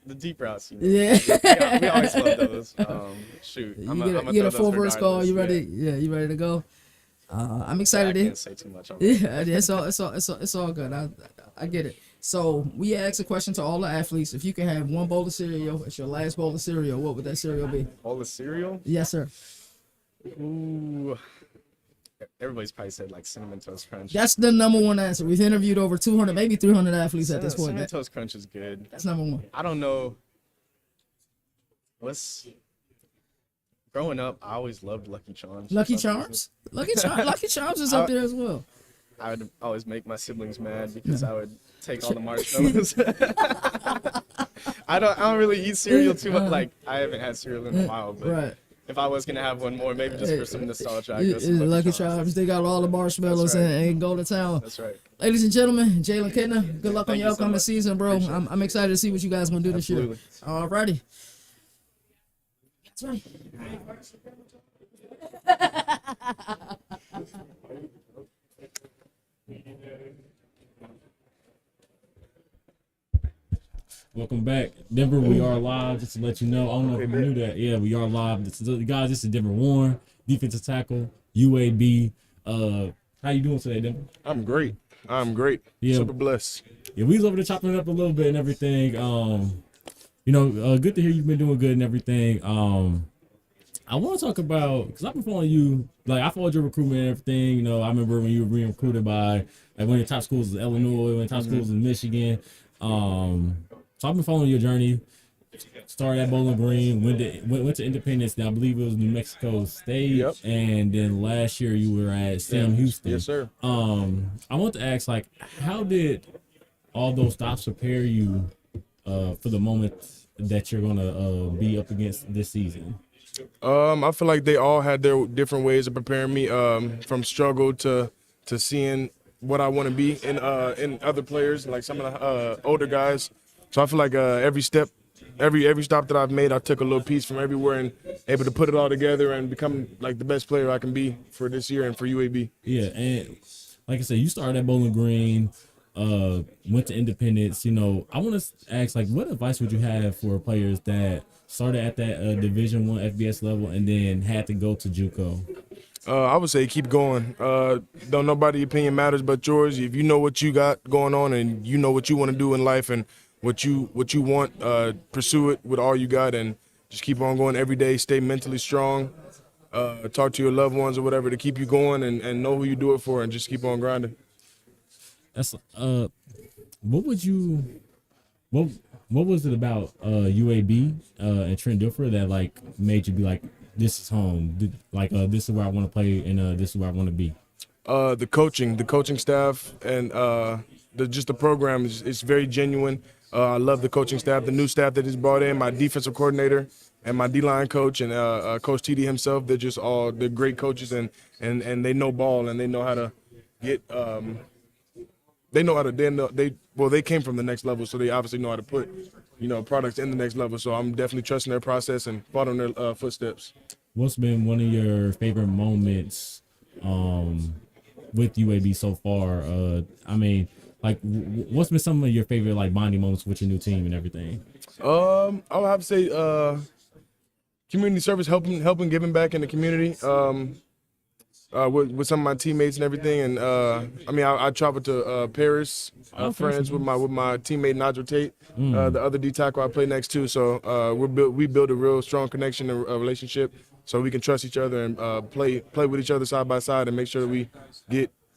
the deep routes. Yeah. We always love those. Shoot, you get a full verse call. You ready? Yeah, you ready to go? I'm excited. I can't say too much. Yeah, it's all good. I get it. So we ask a question to all the athletes. If you can have one bowl of cereal, it's your last bowl of cereal, what would that cereal be? Bowl of cereal? Yes, sir. Ooh. Everybody's probably said like Cinnamon Toast Crunch. That's the number one answer. We've interviewed over 200, maybe 300 athletes at this point. Cinnamon Toast Crunch is good. That's number one. I don't know. Growing up, I always loved Lucky Charms. Lucky Charms? Lucky Charms is up there as well. I would always make my siblings mad because I would take all the marshmallows. I don't really eat cereal too much. Like, I haven't had cereal in a while, but right. If I was gonna have one more, maybe just for some nostalgia, I guess. Lucky Charms, they got all the marshmallows right. and go to town. That's right. Ladies and gentlemen, Jalen Kittner, good luck on Thank your you so upcoming much. season, bro. Appreciate it. I'm excited to see what you guys gonna do this year. Absolutely. Alrighty. That's right. Welcome back, Denver. We are live. Just to let you know, I don't know if you knew that. Yeah, we are live. Guys, this is Denver Warren, defensive tackle, UAB. How you doing today, Denver? I'm great. Yeah. Super blessed. Yeah, we was over there chopping it up a little bit and everything. Good to hear you've been doing good and everything. I want to talk about, because I've been following you. Like, I followed your recruitment and everything. I remember when you were being recruited by one of the top schools in Illinois, one of the top schools in Michigan. So I've been following your journey. Started at Bowling Green, went to Independence. Now I believe it was New Mexico State, Yep. And then last year you were at Sam Houston. Yes, sir. I want to ask, like, how did all those stops prepare you for the moment that you're gonna be up against this season? I feel like they all had their different ways of preparing me, from struggle to seeing what I want to be in other players, like some of the older guys. So I feel like every stop that I've made, I took a little piece from everywhere and able to put it all together and become like the best player I can be for this year and for UAB. Yeah, and like I said, you started at Bowling Green, went to Independence. I want to ask, like, what advice would you have for players that started at that Division I FBS level and then had to go to JUCO? I would say keep going. Don't nobody opinion matters but yours. If you know what you got going on and you know what you want to do in life and what you want, pursue it with all you got and just keep on going every day. Stay mentally strong. Talk to your loved ones or whatever to keep you going and know who you do it for and just keep on grinding. That's what would you what was it about UAB and Trent Dilfer that like made you be like, this is home, this is where I want to play and this is where I want to be? The coaching staff and the program is very genuine. I love the coaching staff, the new staff that is brought in, my defensive coordinator and my D-line coach and Coach TD himself. They're great coaches and they know ball and they know how to get they came from the next level, so they obviously know how to put products in the next level. So I'm definitely trusting their process and following their footsteps. What's been one of your favorite moments with UAB so far? What's been some of your favorite like bonding moments with your new team and everything? I would have to say community service, helping giving back in the community. With some of my teammates and everything, and I traveled to Paris, friends with my teammate Nigel Tate, the other D tackle I play next to. So we build a real strong connection and a relationship, so we can trust each other and play with each other side by side and make sure that we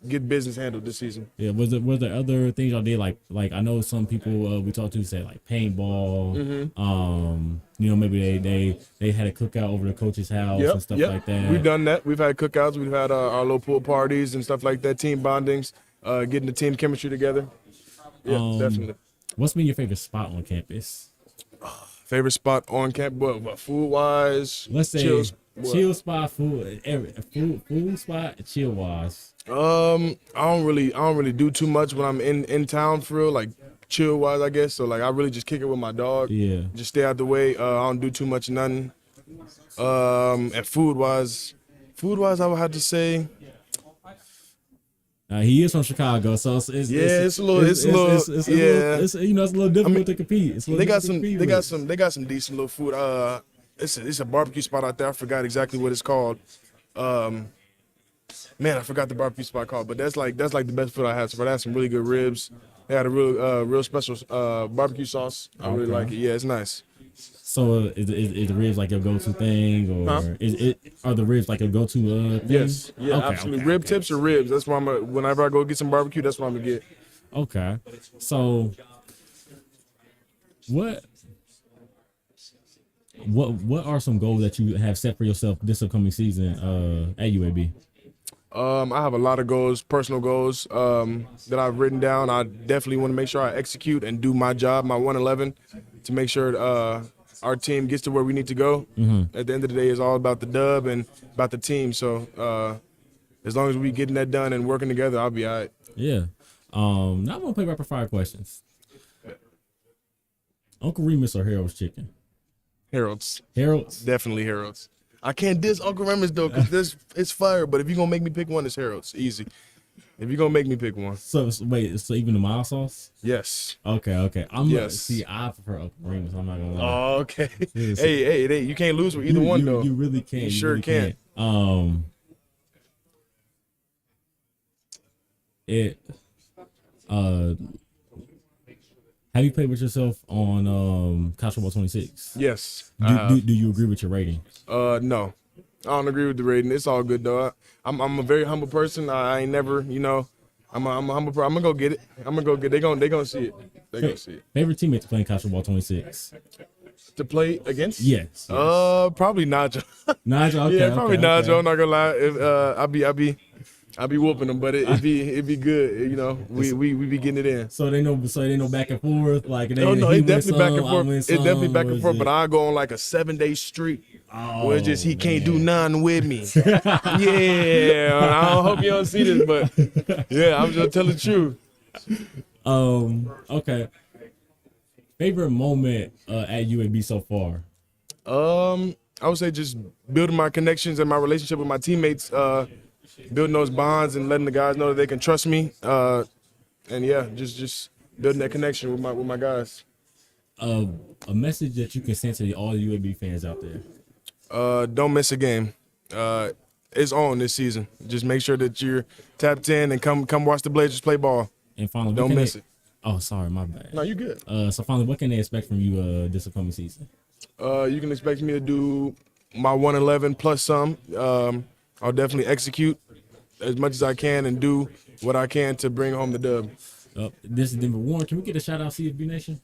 get business handled this season. Yeah, was there other things y'all did like I know some people we talked to say like paintball. Maybe they had a cookout over the coach's house and stuff like that. We've done that. We've had cookouts. We've had our little pool parties and stuff like that. Team bondings, getting the team chemistry together. Yeah, definitely. What's been your favorite spot on campus? Favorite spot on campus? What food wise? Let's say chill spot, food spot, chill wise. I don't really do too much when I'm in town for real, like chill wise, I guess. So like I really just kick it with my dog. Yeah. Just stay out the way. I don't do too much nothing. And food wise, I would have to say. He is from Chicago, so it's a little difficult to compete. They got some decent little food. It's a barbecue spot out there. I forgot exactly what it's called. Man, I forgot the barbecue spot called, but that's like the best food I had. So they had some really good ribs. They had a real special barbecue sauce. I really like it. Yeah, it's nice. So is the ribs like your go-to thing, or are the ribs like a go-to thing? Yes, yeah, absolutely. Rib tips or ribs. That's why whenever I go get some barbecue, that's what I'm gonna get. Okay, so what are some goals that you have set for yourself this upcoming season at UAB? I have a lot of goals, personal goals that I've written down. I definitely want to make sure I execute and do my job, my 111, to make sure our team gets to where we need to go. Mm-hmm. At the end of the day, it's all about the dub and about the team. So as long as we getting that done and working together, I'll be all right. Yeah. Now I'm going to play rapid fire questions. Uncle Remus or Harold's Chicken? Harold's. Harold's? Definitely Harold's. I can't diss Uncle Remus though, because it's fire. But if you're gonna make me pick one, it's Harold's. Easy. If you're gonna make me pick one. So even the mild sauce? Yes. Okay. Yes. I prefer Uncle Remus. I'm not gonna lie. Oh, okay. Hey, you can't lose with either one though. You really can't. You sure really can't. Have you played with yourself on College Football 26? Yes. Do you agree with your rating? No, I don't agree with the rating. It's all good though. I'm a very humble person. I ain't never, I'm a humble person. I'm gonna go get it. They gonna see it. They gonna see it. Favorite teammate to play in College Football 26? To play against? Yes. Probably Nigel. Nigel. Okay, yeah, probably okay, Nigel. Okay. I'm not gonna lie. If I'll be whooping them, but it'd be good. We be getting it in. So they know back and forth. Like it definitely back and forth. It's definitely back and forth. But I go on like a 7-day streak where it's just he can't do nothing with me. Yeah, I hope you don't see this, but yeah, I'm just telling the truth. Okay. Favorite moment at UAB so far? I would say just building my connections and my relationship with my teammates. Building those bonds and letting the guys know that they can trust me, and yeah, just building that connection with my guys. A message that you can send to all the UAB fans out there. Don't miss a game. it's on this season. Just make sure that you're tapped in and come watch the Blazers play ball. And finally, Don't miss it. Oh, sorry, my bad. No, you good. So finally, what can they expect from you this upcoming season? You can expect me to do my 111 plus some. I'll definitely execute as much as I can and do what I can to bring home the dub. This is Denver Warren. Can we get a shout out CFB Nation?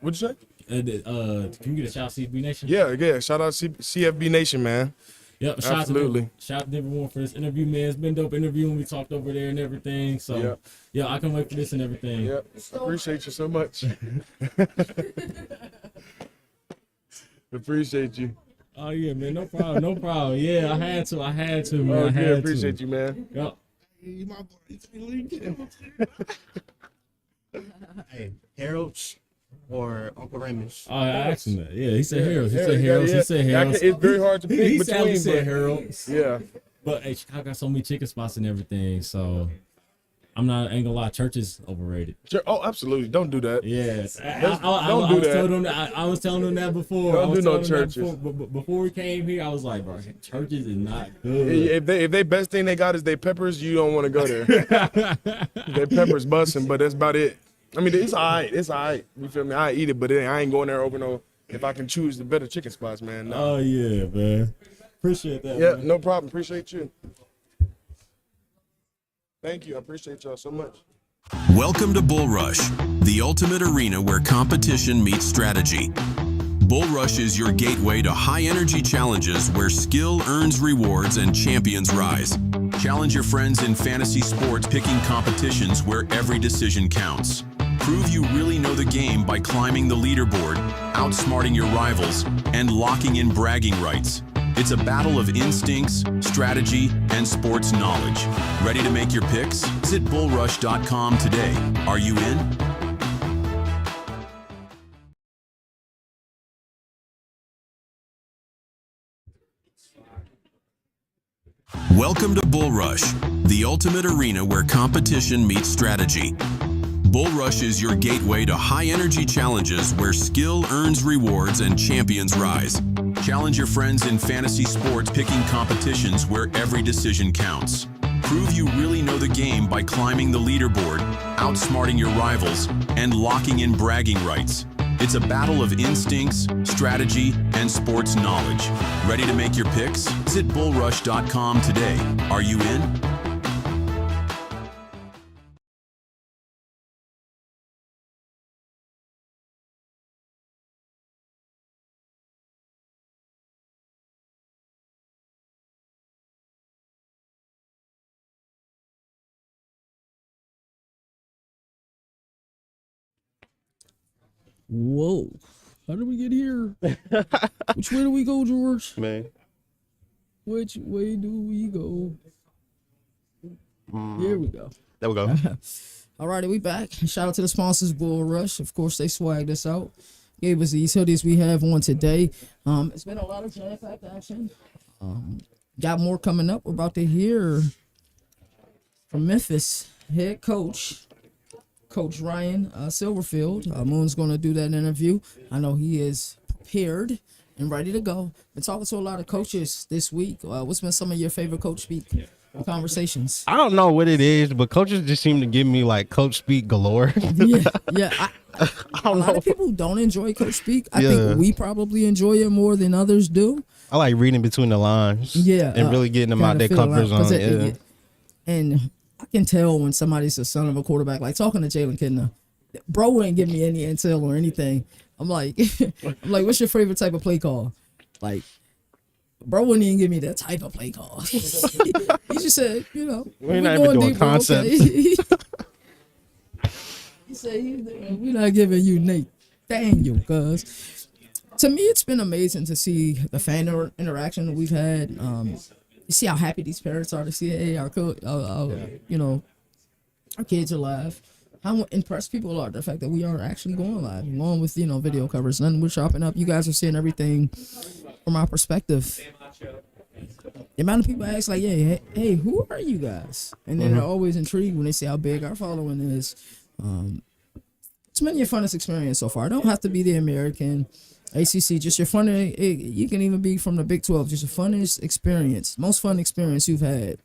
What'd you say? Can we get a shout out CFB Nation? Yeah. Shout out CFB Nation, man. Yep, Absolutely. Shout out to Denver Warren for this interview, man. It's been dope interviewing. We talked over there and everything. So, yeah, I can wait for this and everything. Yep. Appreciate you so much. Appreciate you. Oh, yeah, man. No problem. No problem. Yeah, I had to, man. Oh, I had yeah, appreciate you, man. Yep. Hey, Harold's or Uncle Raymond's? Oh, I asked him that. Yeah, he said Harold's. He said Harold's. He said Harold's. It's very hard to pick He between. said Harold's. Yeah. But hey, Chicago got so many chicken spots and everything, so ain't gonna lie, church is overrated. Oh, absolutely. Don't do that. Yeah, Don't do that. I was telling them that before. Don't do no churches. Before we came here, I was like, bro, churches is not good. If they best thing they got is their peppers, you don't want to go there. Their peppers busting, but that's about it. I mean, it's all right. It's all right. You feel me? I eat it, but I ain't going there over no. If I can choose the better chicken spots, man. No. Oh yeah, man. Appreciate that. Yeah, man. no problem. Appreciate you. Thank you. I appreciate y'all so much. Welcome to Bull Rush, the ultimate arena where competition meets strategy. Bull Rush is your gateway to high-energy challenges where skill earns rewards and champions rise. Challenge your friends in fantasy sports picking competitions where every decision counts. Prove you really know the game by climbing the leaderboard, outsmarting your rivals, and locking in bragging rights. It's a battle of instincts, strategy, and sports knowledge. Ready to make your picks? Visit bullrush.com today. Are you in? Welcome to Bull Rush, the ultimate arena where competition meets strategy. Bull Rush is your gateway to high-energy challenges where skill earns rewards and champions rise. Challenge your friends in fantasy sports picking competitions where every decision counts. Prove you really know the game by climbing the leaderboard, outsmarting your rivals, and locking in bragging rights. It's a battle of instincts, strategy, and sports knowledge. Ready to make your picks? Visit bullrush.com today. Are you in? Whoa. How did we get here? Which way do we go, George? Man. Which way do we go? Here we go. There we go. Alrighty, we back. Shout out to the sponsors, Bull Rush. Of course, they swagged us out. Gave us these hoodies we have on today. It's been a lot of jam-packed action. Got more coming up. We're about to hear from Memphis head coach, Coach Ryan Silverfield. Moon's going to do that interview. I know he is prepared and ready to go. Been talking to a lot of coaches this week. What's been some of your favorite coach speak conversations? I don't know what it is, but coaches just seem to give me like coach speak galore. Yeah. A lot of people don't enjoy coach speak. I think we probably enjoy it more than others do. I like reading between the lines. Yeah. And really getting them out their comfort zone. And I can tell when somebody's a son of a quarterback. Like talking to Jalen Kidner, bro ain't give me any intel or anything. I'm like, what's your favorite type of play call? Like, bro wouldn't even give me that type of play call. He just said, we're not even doing concepts. Okay. He said, we're not giving you Nathaniel, cuz. To me, it's been amazing to see the fan interaction that we've had. You see how happy these parents are to see, hey, our kids are live. How impressed people are the fact that we are actually going live, along with video covers. Nothing we're chopping up. You guys are seeing everything from our perspective. The amount of people ask like, hey, who are you guys? And then they're always intrigued when they see how big our following is. It's been your funnest experience so far. It don't have to be the American. ACC, just your fun. You can even be from the Big 12. Just your funnest experience, most fun experience you've had.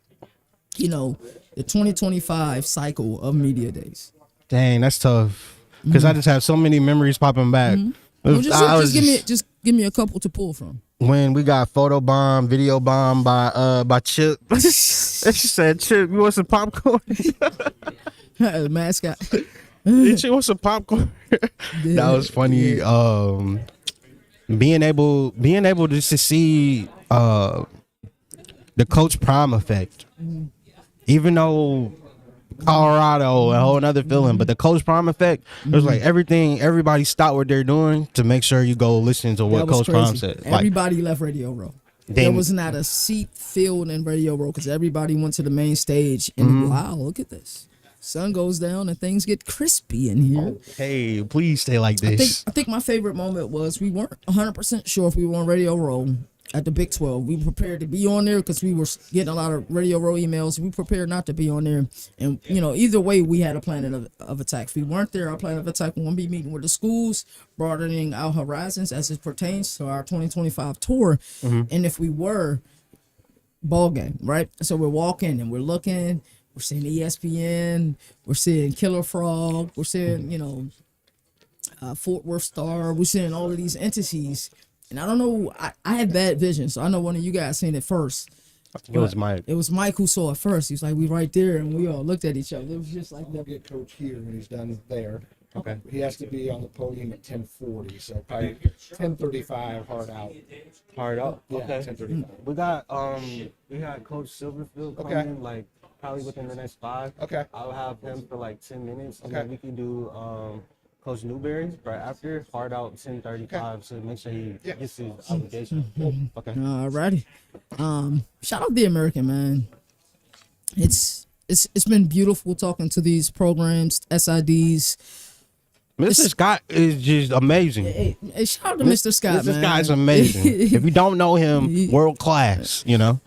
You know, the 2025 cycle of media days. Dang, that's tough. Because I just have so many memories popping back. Well, just give me a couple to pull from. When we got photo bomb, video bomb by Chip. And she said, "Chip, you want some popcorn?" Mascot. Chip want some popcorn. That was funny. Yeah. Being able just to see the Coach Prime effect, even though Colorado a whole another feeling, but the Coach Prime effect, it was like everybody stopped what they're doing to make sure you go listen to what Coach Prime said. Everybody left Radio Row. There was not a seat filled in Radio Row because everybody went to the main stage. And wow, look at this. Sun goes down and things get crispy in here. Hey, please stay like this. I think my favorite moment was we weren't 100% sure if we were on Radio Row at the Big 12. We were prepared to be on there because we were getting a lot of Radio Row emails. We prepared not to be on there. And, you know, either way, we had a plan of attack. If we weren't there, our plan of attack will be meeting with the schools, broadening our horizons as it pertains to our 2025 tour. And if we were, ball game, right? So we're walking and we're looking. We're seeing ESPN. We're seeing Killer Frog. We're seeing, you know, Fort Worth Star. We're seeing all of these entities. And I don't know, I had bad vision, so I know one of you guys seen it first. It was Mike. It was Mike who saw it first. He was like, we right there, and we all looked at each other. It was just like that. Get coach here when he's done there. Okay. He has to be on the podium at 10:40, so probably 10:35 hard out. Hard up. Yeah, Okay. 10:35. We got Coach Silverfield coming like probably within the next 5. Okay. I'll have him for like 10 minutes, and Okay. then we can do Coach Newberry right after, hard out 10:35, so make sure he gets his obligation. Okay. Alrighty. Shout out the American, man. It's been beautiful talking to these programs, SIDs. Mr. Scott is just amazing. Hey, shout out to Mr. Scott, Mr. man. Scott is amazing. If you don't know him, world class, you know?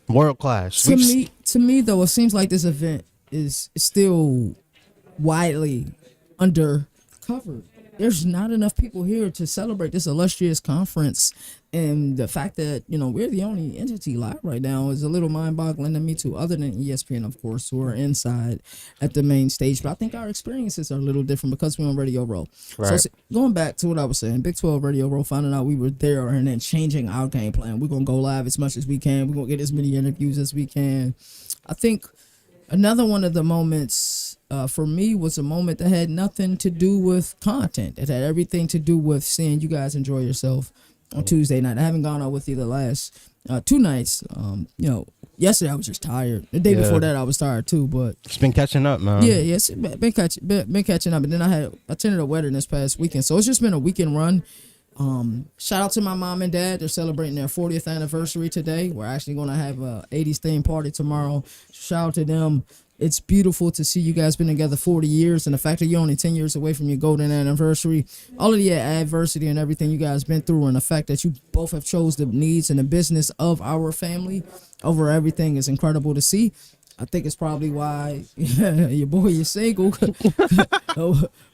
World class. To me though, it seems like this event is still widely undercovered. There's not enough people here to celebrate this illustrious conference, and the fact that, you know, we're the only entity live right now is a little mind-boggling to me too, other than ESPN, of course, who are inside at the main stage. But I think our experiences are a little different because we're on Radio Row. Right. So going back to what I was saying, Big 12 Radio Row, finding out we were there and then changing our game plan. We're going to go live as much as we can. We're going to get as many interviews as we can. I think another one of the moments for me was a moment that had nothing to do with content. It had everything to do with seeing you guys enjoy yourself on Tuesday night. I haven't gone out with you the last 2 nights. You know, yesterday I was just tired. The day before that I was tired too. But It's been catching up, man. yeah, it's been catching up. And then I attended a wedding this past weekend, so it's just been a weekend run. Shout out to my mom and dad. They're celebrating their 40th anniversary today. We're actually going to have a 80s theme party tomorrow. Shout out to them. It's beautiful to see you guys been together 40 years, and the fact that you're only 10 years away from your golden anniversary, all of the adversity and everything you guys been through, and the fact that you both have chose the needs and the business of our family over everything is incredible to see. I think it's probably why your boy is single.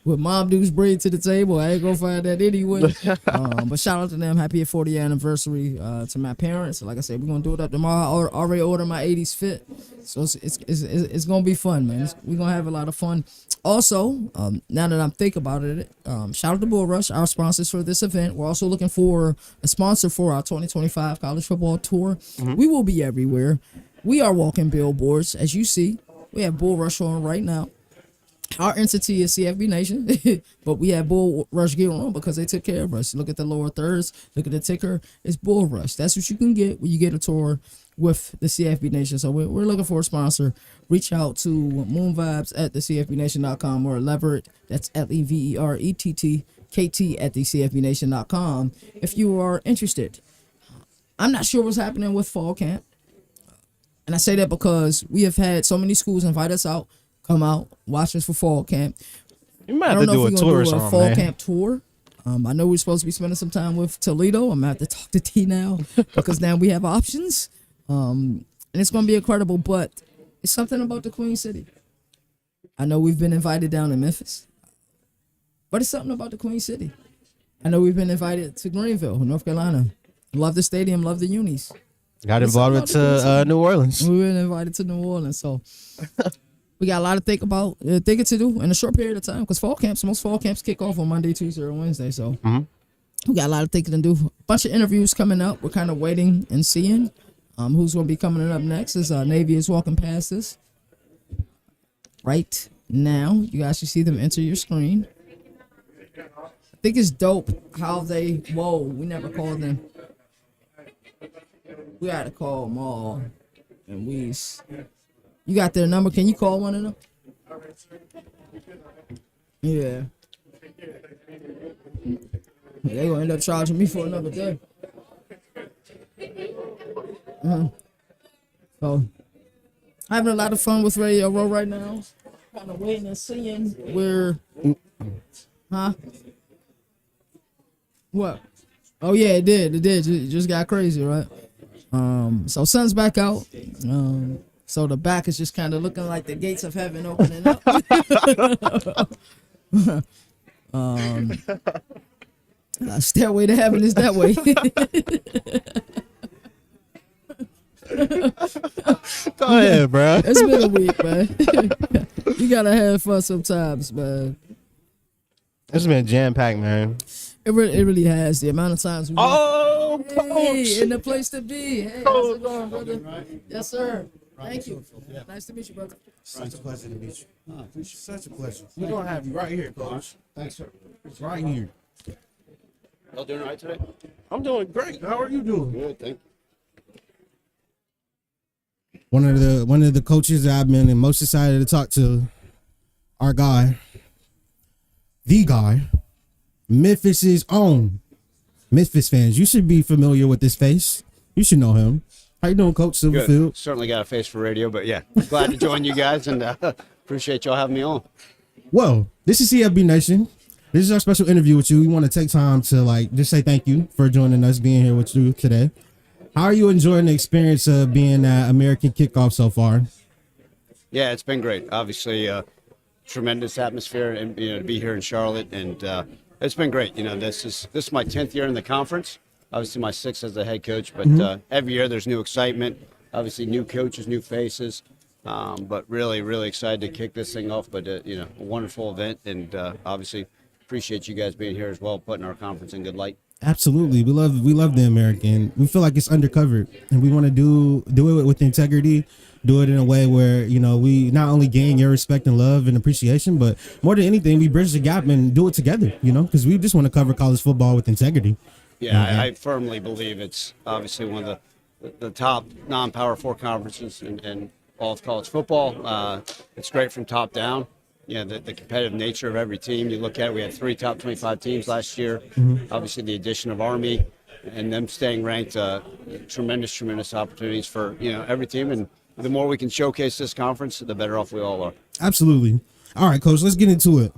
With mom dudes bring to the table, I ain't gonna find that anyway. But shout out to them. Happy 40th anniversary to my parents. Like I said, we're gonna do it up tomorrow. I already ordered my 80s fit, so it's gonna be fun, man. We're gonna have a lot of fun. Also, now that I'm thinking about it, shout out to Bull Rush, our sponsors for this event. We're also looking for a sponsor for our 2025 college football tour. We will be everywhere. We are walking billboards, as you see. We have Bull Rush on right now. Our entity is CFB Nation, but we have Bull Rush gear on because they took care of us. Look at the lower thirds. Look at the ticker. It's Bull Rush. That's what you can get when you get a tour with the CFB Nation. So we're looking for a sponsor. Reach out to moonvibes@thecfbnation.com or Leverett. That's LEVERETTKT@thecfbnation.com if you are interested. I'm not sure what's happening with fall camp. And I say that because we have had so many schools invite us out, come out, watch us for fall camp. You might have to do a tour or something, fall man. camp tour. I know we're supposed to be spending some time with Toledo. I'm going to have to talk to T now because now we have options. And it's going to be incredible, but it's something about the Queen City. I know we've been invited down to Memphis, but it's something about the Queen City. I know we've been invited to Greenville, North Carolina. Love the stadium, love the unis. Got involved to New Orleans. We've been invited to New Orleans, so we got a lot to thinking to do in a short period of time. Because most fall camps kick off on Monday, Tuesday, or Wednesday. So we got a lot of thinking to do. A bunch of interviews coming up. We're kind of waiting and seeing who's going to be coming up next. As Navy is walking past us right now. You guys should see them enter your screen. I think it's dope how they. Whoa, we never called them. We got to call them all. And you got their number. Can you call one of them? Yeah. They gonna end up charging me for another day. So, having a lot of fun with Radio Row right now. Kind of waiting and seeing where. What? Oh yeah, it did. It just got crazy, right? So sun's back out. So the back is just kind of looking like the gates of heaven opening up. Stairway to heaven is that way. Go ahead, bro. It's been a week, man. You gotta have fun sometimes, man. It's been jam packed, man. It really has. The amount of times we Coach! in the place to be. Hey, how's it going, brother? Yes, sir. Thank you. Nice to meet you, brother. Such a pleasure to meet you. Such a pleasure. We're gonna have you right here, Coach. Thanks, sir. It's right here. Y'all doing all right today? I'm doing great. How are you doing? Good, thank you. One of the coaches that I've been most excited to talk to, our guy, the guy, Memphis's own. Memphis fans, you should be familiar with this face. You should know him. How you doing, Coach Silverfield? Good. Certainly got a face for radio, but yeah, glad to join you guys and appreciate y'all having me on. Well, this is CFB Nation. This is our special interview with you. We want to take time to just say thank you for joining us, being here with you today. How are you enjoying the experience of being at American Kickoff so far? Yeah, it's been great. Obviously, tremendous atmosphere, and to be here in Charlotte, and it's been great. This is my 10th year in the conference. Obviously, my 6th as the head coach, but every year there's new excitement. Obviously, new coaches, new faces, but really, really excited to kick this thing off. But a wonderful event, and obviously appreciate you guys being here as well, putting our conference in good light. Absolutely, we love the American. We feel like it's undercovered, and we want to do it with integrity. Do it in a way where we not only gain your respect and love and appreciation, but more than anything, we bridge the gap and do it together. Because we just want to cover college football with integrity. Yeah, I firmly believe it's obviously one of the top non-Power 4 conferences in all of college football. It's great from top down. The competitive nature of every team. You look at it, we had 3 top 25 teams last year. Obviously, the addition of Army and them staying ranked, tremendous opportunities for every team. And the more we can showcase this conference, the better off we all are. Absolutely. All right, Coach, let's get into it.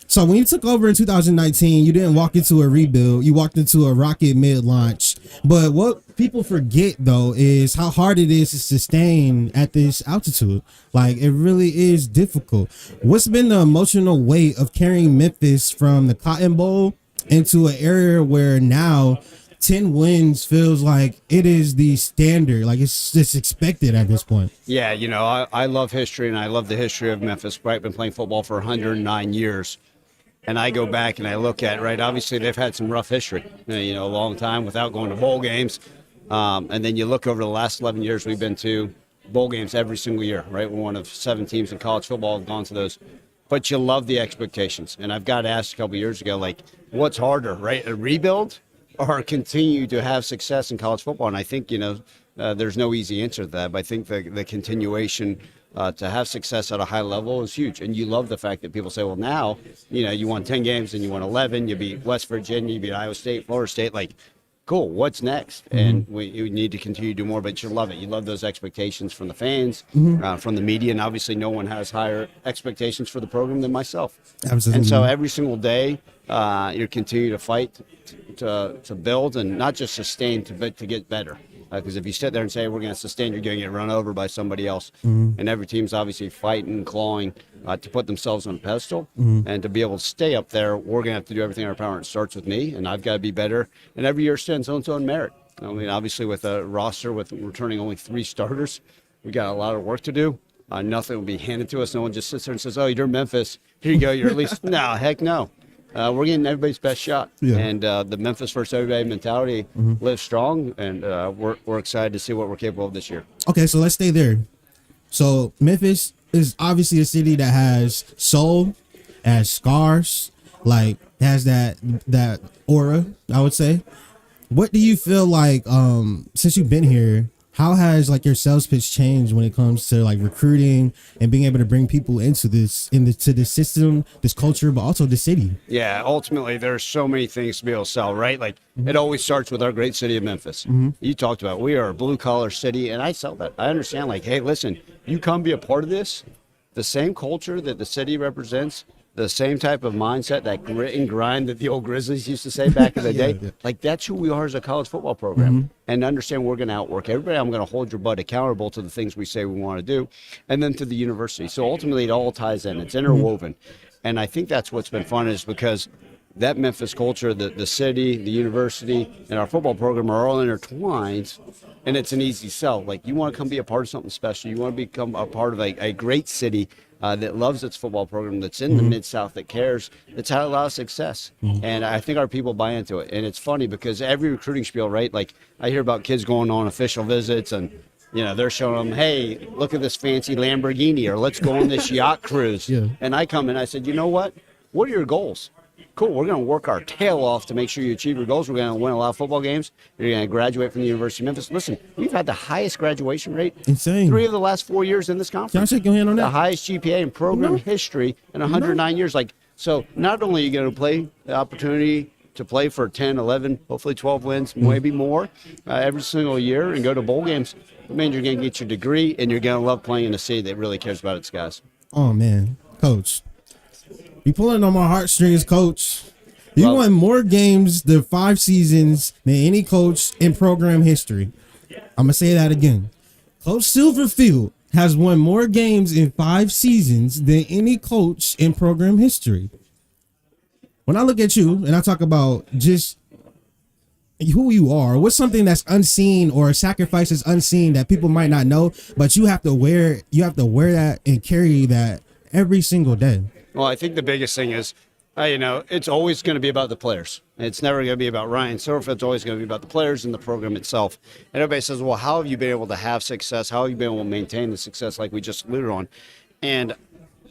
So when you took over in 2019, you didn't walk into a rebuild. You walked into a rocket mid-launch. But what people forget, though, is how hard it is to sustain at this altitude. Like, it really is difficult. What's been the emotional weight of carrying Memphis from the Cotton Bowl into an area where now 10 wins feels like it is the standard, like it's expected at this point? Yeah, I love history, and I love the history of Memphis. Right, been playing football for 109 years. And I go back and I look at, right, obviously they've had some rough history, a long time without going to bowl games. And then you look over the last 11 years, we've been to bowl games every single year, right? We're one of 7 teams in college football have gone to those. But you love the expectations. And I've got asked a couple years ago, like, what's harder, right? A rebuild or continue to have success in college football? And I think, there's no easy answer to that. But I think the continuation to have success at a high level is huge. And you love the fact that people say, well, now, you won 10 games and you won 11, you beat West Virginia, you beat Iowa State, Florida State. Like, cool, what's next? And we need to continue to do more, but you love it. You love those expectations from the fans, from the media, and obviously no one has higher expectations for the program than myself. Absolutely. And so every single day, you continue to fight to build and not just sustain, but to get better. Because if you sit there and say we're going to sustain, you're going to get run over by somebody else. And every team's obviously fighting, clawing to put themselves on a pedestal. And to be able to stay up there, we're going to have to do everything in our power. And it starts with me, and I've got to be better. And every year stands on its own merit. I mean, obviously with a roster with returning only 3 starters, we got a lot of work to do. Nothing will be handed to us. No one just sits there and says, "Oh, you're Memphis. Here you go. You're at least." No, heck no. We're getting everybody's best shot. And the Memphis first everybody mentality lives strong, and we're excited to see what we're capable of this year. Okay, so let's stay there. So Memphis is obviously a city that has soul, has scars, like has that aura, I would say. What do you feel like since you've been here? How has like your sales pitch changed when it comes to like recruiting and being able to bring people into this system, this culture, but also the city? Yeah, ultimately there's so many things to be able to sell, right? Like it always starts with our great city of Memphis. You talked about we are a blue collar city, and I sell that. I understand, like, hey, listen, you come be a part of this, the same culture that the city represents, the same type of mindset, that grit and grind that the old Grizzlies used to say back in the day. Like, that's who we are as a college football program. And understand we're going to outwork everybody. I'm going to hold your butt accountable to the things we say we want to do, and then to the university. So ultimately, it all ties in. It's interwoven. And I think that's what's been fun, is because that Memphis culture, the city, the university, and our football program are all intertwined, and it's an easy sell. Like, you want to come be a part of something special. You want to become a part of a great city that loves its football program, that's in the Mid-South, that cares. It's had a lot of success. And I think our people buy into it. And it's funny because every recruiting spiel, right? Like, I hear about kids going on official visits and, you know, they're showing them, hey, look at this fancy Lamborghini, or let's go on this yacht cruise. And I come in, I said, you know what? What are your goals? Cool, we're going to work our tail off to make sure you achieve your goals. We're going to win a lot of football games. You're going to graduate from the University of Memphis. Listen, we've had the highest graduation rate. Insane. 3 of the last 4 years in this conference. Can I shake your hand on that? The highest GPA in program history in 109 years. Like, so not only are you going to play the opportunity to play for 10, 11, hopefully 12 wins, maybe more every single year and go to bowl games, it means you're going to get your degree and you're going to love playing in a city that really cares about its guys. Oh, man. Coach, you pulling on my heartstrings, Coach. You won more games the 5 seasons than any coach in program history. I'm going to say that again. Coach Silverfield has won more games in 5 seasons than any coach in program history. When I look at you and I talk about just who you are, what's something that's unseen or sacrifices unseen that people might not know, but you have to wear that and carry that every single day. Well, I think the biggest thing is, you know, it's always going to be about the players. It's never going to be about Ryan Silverfield. It's always going to be about the players and the program itself. And everybody says, well, how have you been able to have success? How have you been able to maintain the success like we just alluded on? And,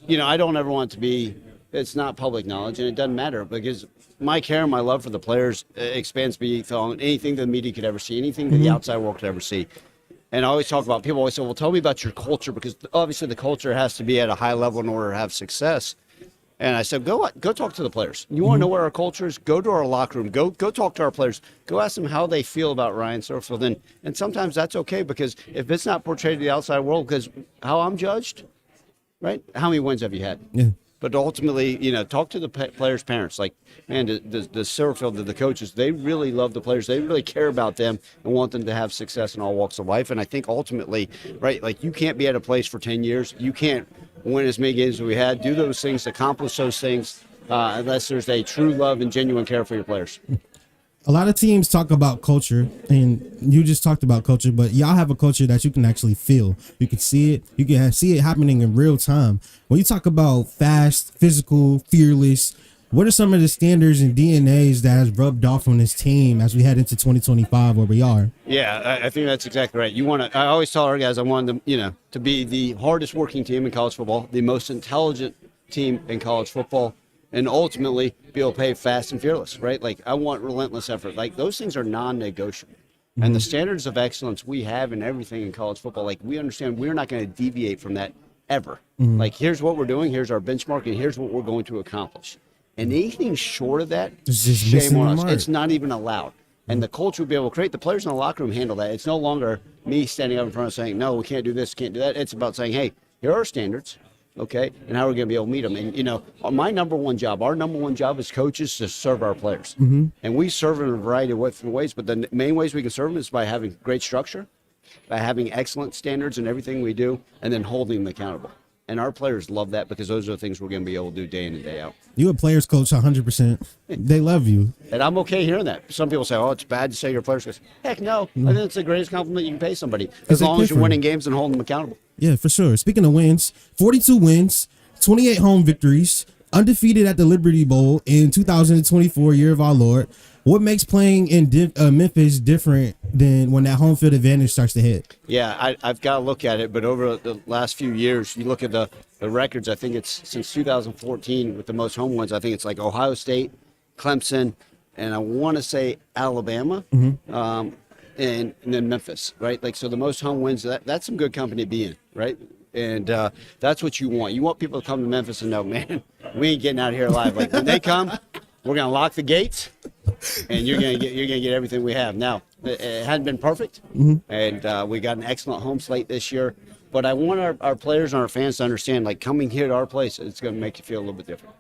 you know, I don't ever want it to be, it's not public knowledge, and it doesn't matter, because my care and my love for the players expands beyond anything the media could ever see, anything that the outside world could ever see. And I always talk about, people always say, well, tell me about your culture, because obviously the culture has to be at a high level in order to have success. And I said, go talk to the players. You want to know what our culture is? Go to our locker room. Go talk to our players. Go ask them how they feel about Ryan Silverfield. And sometimes that's okay, because if it's not portrayed to the outside world, because how I'm judged, right? How many wins have you had? Yeah. But ultimately, you know, talk to the players' parents. Like, man, the Silverfield, the coaches, they really love the players. They really care about them and want them to have success in all walks of life. And I think ultimately, right, like, you can't be at a place for 10 years. You can't win as many games as we had, do those things, accomplish those things, unless there's a true love and genuine care for your players. A lot of teams talk about culture, and you just talked about culture, but y'all have a culture that you can actually feel. You can see it. You can see it happening in real time. When you talk about fast, physical, fearless, what are some of the standards and DNAs that has rubbed off on this team as we head into 2025 where we are? Yeah, I think that's exactly right. I always tell our guys I want them, you know, to be the hardest working team in college football, the most intelligent team in college football, and ultimately be able to play fast and fearless, right? Like, I want relentless effort. Like, those things are non-negotiable. And the standards of excellence we have in everything in college football, like, we understand we're not going to deviate from that ever. Like, here's what we're doing, here's our benchmark, and here's what we're going to accomplish. And anything short of that, shame on us. It's not even allowed. And the culture will be able to create, the players in the locker room handle that. It's no longer me standing up in front of saying, no, we can't do this, can't do that. It's about saying, hey, here are our standards. okay, and how we're going to be able to meet them. And, our number one job as coaches to serve our players. And we serve them in a variety of different ways, but the main ways we can serve them is by having great structure, by having excellent standards in everything we do, and then holding them accountable. And our players love that because those are the things we're going to be able to do day in and day out. You a players coach 100%. They love you. And I'm okay hearing that. Some people say, oh, it's bad to say you're a players coach. Heck no. I think it's the greatest compliment you can pay somebody, as long as you're winning games and holding them accountable. Yeah, for sure. Speaking of wins, 42 wins, 28 home victories, undefeated at the Liberty Bowl in 2024, year of our Lord. What makes playing in Memphis different than when that home field advantage starts to hit? Yeah, I've got to look at it, but over the last few years, you look at the records, I think it's since 2014 with the most home wins. I think it's like Ohio State, Clemson, and I want to say Alabama, and then Memphis, right? Like, so the most home wins, that's some good company to be in, right? And that's what you want. You want people to come to Memphis and know, man, we ain't getting out of here alive. Like, when they come, we're going to lock the gates, and you're gonna get everything we have. Now, it hadn't been perfect, and we got an excellent home slate this year. But I want our players and our fans to understand, like, coming here to our place, it's going to make you feel a little bit different.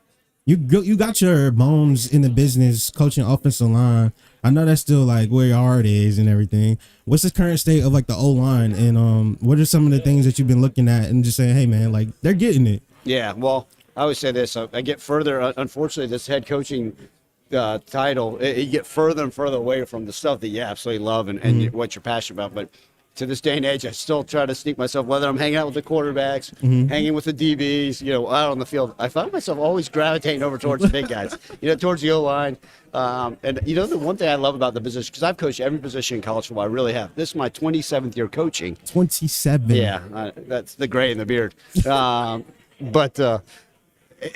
You got your bones in the business, coaching offensive line. I know that's still like where your heart is and everything. What's the current state of like the O line, and what are some of the things that you've been looking at and just saying, hey man, like they're getting it? Yeah, well, I always say this. I get further. Unfortunately, this head coaching title, you get further and further away from the stuff that you absolutely love and what you're passionate about. But to this day and age, I still try to sneak myself, whether I'm hanging out with the quarterbacks, hanging with the DBs, out on the field. I find myself always gravitating over towards the big guys, towards the O-line. And, the one thing I love about the position, because I've coached every position in college football, I really have. This is my 27th year coaching. 27. Yeah, that's the gray in the beard.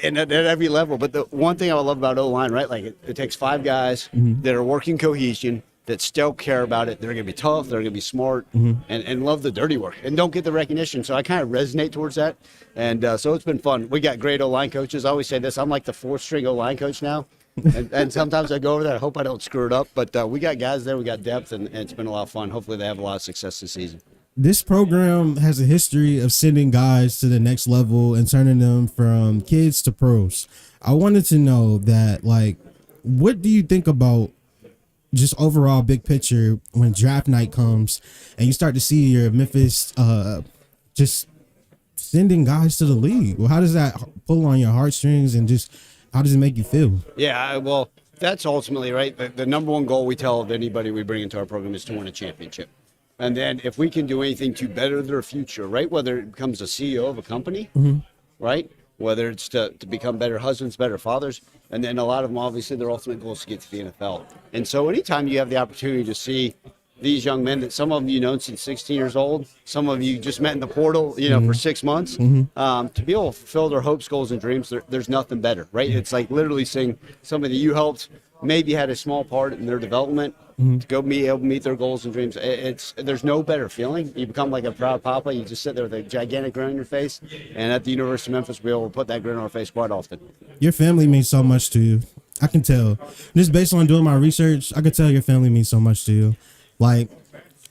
And at every level. But the one thing I love about O-line, right, like it takes five guys that are working cohesion, that still care about it. They're going to be tough. They're going to be smart and love the dirty work and don't get the recognition. So I kind of resonate towards that. And so it's been fun. We got great O-line coaches. I always say this. I'm like the fourth string O-line coach now. and sometimes I go over there. I hope I don't screw it up. But we got guys there. We got depth, and it's been a lot of fun. Hopefully they have a lot of success this season. This program has a history of sending guys to the next level and turning them from kids to pros. I wanted to know that, like, what do you think about just overall big picture when draft night comes and you start to see your Memphis just sending guys to the league? Well, how does that pull on your heartstrings, and just how does it make you feel? Yeah, well, that's ultimately, right, the number one goal we tell of anybody we bring into our program is to win a championship. And then if we can do anything to better their future, right, whether it becomes a CEO of a company, right, whether it's to become better husbands, better fathers, and then a lot of them, obviously, their ultimate goal is to get to the NFL. And so anytime you have the opportunity to see these young men that some of them known since 16 years old, some of you just met in the portal, for 6 months, to be able to fulfill their hopes, goals, and dreams, there's nothing better, right? It's like literally seeing somebody that you helped, maybe had a small part in their development, to go meet their goals and dreams. There's no better feeling. You become like a proud papa. You just sit there with a gigantic grin on your face, and at the University of Memphis, we're able to put that grin on our face quite often. Your family means so much to you. I can tell. Just based on doing my research, I could tell your family means so much to you. Like,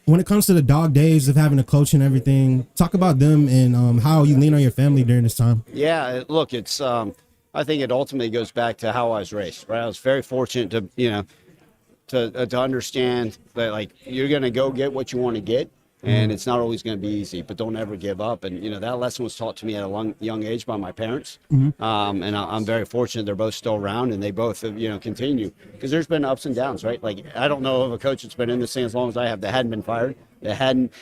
when it comes to the dog days of having a coach and everything, talk about them and how you lean on your family during this time. Yeah, look, it's I think it ultimately goes back to how I was raised, right? I was very fortunate to understand that, like, you're going to go get what you want to get, and it's not always going to be easy, but don't ever give up. And, that lesson was taught to me at a young age by my parents. And I'm very fortunate they're both still around, and they both have, continue, because there's been ups and downs, right? Like, I don't know of a coach that's been in this thing as long as I have that hadn't been fired, that hadn't,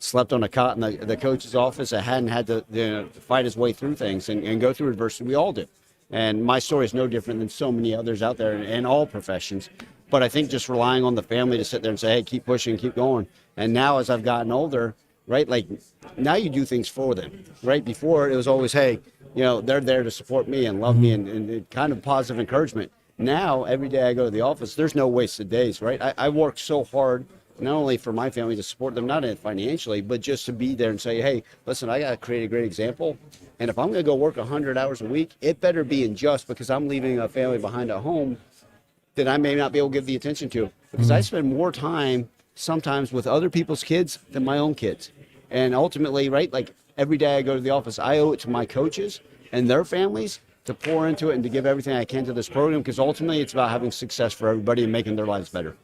slept on a cot in the coach's office, that hadn't had to fight his way through things and go through adversity. We all do. And my story is no different than so many others out there in all professions. But I think just relying on the family to sit there and say, hey, keep pushing, keep going. And now as I've gotten older, right, like, now you do things for them, right? Before it was always, hey, they're there to support me and love me and kind of positive encouragement. Now, every day I go to the office, there's no wasted days, right? I work so hard, not only for my family to support them, not financially, but just to be there and say, hey, listen, I got to create a great example. And if I'm going to go work 100 hours a week, it better be in just because I'm leaving a family behind at home that I may not be able to give the attention to, because I spend more time sometimes with other people's kids than my own kids. And ultimately, right, like, every day I go to the office, I owe it to my coaches and their families to pour into it and to give everything I can to this program, because ultimately it's about having success for everybody and making their lives better.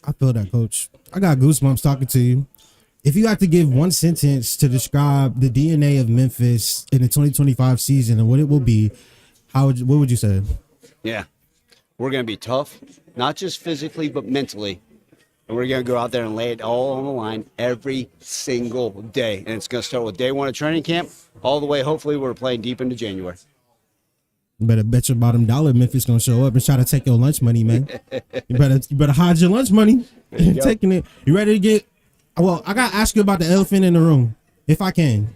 I feel that, Coach. I got goosebumps talking to you. If you had to give one sentence to describe the DNA of Memphis in the 2025 season and what it will be, what would you say? Yeah, we're going to be tough, not just physically, but mentally. And we're going to go out there and lay it all on the line every single day. And it's going to start with day one of training camp all the way, hopefully, we're playing deep into January. You better bet your bottom dollar Memphis going to show up and try to take your lunch money, man. You better hide your lunch money. You're taking it. You ready to get... Well, I got to ask you about the elephant in the room, if I can.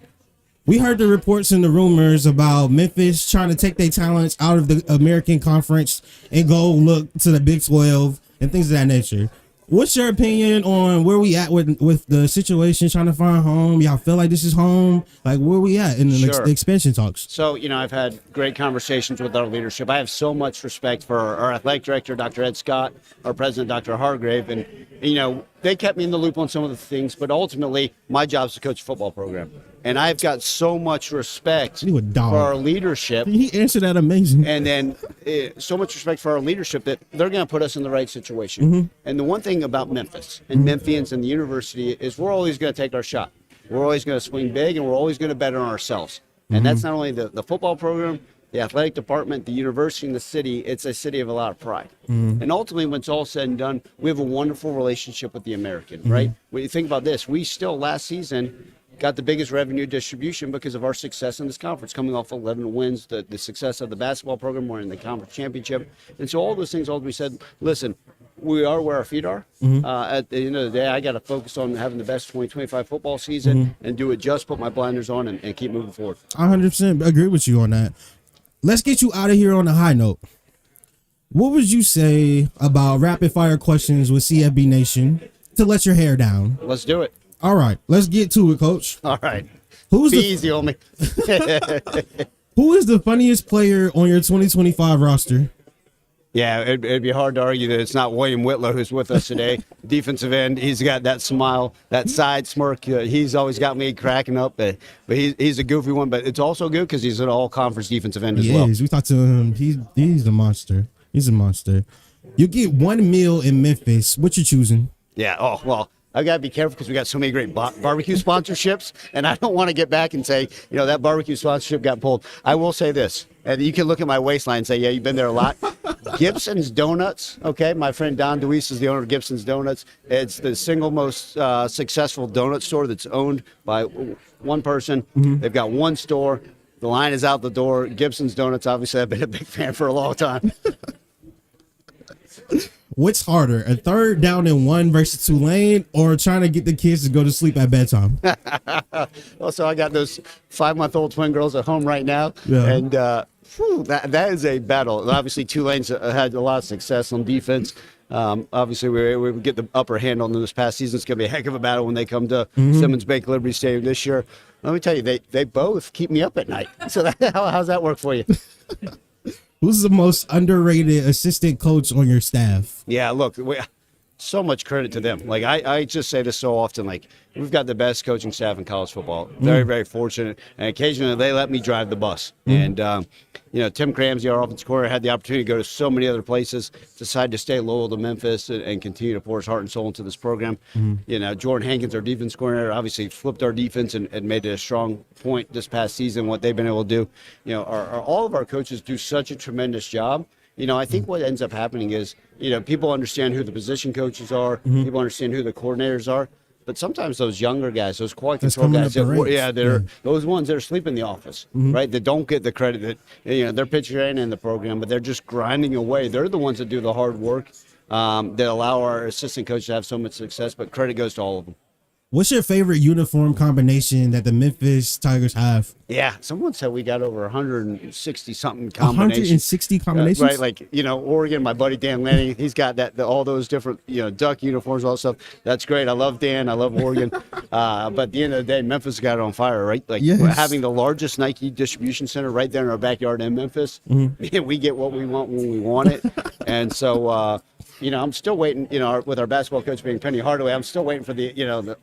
We heard the reports and the rumors about Memphis trying to take their talents out of the American Conference and go look to the Big 12 and things of that nature. What's your opinion on where we at with the situation, trying to find home? Y'all feel like this is home? Like, where we at in the expansion talks? So, I've had great conversations with our leadership. I have so much respect for our athletic director, Dr. Ed Scott, our president, Dr. Hargrave. And, they kept me in the loop on some of the things, but ultimately my job is to coach a football program. And I've got so much respect for our leadership. He answered that amazing. And then so much respect for our leadership that they're going to put us in the right situation. And the one thing about Memphis and Memphians and the university is we're always going to take our shot. We're always going to swing big, and we're always going to bet on ourselves. And that's not only the football program, the athletic department, the university, and the city. It's a city of a lot of pride. And ultimately, when it's all said and done, we have a wonderful relationship with the American, right? When you think about this, we still last season got the biggest revenue distribution because of our success in this conference, coming off 11 wins, the success of the basketball program. We're in the conference championship. And so all those things, we said, listen, we are where our feet are. At the end of the day, I got to focus on having the best 2025 football season and do it just, put my blinders on and keep moving forward. I 100% agree with you on that. Let's get you out of here on a high note. What would you say about rapid fire questions with CFB Nation to let your hair down? Let's do it. All right, let's get to it, Coach. All right. Who's easy on me? Who is the funniest player on your 2025 roster? Yeah, it'd be hard to argue that it's not William Whitlow who's with us today. Defensive end, he's got that smile, that side smirk. He's always got me cracking up. But he's a goofy one. But it's also good because he's an all-conference defensive end as well. We talked to him. He's a monster. He's a monster. You get one meal in Memphis. What you choosing? Yeah. Oh well. I got to be careful because we got so many great barbecue sponsorships, and I don't want to get back and say, that barbecue sponsorship got pulled. I will say this, and you can look at my waistline and say, yeah, you've been there a lot. Gibson's Donuts, okay? My friend Don DeWeese is the owner of Gibson's Donuts. It's the single most successful donut store that's owned by one person. They've got one store. The line is out the door. Gibson's Donuts, obviously, I've been a big fan for a long time. What's harder, a third down and one versus Tulane, or trying to get the kids to go to sleep at bedtime? Also, I got those 5-month-old twin girls at home right now, and that is a battle. Obviously, Tulane's had a lot of success on defense. Obviously, we get the upper hand on them this past season. It's going to be a heck of a battle when they come to Simmons Bank Liberty Stadium this year. Let me tell you, they both keep me up at night. So how's that work for you? Who's the most underrated assistant coach on your staff? Yeah, look, so much credit to them. Like I just say this so often, like we've got the best coaching staff in college football. Very, very fortunate. And occasionally they let me drive the bus. And, Tim Cramsey, our offensive coordinator, had the opportunity to go to so many other places, decided to stay loyal to Memphis and continue to pour his heart and soul into this program. Jordan Hankins, our defense coordinator, obviously flipped our defense and made it a strong point this past season, what they've been able to do. All of our coaches do such a tremendous job. I think what ends up happening is, people understand who the position coaches are, people understand who the coordinators are, but sometimes those younger guys, those quality control guys, those ones that are sleeping in the office, right? That don't get the credit that, they're pitching in the program, but they're just grinding away. They're the ones that do the hard work that allow our assistant coaches to have so much success, but credit goes to all of them. What's your favorite uniform combination that the Memphis Tigers have? Yeah, someone said we got over 160 something combinations. 160 combinations, right? Like Oregon. My buddy Dan Lanning, he's got all those different duck uniforms, all that stuff. That's great. I love Dan. I love Oregon. But at the end of the day, Memphis got it on fire, right? Like having the largest Nike distribution center right there in our backyard in Memphis. We get what we want when we want it, and so. I'm still waiting. With our basketball coach being Penny Hardaway, I'm still waiting for the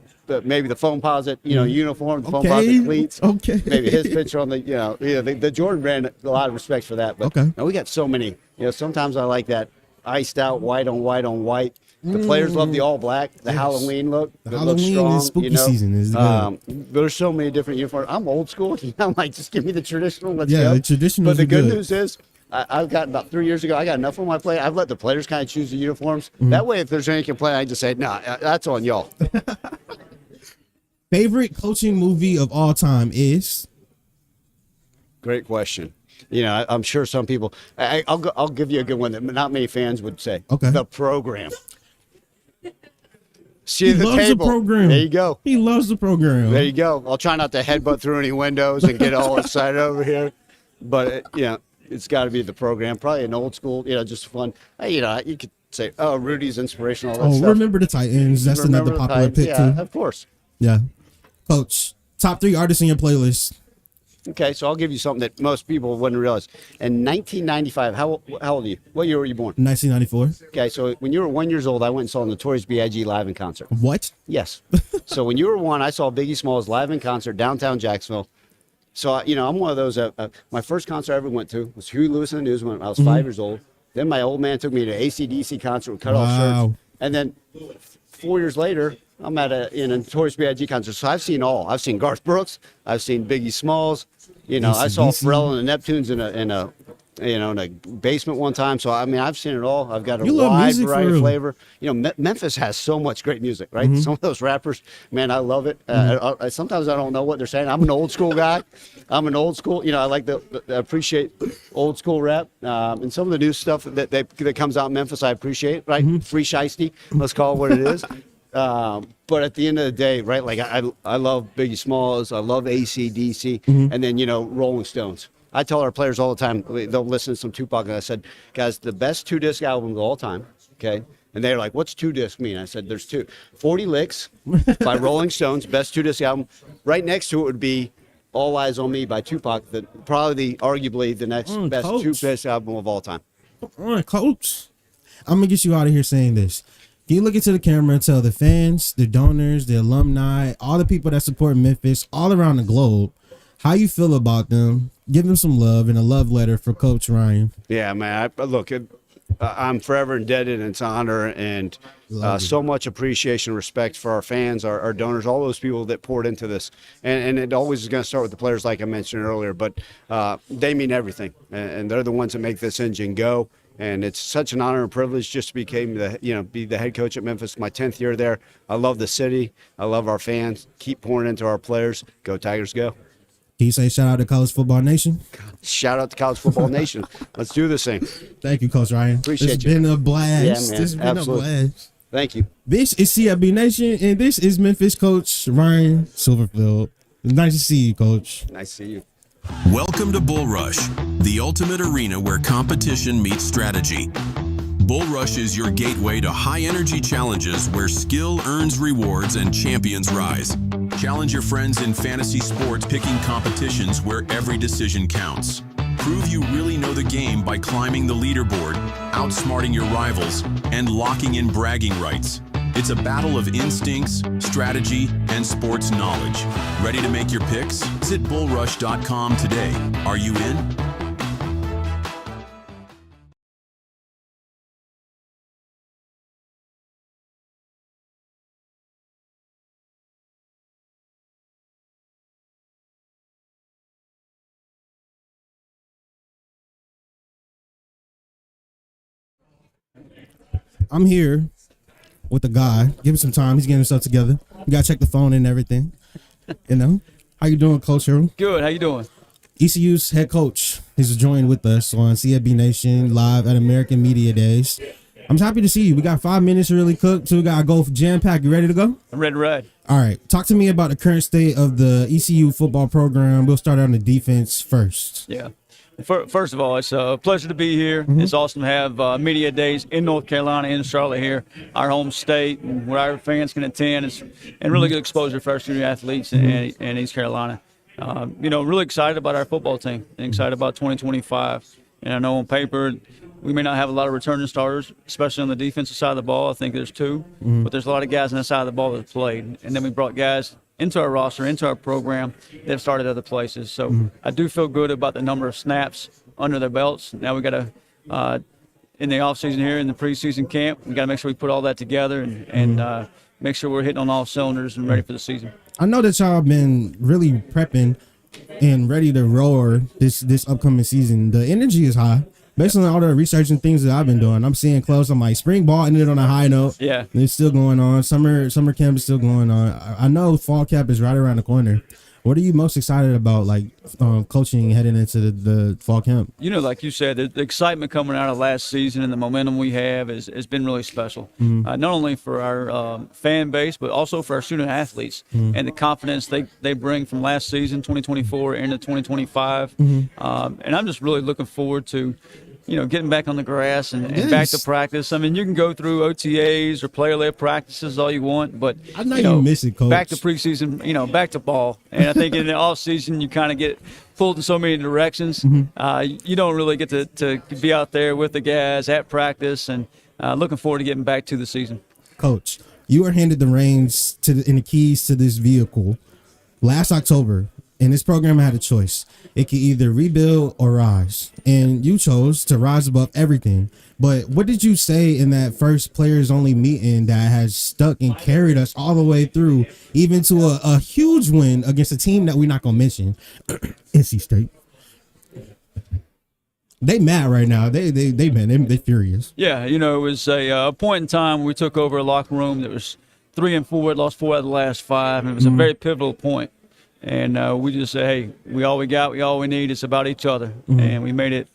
maybe the foam posit, uniform, the foam posit cleats. Okay. Maybe his picture on the, the Jordan brand. A lot of respect for that. But Okay. we got so many. Sometimes I like that iced out white on white on white. The players love the all black, the Halloween look. The that Halloween looks strong, and spooky season is good. There's so many different uniforms. I'm old school. I'm like, just give me the traditional. Let's Yeah, go. the traditionals But the are good good. news is, I've got about 3 years ago, I got enough on my plate. I've let the players kind of choose the uniforms. That way, if there's any complaint, I just say, no, that's on y'all. Favorite coaching movie of all time is? Great question. I'm sure some people. I'll give you a good one that not many fans would say. Okay. The Program. See He the loves table. the program. There you go. He loves the program. There you go. I'll try not to headbutt through any windows and get all excited over here, but it's got to be the program. Probably an old school. Just fun. You could say, oh, Rudy's inspirational. All that stuff. Remember the Titans. That's Remember another the popular Titans. pick Yeah, too. of course. Yeah. Coach, top 3 artists in your playlist. Okay, so I'll give you something that most people wouldn't realize. In 1995, how old are you? What year were you born? 1994. Okay, so when you were 1 year old, I went and saw Notorious B.I.G. live in concert. What? Yes. So when you were 1, I saw Biggie Smalls live in concert downtown Jacksonville. So I'm one of those. My first concert I ever went to was Huey Lewis and the News when I was 5 years old. Then my old man took me to an AC/DC concert with cut off shirts. And then 4 years later, I'm at a Notorious B.I.G. concert. So I've seen all. I've seen Garth Brooks. I've seen Biggie Smalls. I saw Pharrell and the Neptunes in a basement one time. So I've seen it all. I've got a wide variety of flavor. Memphis has so much great music, right? Some of those rappers, man, I love it. Sometimes I don't know what they're saying. I'm an old school guy. I'm an old school. I like to appreciate old school rap, and some of the new stuff that comes out in Memphis, I appreciate. Right, Free Shiesty, let's call it what it is. But at the end of the day, right, like I love Biggie Smalls, I love AC/DC, and then Rolling Stones. I tell our players all the time, they'll listen to some Tupac, and I said, guys, the best 2-disc albums of all time, okay? And they're like, what's 2-disc mean? I said, there's 2. 40 Licks by Rolling Stones, best 2-disc album. Right next to it would be All Eyes on Me by Tupac, arguably the next best Coach. 2-disc album of all time. All right, Coach. I'm going to get you out of here saying this. Can you look into the camera and tell the fans, the donors, the alumni, all the people that support Memphis all around the globe, how you feel about them? Give them some love and a love letter for Coach Ryan. Yeah, man. I'm forever indebted, and it's an honor, and so much appreciation and respect for our fans, our donors, all those people that poured into this. And it always is going to start with the players, like I mentioned earlier, but they mean everything, and they're the ones that make this engine go. And it's such an honor and privilege just to be the head coach at Memphis. My 10th year there. I love the city. I love our fans. Keep pouring into our players. Go Tigers, go. Can you say shout out to College Football Nation? Shout out to College Football Nation. Let's do this thing. Thank you, Coach Ryan. Appreciate It's you. been a blast. Yeah, man. It's been Absolutely. a blast. Thank you. This is CFB Nation, and this is Memphis Coach Ryan Silverfield. It's nice to see you, Coach. Nice to see you. Welcome to Bull Rush, the ultimate arena where competition meets strategy. Bull Rush is your gateway to high-energy challenges where skill earns rewards and champions rise. Challenge your friends in fantasy sports, picking competitions where every decision counts. Prove you really know the game by climbing the leaderboard, outsmarting your rivals, and locking in bragging rights. It's a battle of instincts, strategy, and sports knowledge. Ready to make your picks? Visit bullrush.com today. Are you in? I'm here with a guy. Give him some time. He's getting himself together. You gotta check the phone and everything. How you doing, Coach Harold? Good. How you doing? ECU's head coach. He's joined with us on CFB Nation live at American Media Days. I'm happy to see you. We got 5 minutes to really cook, so we gotta go jam pack. You ready to go? I'm ready to ride. All right. Talk to me about the current state of the ECU football program. We'll start on the defense first. Yeah. First of all, it's a pleasure to be here. It's awesome to have media days in North Carolina, in Charlotte here, our home state, and where our fans can attend. And really good exposure for our student athletes in East Carolina. Really excited about our football team and excited about 2025. And I know on paper, we may not have a lot of returning starters, especially on the defensive side of the ball. I think there's 2, but there's a lot of guys on that side of the ball that have played. And then we brought guys into our roster, into our program that have started other places. So I do feel good about the number of snaps under their belts. Now we got to, in the offseason here, in the preseason camp, we got to make sure we put all that together and make sure we're hitting on all cylinders and ready for the season. I know that y'all been really prepping and ready to roar this upcoming season. The energy is high. Based on all the research and things that I've been doing, I'm seeing close. I'm like, spring ball ended on a high note. Yeah. It's still going on. Summer camp is still going on. I know fall camp is right around the corner. What are you most excited about, like coaching heading into the fall camp? You know, like you said, the excitement coming out of last season and the momentum we have has been really special. Not only for our fan base, but also for our student athletes and the confidence they bring from last season, 2024, into 2025. And I'm just really looking forward to, getting back on the grass and back to practice. I mean, you can go through OTAs or player-led practices all you want, but I know you miss it, Coach. Back to preseason, back to ball. And I think in the off season, you kind of get pulled in so many directions. You don't really get to be out there with the guys at practice, and looking forward to getting back to the season. Coach, you were handed the reins and the keys to this vehicle last October. And this program had a choice. It could either rebuild or rise. And you chose to rise above everything. But what did you say in that first players only meeting that has stuck and carried us all the way through, even to a huge win against a team that we're not going to mention, NC State? They mad right now. They furious. Yeah, it was a point in time we took over a locker room that was 3-4, lost 4 out of the last 5, and it was a very pivotal point. And we just say, hey, we all we got, we all we need. It's about each other. And we made it,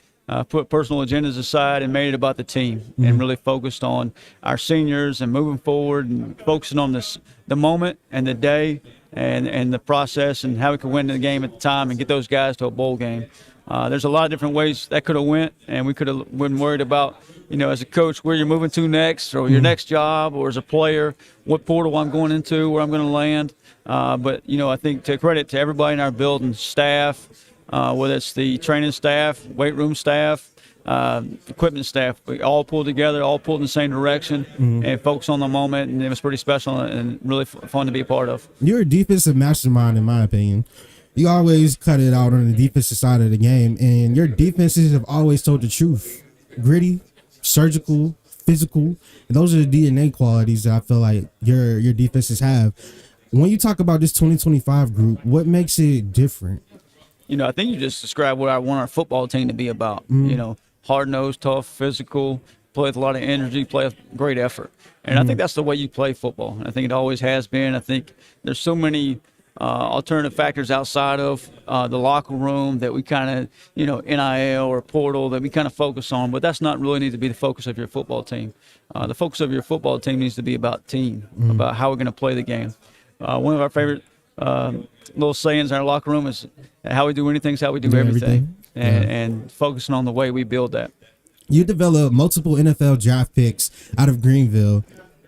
put personal agendas aside and made it about the team and really focused on our seniors and moving forward and focusing on the moment and the day and the process and how we could win the game at the time and get those guys to a bowl game. There's a lot of different ways that could have went, and we could have been worried about, as a coach, where you're moving to next or your next job, or as a player, what portal I'm going into, where I'm going to land. But, I think to credit to everybody in our building, staff, whether it's the training staff, weight room staff, equipment staff, we all pulled together, all pulled in the same direction and focused on the moment, and it was pretty special and really fun to be a part of. You're a defensive mastermind, in my opinion. You always cut it out on the defensive side of the game, and your defenses have always told the truth. Gritty, surgical, physical, and those are the DNA qualities that I feel like your defenses have. When you talk about this 2025 group, what makes it different? I think you just described what I want our football team to be about. Hard-nosed, tough, physical, play with a lot of energy, play with great effort. And I think that's the way you play football. I think it always has been. I think there's so many alternative factors outside of the locker room that we kind of, NIL or portal that we kind of focus on, but that's not really need to be the focus of your football team. The focus of your football team needs to be about team, about how we're going to play the game. One of our favorite little sayings in our locker room is how we do anything is how we do everything. And focusing on the way we build that. You developed multiple NFL draft picks out of Greenville.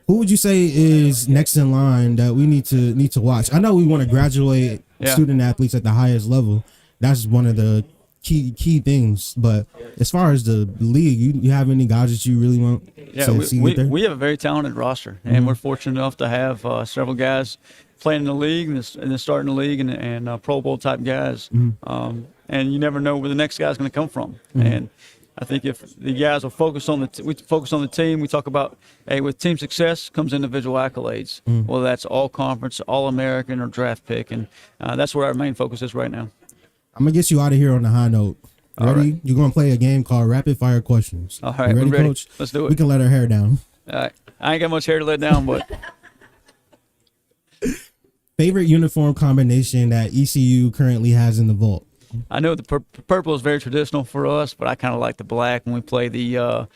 Who would you say is next in line that we need to watch? I know we want to graduate student athletes at the highest level. That's one of the key things. But as far as the league, you have any guys that you really want to see there? We have a very talented roster, and we're fortunate enough to have several guys playing in the league and then starting the league and Pro Bowl type guys. And you never know where the next guy's going to come from. And I think if the guys will focus on we focus on the team, we talk about, hey, with team success comes individual accolades. Whether that's all conference, all American, or draft pick, and that's where our main focus is right now. I'm gonna get you out of here on a high note. Ready? Right. You're gonna play a game called Rapid Fire Questions. All right, ready, ready, Coach? Let's do it. We can let our hair down. All right, I ain't got much hair to let down, but favorite uniform combination that ECU currently has in the vault? I know the purple is very traditional for us, but I kind of like the black when we play the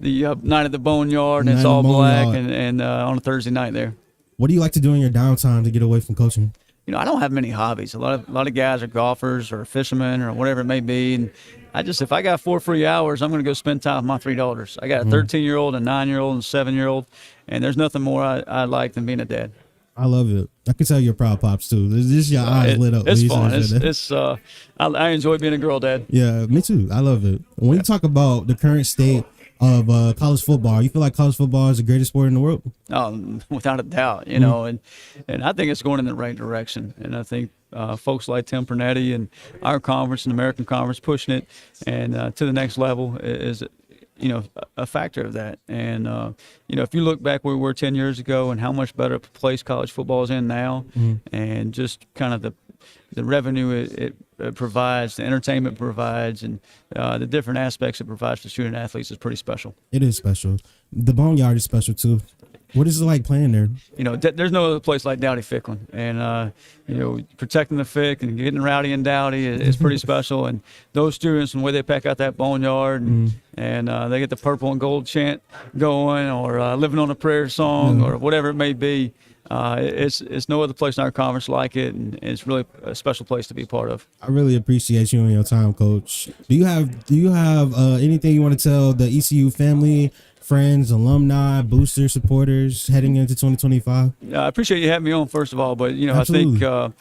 Night at the Boneyard, and it's all black, and on a Thursday night there. What do you like to do in your downtime to get away from coaching? I don't have many hobbies. A lot of guys are golfers or fishermen or whatever it may be, and if I got 4 free hours, I'm going to go spend time with my 3 daughters. I got a 13-year-old, a 9-year-old, and a 7-year-old, and there's nothing more I like than being a dad. I love it. I can tell you're proud, pops too. It's just your eyes lit up. It's when you fun. said that. It's I enjoy being a girl dad. Yeah, me too. I love it. When you talk about the current state of college football, you feel like college football is the greatest sport in the world? Without a doubt, you know, and I think it's going in the right direction. And I think folks like Tim Pernetti and our conference and American Conference pushing it and to the next level is a factor of that. And if you look back where we were 10 years ago and how much better a place college football is in now, and just kind of the revenue it provides, the entertainment provides, and the different aspects it provides for student athletes is pretty special. It is special. The Boneyard is special too. What is it like playing there? There's no other place like Dowdy Ficklin, and protecting the Fick and getting rowdy and dowdy is pretty special. And those students and the way they pack out that boneyard, and they get the purple and gold chant going, or living on a prayer song, or whatever it may be. It's no other place in our conference like it, and it's really a special place to be part of. I really appreciate you and your time, Coach. Do you have anything you want to tell the ECU family, friends, alumni, booster supporters heading into 2025? I appreciate you having me on, first of all, but Absolutely. I think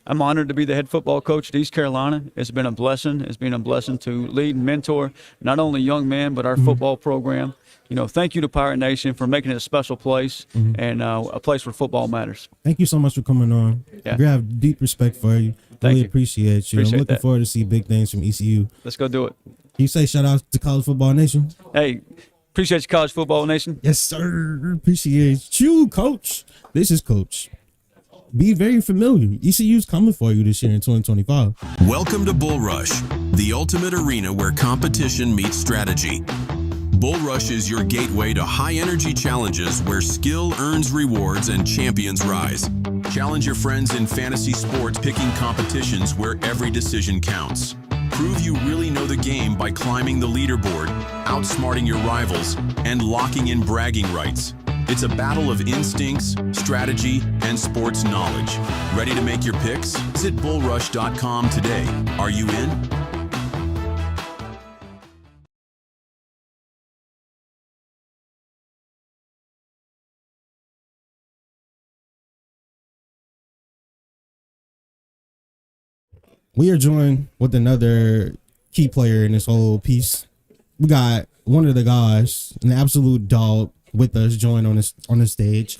I'm honored to be the head football coach at East Carolina. It's been a blessing. It's been a blessing to lead and mentor not only young men but our football program. Thank you to Pirate Nation for making it a special place and a place where football matters. Thank you so much for coming on. Yeah. We have deep respect for you. Really appreciate you. I'm looking forward to see big things from ECU. Let's go do it. Can you say shout out to College Football Nation? Hey, appreciate you, College Football Nation. Yes, sir. Appreciate you, Coach. This is Coach. Be very familiar. ECU's coming for you this year in 2025. Welcome to Bull Rush, the ultimate arena where competition meets strategy. Bull Rush is your gateway to high-energy challenges where skill earns rewards and champions rise. Challenge your friends in fantasy sports, picking competitions where every decision counts. Prove you really know the game by climbing the leaderboard, outsmarting your rivals, and locking in bragging rights. It's a battle of instincts, strategy, and sports knowledge. Ready to make your picks? Visit bullrush.com today. Are you in? We are joined with another key player in this whole piece. We got one of the guys, an absolute dog, with us joined on the stage.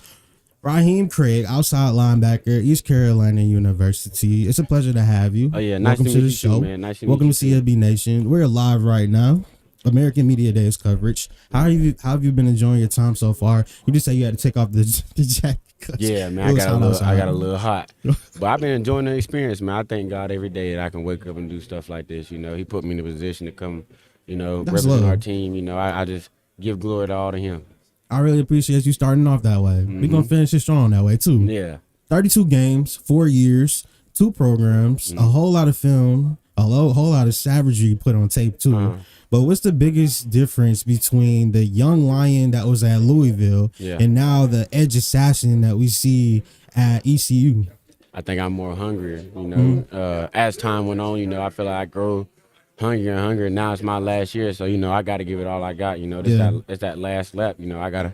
Raheem Craig, outside linebacker, East Carolina University. It's a pleasure to have you. Oh yeah, nice Welcome to meet the you show. too, man. Nice to Welcome meet to CFB Nation. We're live right now. American Media Days coverage. How have you been enjoying your time so far? You just say you had to take off the jacket. Yeah, man, I got a little hot, but I've been enjoying the experience, man. I thank God every day that I can wake up and do stuff like this. He put me in a position to come, represent our team. I just give glory to all to Him. I really appreciate you starting off that way. We're going to finish it strong that way, too. Yeah. 32 games, 4 years, 2 programs, a whole lot of film, a whole lot of savagery put on tape, too. But what's the biggest difference between the young lion that was at Louisville and now the edge assassin that we see at ECU? I think I'm more hungrier, as time went on, I feel like I grow hungrier and hungrier. Now it's my last year, so I got to give it all I got. It's that last lap. I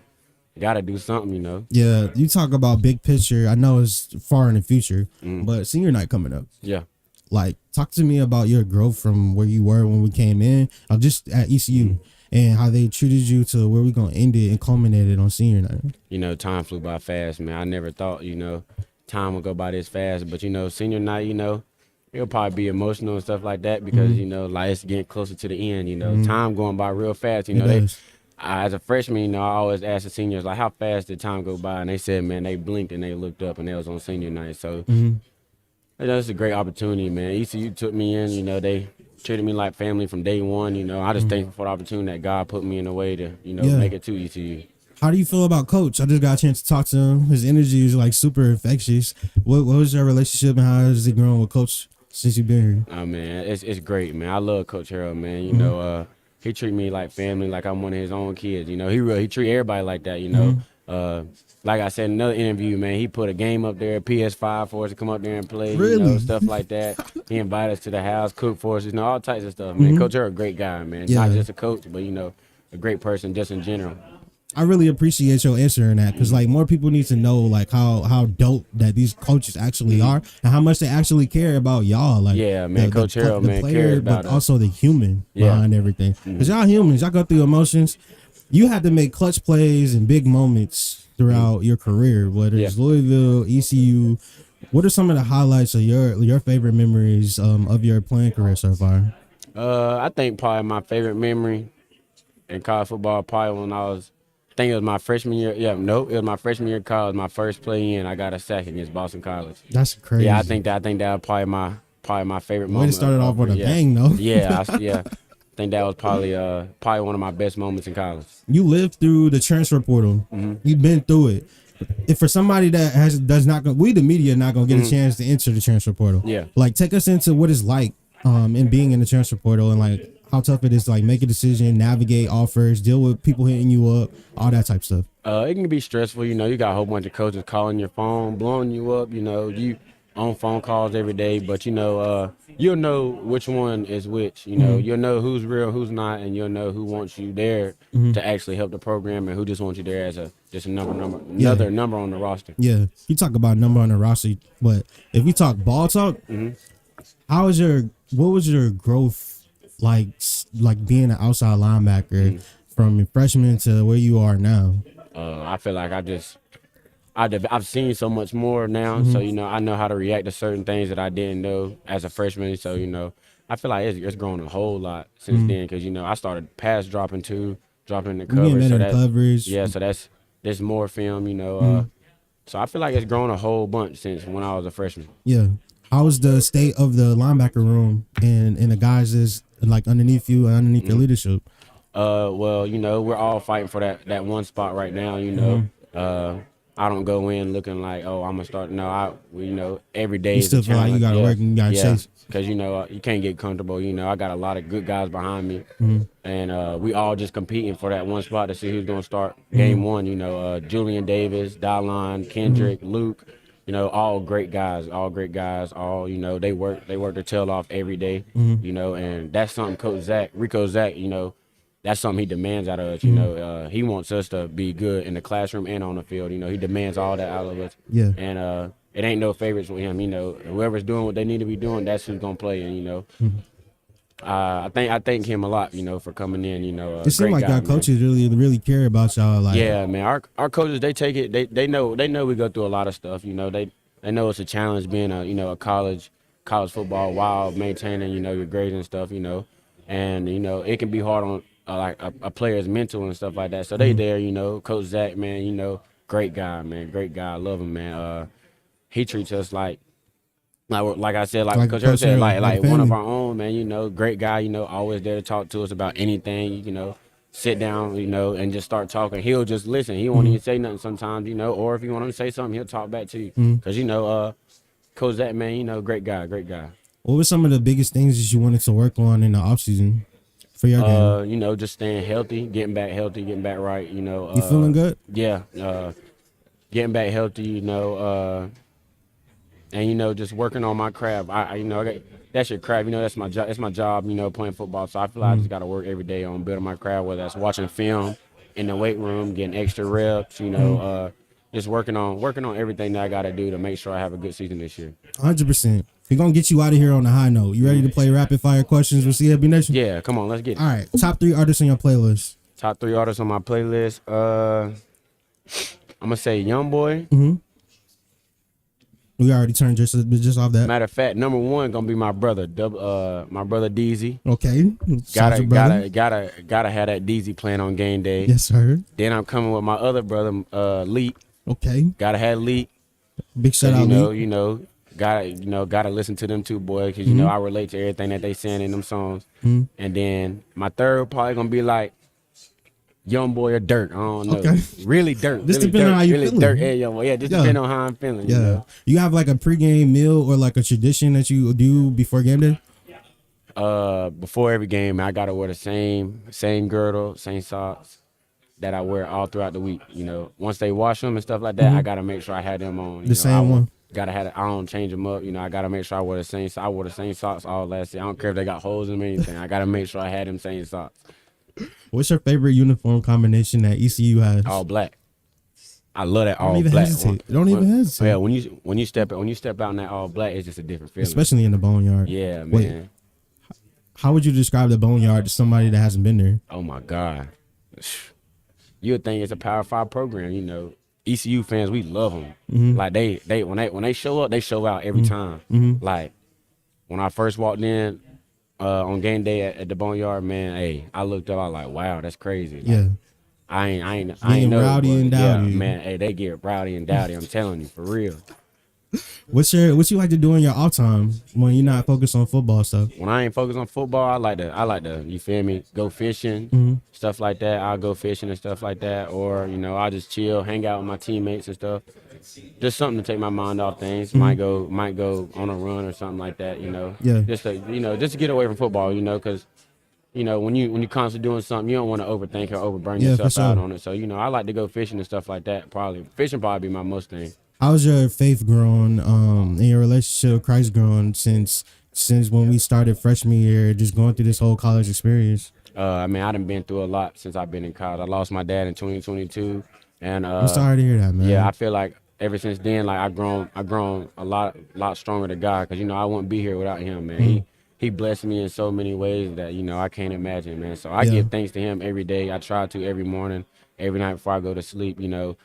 gotta do something. Yeah, you talk about big picture. I know it's far in the future, but senior night coming up. Yeah, like talk to me about your growth from where you were when we came in, just at ECU, and how they treated you to where we're gonna end it and culminate it on senior night. Time flew by fast, man. I never thought time would go by this fast, but senior night, it'll probably be emotional and stuff like that because like it's getting closer to the end. Time going by real fast. As a freshman, I always ask the seniors like, how fast did time go by? And they said, man, they blinked and they looked up and they was on senior night. So it's a great opportunity, man. ECU took me in. They treated me like family from day one. I just thankful for the opportunity that God put me in a way to make it to ECU. How do you feel about Coach? I just got a chance to talk to him. His energy is like super infectious. What was your relationship and how has it grown with Coach since you've been here? Oh man, it's great, man. I love Coach Harold, man. He treat me like family, like I'm one of his own kids. He treat everybody like that. Like I said in another interview, man, he put a game up there, PS5 for us to come up there and play. Really? Stuff like that. He invited us to the house, cook for us, all types of stuff, man. Coach Harold, a great guy, man. Yeah. Not just a coach, but a great person just in general. I really appreciate your answering that because like more people need to know like how dope that these coaches actually are and how much they actually care about y'all. Like Yeah, man, Coach Harold, man, player, cares about but us. also the human Yeah. behind everything. Because y'all humans, y'all go through emotions. You have to make clutch plays and big moments throughout your career, whether it's Louisville, ECU. What are some of the highlights of your favorite memories of your playing career so far? I think probably my favorite memory in college football probably when I think it was my freshman year. Yeah, nope, it was my freshman year of college. My first play in, I got a sack against Boston College. That's crazy. Yeah, I think that was probably my favorite moment. Way to start it off with a bang, though. Yeah, yeah. I think that was probably one of my best moments in college. You lived through the transfer portal. You've been through it. If for somebody that does not go, we the media not gonna get a chance to enter the transfer portal. Yeah. Like take us into what it's like in being in the transfer portal and like how tough it is to like make a decision, navigate offers, deal with people hitting you up, all that type of stuff. It can be stressful, you know. You got a whole bunch of coaches calling your phone, blowing you up, you know. You on phone calls every day, but you know, you'll know which one is which. You know, you'll know who's real, who's not, and you'll know who wants you there to actually help the program and who just wants you there as just another number on the roster. Yeah, you talk about number on the roster, but if we talk ball talk, what was your growth like being an outside linebacker from freshman to where you are now? I feel like I've seen so much more now, so you know I know how to react to certain things that I didn't know as a freshman. So you know I feel like it's grown a whole lot since then because you know I started pass dropping too, dropping the coverage. So coverage. Yeah, so there's more film, you know. So I feel like it's grown a whole bunch since when I was a freshman. Yeah. How's the state of the linebacker room and the guys is like underneath you and underneath your leadership? Well, you know, we're all fighting for that one spot right now, you know. I don't go in looking like, oh, I'm gonna start. No, you know, every day You is still a feel like challenge. you gotta work and you gotta chase. Because you know you can't get comfortable. You know, I got a lot of good guys behind me, and we all just competing for that one spot to see who's gonna start game one. You know, Julian Davis, Dallon, Kendrick, Luke. You know, all great guys. All you know, they work their tail off every day. You know, and that's something Rico Zach. You know, that's something he demands out of us. You know, he wants us to be good in the classroom and on the field. You know, he demands all that out of us. Yeah. And it ain't no favorites with him. You know, whoever's doing what they need to be doing, that's who's gonna play. And you know, I thank him a lot. You know, for coming in. You know, It seems like y'all coaches really care about y'all. Like, yeah, man. Our coaches, they take it. They know we go through a lot of stuff. You know, they know it's a challenge being a college football while maintaining your grades and stuff. You know, and it can be hard on like a player's mental and stuff like that. So they there. You know, Coach Zach, man. Great guy, man. Great guy. I love him, man. He treats us like I said, like Coach Harold said, like one of our own, man. Great guy. Always there to talk to us about anything. Sit down, and just start talking. He'll just listen. He won't even say nothing sometimes, or if you want him to say something, he'll talk back to you. Because Coach Zach, man, great guy. What were some of the biggest things that you wanted to work on in the offseason for your game? Just staying healthy, getting back right. You feeling good? Yeah. Getting back healthy, and just working on my craft. I got, that's your craft. That's my job. That's my job. Playing football. So I feel like I just got to work every day on building my craft. Whether that's watching film in the weight room, getting extra reps. Just working on everything that I got to do to make sure I have a good season this year. 100%. We're gonna get you out of here on a high note. You ready to play rapid fire questions with CFB Nation? Yeah, come on, let's get it. All right. Top 3 artists on your playlist. Top 3 artists on my playlist. I'm gonna say YoungBoy. We already turned just off that. Matter of fact, number 1 gonna be my brother, my brother DZ. Okay. Gotta have that DZ playing on game day. Yes, sir. Then I'm coming with my other brother, Leak. Okay. Gotta have Leak. Big shout out, Leak. Gotta listen to them too, boy, because I relate to everything that they saying in them songs. And then my third probably gonna be like YoungBoy or Dirt. I don't know. Okay. Really Dirt. This really depends on how you really feeling. Dirt. Yeah, YoungBoy. Yeah, this depends on how I'm feeling. Yeah. You have like a pregame meal or like a tradition that you do before game day? Before every game, I gotta wear the same girdle, same socks that I wear all throughout the week. Once they wash them and stuff like that, I gotta make sure I have them on. The same one. Gotta have it. I don't change them up. I gotta make sure I wear the same. I wore the same socks all last year. I don't care if they got holes in them or anything. I gotta make sure I had them same socks. What's your favorite uniform combination that ECU has? All black. I love that all Don't even black. hesitate. Don't even hesitate. Yeah, when you step out in that all black, it's just a different feeling. Especially in the Boneyard. Yeah, Wait, man. how would you describe the Boneyard to somebody that hasn't been there? Oh my God. You would think it's a Power 5 program, you know. ECU fans, we love them. Mhm. Like when they show up, they show out every time. Like when I first walked in on game day at the Boneyard, man, hey, I looked up, I was like, wow, that's crazy. Like, Yeah. I ain't Getting know, rowdy and dowdy. Yeah, man, hey, they get rowdy and dowdy. I'm telling you, for real. What you like to do in your off time when you're not focused on football stuff? When I ain't focused on football, I like to, you feel me, go fishing, stuff like that. I'll go fishing and stuff like that, or you know, I'll just chill, hang out with my teammates and stuff. Just something to take my mind off things. Might go on a run or something like that. You know, Yeah. Just to get away from football. You know, because you know when you constantly doing something, you don't want to overthink or overburn Yeah, for yourself out sure. on it. So you know, I like to go fishing and stuff like that. Fishing probably be my most thing. How's your faith grown in your relationship with Christ grown since when we started freshman year, just going through this whole college experience? I mean, I done been through a lot since I've been in college. I lost my dad in 2022, and I'm sorry to hear that, man. yeah, I feel like ever since then, like I've grown a lot stronger to God, because you know I wouldn't be here without Him, man. He blessed me in so many ways that you know I can't imagine, man. So I give thanks to Him every day. I try to every morning, every night before I go to sleep. You know,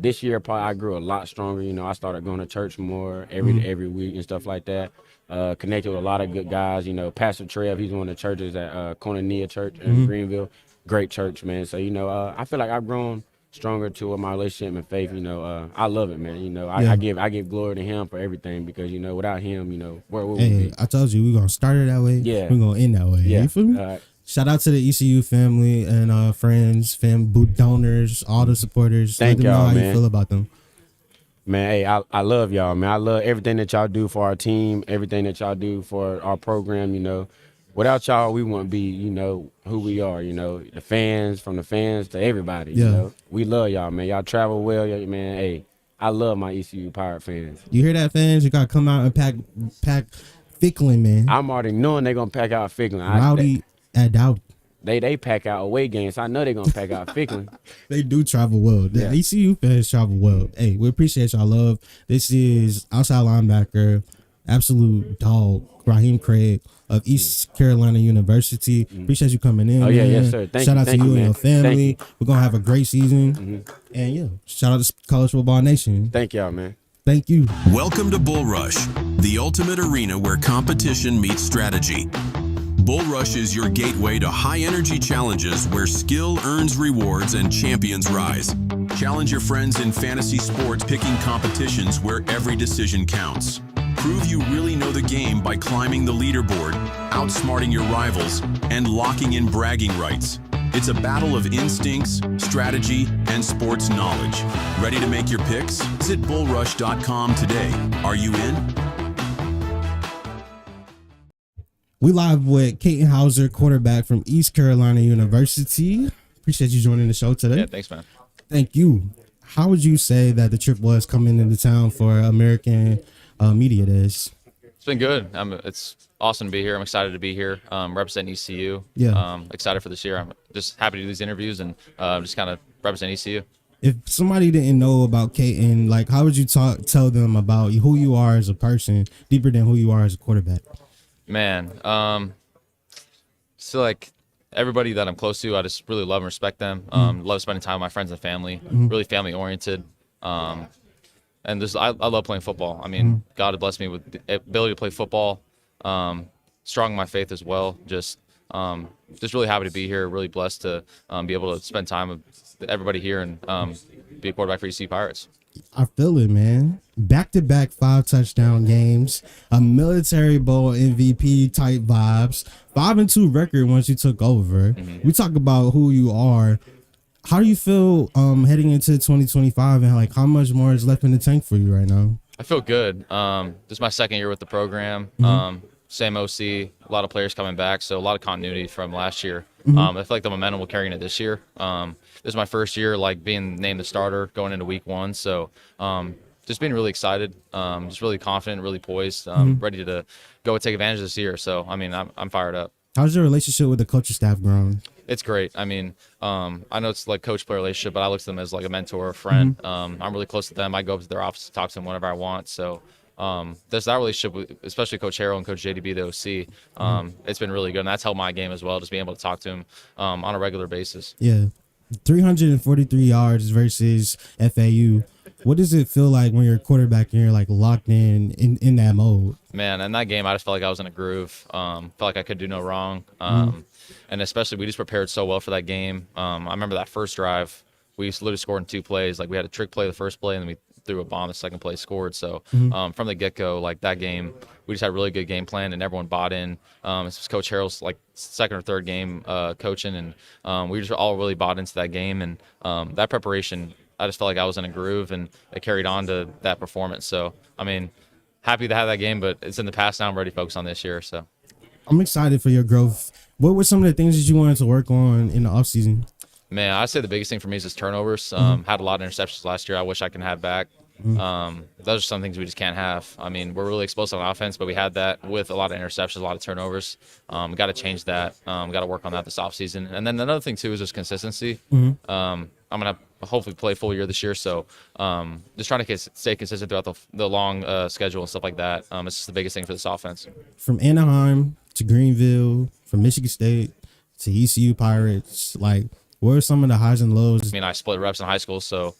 this year probably I grew a lot stronger. You know, I started going to church more every week and stuff like that. Connected with a lot of good guys. You know, Pastor Trev, he's one of the churches at Koinonia Church in Greenville. Great church, man. So you know, I feel like I've grown stronger to my relationship and faith. You know, I love it, man. You know, I give glory to Him for everything, because you know, without Him, you know, where would we Hey, be? I told you we're gonna start it that way. Yeah. We're gonna end that way. Yeah. You feel me? All right. Shout out to the ECU family and friends, boot donors, all the supporters. Thank Let them know y'all, how man. you feel about them. Man, hey, I love y'all, man. I love everything that y'all do for our team, everything that y'all do for our program, you know. Without y'all, we wouldn't be, you know, who we are, you know. The fans, from the fans to everybody, you know. We love y'all, man. Y'all travel well, man. Hey, I love my ECU Pirate fans. You hear that, fans? You gotta come out and pack Ficklin, man. I'm already knowing they're going to pack out Ficklin. Rowdy at Doubt. They pack out away games. I know they're going to pack out Ficklin. They do travel well. The ECU fans travel well. Hey, we appreciate y'all love. This is outside linebacker, absolute dog, Raheem Craig of East Carolina University. Appreciate you coming in. Oh, yeah, man. yes, sir. Shout out to you and man. your family. You. We're going to have a great season. And yeah, shout out to College Football Nation. Thank y'all, man. Thank you. Welcome to Bull Rush, the ultimate arena where competition meets strategy. Bull Rush is your gateway to high-energy challenges where skill earns rewards and champions rise. Challenge your friends in fantasy sports, picking competitions where every decision counts. Prove you really know the game by climbing the leaderboard, outsmarting your rivals, and locking in bragging rights. It's a battle of instincts, strategy, and sports knowledge. Ready to make your picks? Visit bullrush.com today. Are you in? We live with Caton Hauser, quarterback from East Carolina University. Appreciate you joining the show today. Yeah, thanks, man. Thank you. How would you say that the trip was coming into town for American Media Days? It's been good. It's awesome to be here. I'm excited to be here, representing ECU. Yeah. Excited for this year. I'm just happy to do these interviews and just kind of represent ECU. If somebody didn't know about Caton, like, how would you tell them about who you are as a person, deeper than who you are as a quarterback? Man, so like everybody that I'm close to, I just really love and respect them. Love spending time with my friends and family. Really family oriented. And just I love playing football. I mean, God has blessed me with the ability to play football. Strong in my faith as well. Just really happy to be here. Really blessed to be able to spend time with everybody here and be a quarterback for ECU Pirates. I feel it, man. Back-to-back 5-touchdown games, a Military Bowl MVP type vibes, 5-2 record once you took over. We talk about who you are. How do you feel heading into 2025, and like how much more is left in the tank for you right now? I feel good. This is my second year with the program. Same OC, a lot of players coming back, so a lot of continuity from last year. I feel like the momentum will carry into this year. This is my first year like being named the starter going into week 1, so just being really excited, just really confident, really poised, ready to go and take advantage of this year. So I mean, I'm fired up. How's your relationship with the coaching staff grown? It's great. I mean, I know it's like coach-player relationship, but I look to them as like a mentor, a friend. I'm really close to them. I go up to their office to talk to them whenever I want. So there's that relationship with, especially Coach Harrell and Coach JDB, the OC. It's been really good, and that's helped my game as well, just being able to talk to him on a regular basis. Yeah. 343 yards versus FAU. What does it feel like when you're a quarterback and you're like locked in that mode? Man, in that game, I just felt like I was in a groove. Felt like I could do no wrong. And especially, we just prepared so well for that game. I remember that first drive, we literally scored in 2 plays. Like, we had a trick play the first play, and then we threw a bomb the second play, scored. So from the get-go, like, that game, we just had a really good game plan, and everyone bought in. This was Coach Harrell's, like, second or third game coaching, and we just all really bought into that game. And that preparation, I just felt like I was in a groove, and it carried on to that performance. So, I mean, happy to have that game, but it's in the past now. I'm ready to focus on this year. So I'm excited for your growth. What were some of the things that you wanted to work on in the offseason? Man, I'd say the biggest thing for me is just turnovers. Had a lot of interceptions last year. I wish I can have back. Those are some things we just can't have. I mean, we're really explosive on offense, but we had that with a lot of interceptions, a lot of turnovers. We got to change that. We got to work on that this offseason. And then another thing, too, is just consistency. I'm going to hopefully play full year this year, so just trying to stay consistent throughout the long schedule and stuff like that. It's just the biggest thing for this offense. From Anaheim to Greenville, from Michigan State to ECU Pirates, like, what are some of the highs and lows? I mean, I split reps in high school, so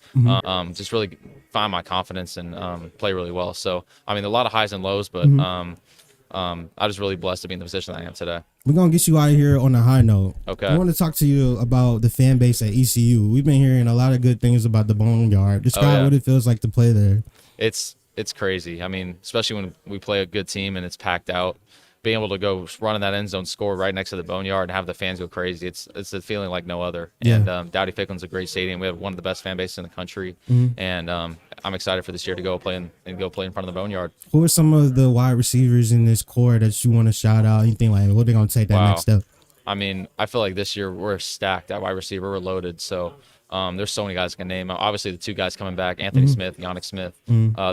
just really find my confidence and play really well. So, I mean, a lot of highs and lows, but I'm just really blessed to be in the position that I am today. We're going to get you out of here on a high note. Okay. I want to talk to you about the fan base at ECU. We've been hearing a lot of good things about the Boneyard. Describe what it feels like to play there. It's crazy. I mean, especially when we play a good team and it's packed out. Being able to go run in that end zone, score right next to the Boneyard, and have the fans go crazy, it's a feeling like no other. Yeah. And Dowdy Ficklen's a great stadium. We have one of the best fan bases in the country, and I'm excited for this year to go play in front of the Boneyard. Who are some of the wide receivers in this core that you want to shout out? You think, like, what are they going to take that next step? I mean, I feel like this year we're stacked at wide receiver. We're loaded. So there's so many guys I can name. Obviously, the 2 guys coming back, Anthony Smith, Yannick Smith,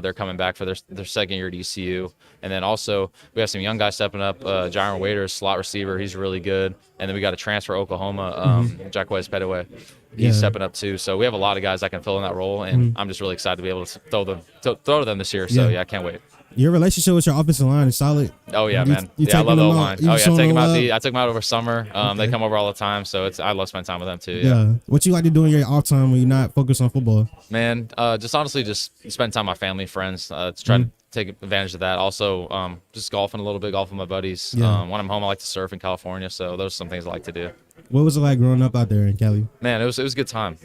they're coming back for their second year at ECU. And then also we have some young guys stepping up. Jaron Waiters, slot receiver, he's really good. And then we got a transfer Oklahoma, Jacquez Petaway. He's stepping up too. So we have a lot of guys that can fill in that role, and I'm just really excited to be able to throw to them this year. So yeah, I can't wait. Your relationship with your offensive line is solid. Oh yeah, man. I love the O-line. I took them out over summer. They come over all the time, so I love spending time with them too. Yeah. What you like to do in your off time when you're not focused on football? Man, just honestly, just spend time with my family, friends. To try to take advantage of that. Also, just golfing a little bit, golfing with my buddies. When I'm home, I like to surf in California. So those are some things I like to do. What was it like growing up out there in Cali? Man, it was a good time.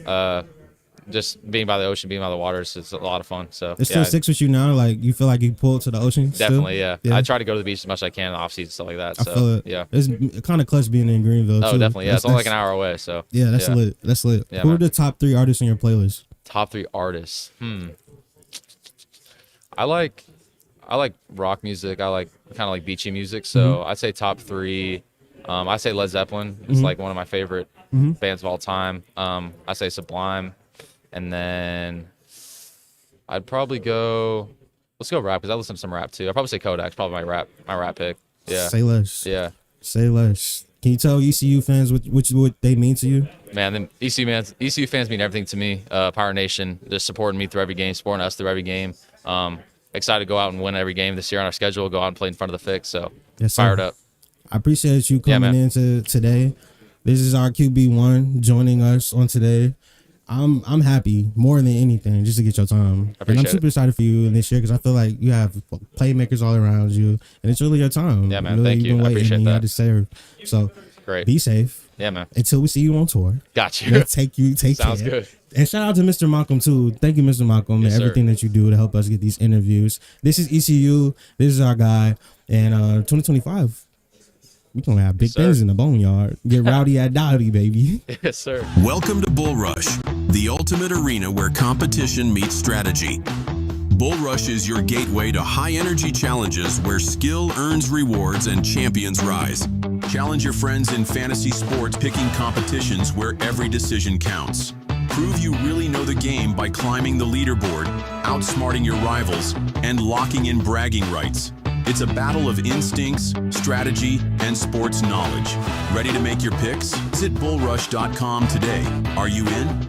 Just being by the ocean, being by the waters, it's a lot of fun. So it still sticks with you now. Like, you feel like you pull to the ocean. Definitely, yeah. I try to go to the beach as much as I can in the off season, stuff like that. So I feel it. Yeah, it's kind of clutch being in Greenville. Oh, too. definitely. Yeah, it's only like an hour away. So yeah, that's lit. That's lit. Yeah, Who are the top 3 artists on your playlist? Top 3 artists. I like rock music. I like kind of like beachy music. So I'd say top 3. I say Led Zeppelin. It's like one of my favorite bands of all time. I say Sublime. And then I'd probably let's go rap, because I listen to some rap too. I'd probably say Kodak's probably my rap pick. Yeah. Say less. Yeah. Say less. Can you tell ECU fans what they mean to you? Man, the ECU fans mean everything to me. Power Nation, just supporting me through every game, supporting us through every game. Excited to go out and win every game this year on our schedule, go out and play in front of the Fix. So fired up. I appreciate you coming into today. This is our QB1 joining us on today. I'm happy more than anything just to get your time. And I'm super excited for you in this year, because I feel like you have playmakers all around you, and it's really your time. Yeah, man. Thank you. I appreciate that. You had to serve. So great. Be safe. Yeah, man. Until we see you on tour. Got you. Take care. Sounds good. And shout out to Mr. Malcolm too. Thank you, Mr. Malcolm, and everything that you do to help us get these interviews. This is ECU. This is our guy. And 2025. We're going to have big things in the Boneyard. Get rowdy at Dowdy, baby. Yes, sir. Welcome to Bull Rush, the ultimate arena where competition meets strategy. Bull Rush is your gateway to high-energy challenges where skill earns rewards and champions rise. Challenge your friends in fantasy sports, picking competitions where every decision counts. Prove you really know the game by climbing the leaderboard, outsmarting your rivals, and locking in bragging rights. It's a battle of instincts, strategy, and sports knowledge. Ready to make your picks? Visit bullrush.com today. Are you in?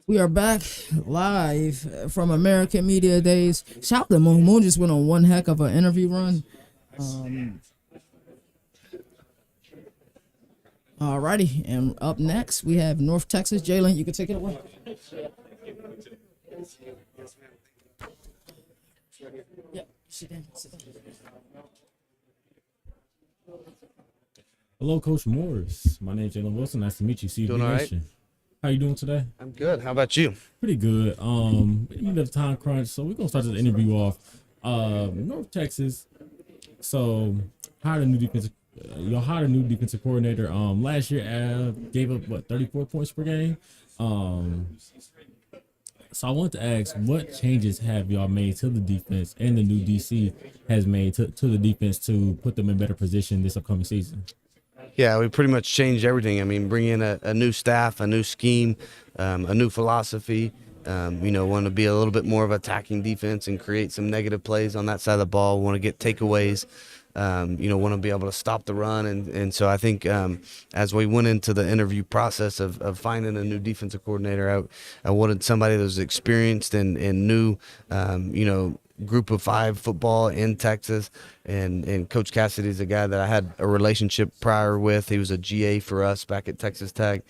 We are back live from American Media Days. Shout out to Moon. Moon just went on one heck of an interview run. Alrighty, and up next we have North Texas. Jalen, you can take it away. Yeah, sit down. Hello, Coach Morris. My name's Jalen Wilson. Nice to meet you. See you. Doing all right? How you doing today? I'm good. How about you? Pretty good. You have time crunch, so we're gonna start this interview off. North Texas. So hired a new defensive. You hired a new defensive coordinator. Last year gave up 34 points per game. So I want to ask, what changes have y'all made to the defense and the new DC has made to the defense to put them in better position this upcoming season? Yeah, we pretty much changed everything. I mean, bring in a new staff, a new scheme, a new philosophy. Want to be a little bit more of attacking defense and create some negative plays on that side of the ball. Want to get takeaways. Want to be able to stop the run. And so I think as we went into the interview process of finding a new defensive coordinator, I wanted somebody that was experienced and knew, group of five football in Texas. And Coach Cassidy's a guy that I had a relationship prior with. He was a GA for us back at Texas Tech.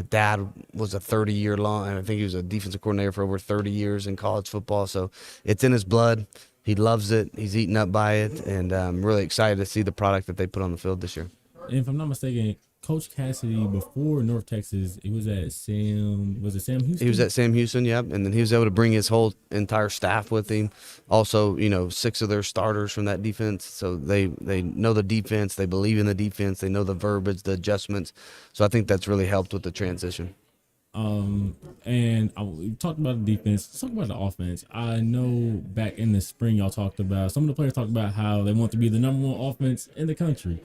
Dad was a 30-year long, and I think he was a defensive coordinator for over 30 years in college football. So it's in his blood. He loves it. He's eaten up by it, and I'm really excited to see the product that they put on the field this year. And if I'm not mistaken, Coach Cassidy, before North Texas, it was at Sam Houston? He was at Sam Houston, yep. And then he was able to bring his whole entire staff with him. Also, 6 of their starters from that defense. So they know the defense. They believe in the defense. They know the verbiage, the adjustments. So I think that's really helped with the transition. We talked about the defense. Let's talk about the offense. I know back in the spring, y'all talked about, some of the players talked about how they want to be the number one offense in the country.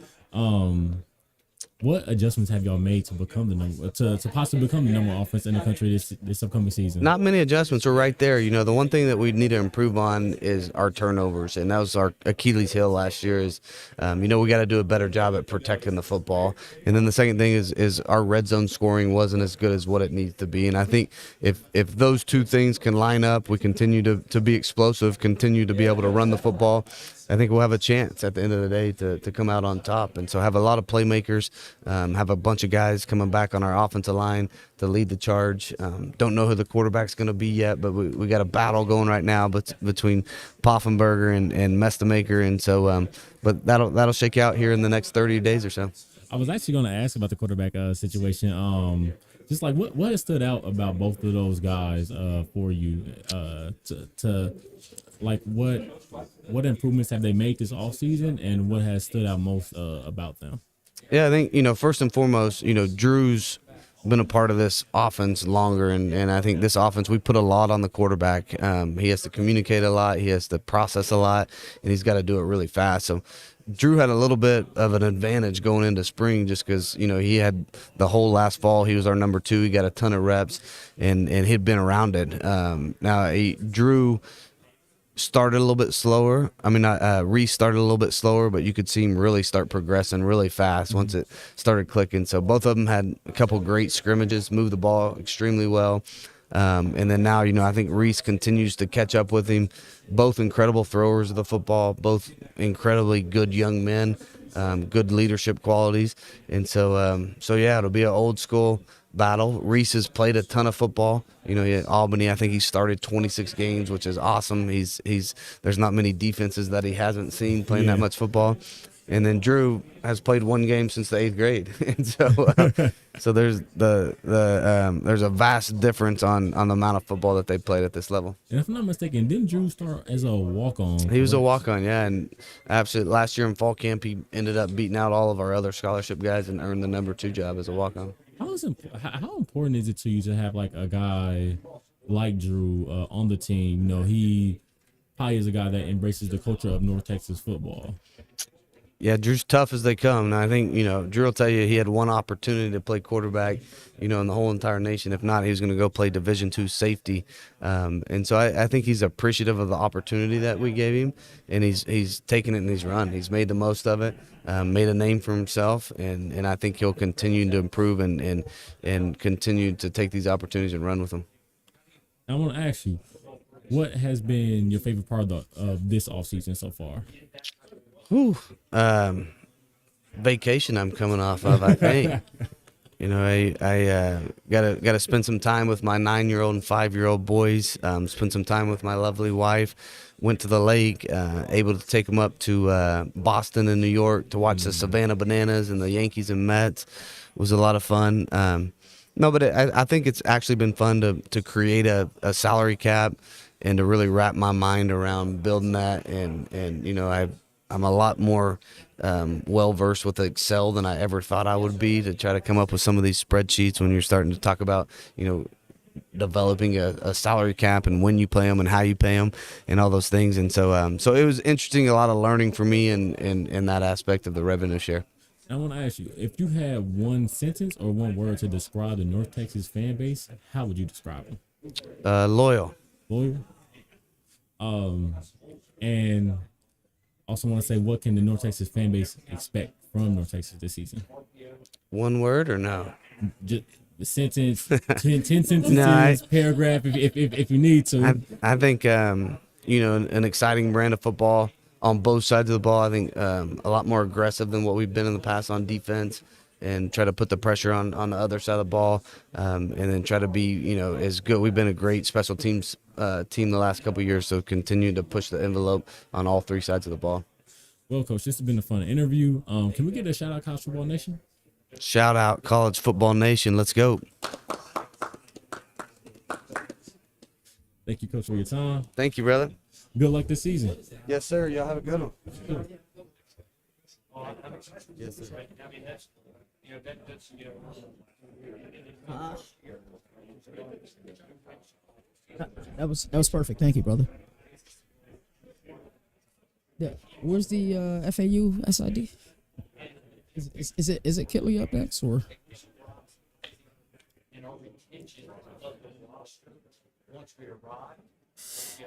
What adjustments have y'all made to become to possibly become the number one offense in the country this upcoming season? Not many adjustments. We're right there. The one thing that we need to improve on is our turnovers, and that was our Achilles heel last year. Is we got to do a better job at protecting the football. And then the second thing is our red zone scoring wasn't as good as what it needs to be. And I think if those two things can line up, we continue to be explosive, continue to be able to run the football, I think we'll have a chance at the end of the day to come out on top. And so have a lot of playmakers, have a bunch of guys coming back on our offensive line to lead the charge. Don't know who the quarterback's going to be yet, but we got a battle going right now between Poffenberger and Mestamaker. And so, but that'll shake out here in the next 30 days or so. I was actually going to ask about the quarterback situation. Just like what has stood out about both of those guys for you to like what improvements have they made this offseason, and what has stood out most about them? Yeah, I think, first and foremost, Drew's been a part of this offense longer, and I think this offense, we put a lot on the quarterback. He has to communicate a lot, he has to process a lot, and he's got to do it really fast. So Drew had a little bit of an advantage going into spring just because, he had the whole last fall. He was our number 2. He got a ton of reps, and he'd been around it. Drew started a little bit slower. Reese started a little bit slower, but you could see him really start progressing really fast once it started clicking. So both of them had a couple great scrimmages, moved the ball extremely well. And then now, I think Reese continues to catch up with him. Both incredible throwers of the football, both incredibly good young men, good leadership qualities. And so it'll be an old school battle. Reese has played a ton of football. At Albany, I think he started 26 games, which is awesome. There's not many defenses that he hasn't seen playing that much football. And then Drew has played one game since the 8th grade, and so there's there's a vast difference on the amount of football that they played at this level. And if I'm not mistaken, didn't Drew start as a walk-on? He was a walk-on, yeah, and absolutely. Last year in fall camp, he ended up beating out all of our other scholarship guys and earned the number 2 job as a walk-on. How important is it to you to have like a guy like Drew on the team? You know, he probably is a guy that embraces the culture of North Texas football. Yeah, Drew's tough as they come. And I think, Drew will tell you he had one opportunity to play quarterback, in the whole entire nation. If not, he was going to go play Division II safety. And so I think he's appreciative of the opportunity that we gave him, and he's taken it and he's run. He's made the most of it, made a name for himself, and I think he'll continue to improve and continue to take these opportunities and run with them. I want to ask you, what has been your favorite part of this offseason so far? Vacation I'm coming off of, I think. I gotta spend some time with my 9-year-old and 5-year-old boys. Spend some time with my lovely wife. Went to the lake. Able to take them up to Boston and New York to watch the Savannah Bananas and the Yankees and Mets. It was a lot of fun. No, but I think it's actually been fun to create a salary cap and to really wrap my mind around building that. And I'm a lot more well-versed with Excel than I ever thought I would be to try to come up with some of these spreadsheets when you're starting to talk about, developing a salary cap and when you pay them and how you pay them and all those things. And so it was interesting, a lot of learning for me in that aspect of the revenue share. I want to ask you, if you had one sentence or one word to describe the North Texas fan base, how would you describe them? Loyal. Loyal? And also want to say, what can the North Texas fan base expect from North Texas this season? One word or no? Just a sentence, 10 sentences, paragraph, if you need to. I think, an exciting brand of football on both sides of the ball. I think a lot more aggressive than what we've been in the past on defense, and try to put the pressure on the other side of the ball, and then try to be, as good. We've been a great special teams team the last couple of years, so continue to push the envelope on all 3 sides of the ball. Well, Coach, this has been a fun interview. Can we get a shout out, College Football Nation? Shout out, College Football Nation. Let's go. Thank you, Coach, for your time. Thank you, brother. Good luck this season. Yes, sir. Y'all have a good one. Yes, sir. That was perfect. Thank you, brother. Yeah. Where's the FAU SID? Is it Kitley up next or?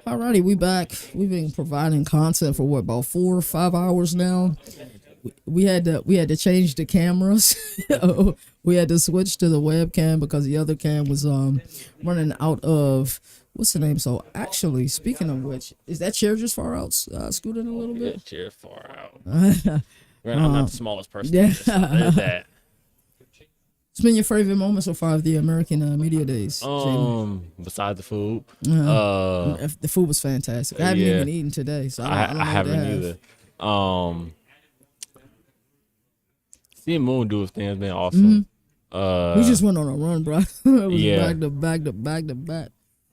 Alrighty, we back. We've been providing content for about 4 or 5 hours now. We had to change the cameras. We had to switch to the webcam because the other cam was running out of what's the name. So actually, speaking of which, is that chair just far out, scooting a little bit? That chair far out. I'm not the smallest person. Yeah. There's that. It's been your favorite moment so far of the American Media Days? Besides the food, the food was fantastic. I haven't even eaten today, so I don't know haven't either. Seeing Moon do his thing has been awesome. We just went on a run, bro. It was back to back.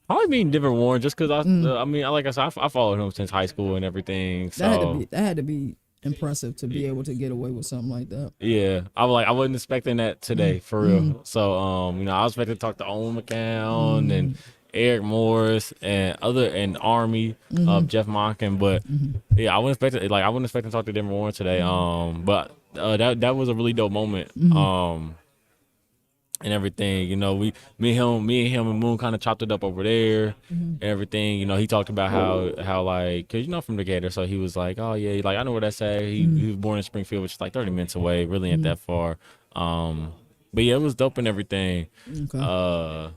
Probably meeting different Warren just because like I said, I followed him since high school and everything. So that had to be impressive to be able to get away with something like that. Yeah, I wasn't expecting that today for real. So I was expecting to talk to Owen McCown and Eric Morris and Army Jeff Monken, but I wouldn't expect to talk to Denver Warren today. But that was a really dope moment. And everything, me and him and Moon kind of chopped it up over there and everything. He talked about how like, cause from Decatur, so he was like, oh yeah, like I know where that's at. He was born in Springfield, which is like 30 minutes away, really ain't that far. But yeah, it was dope and everything. Okay.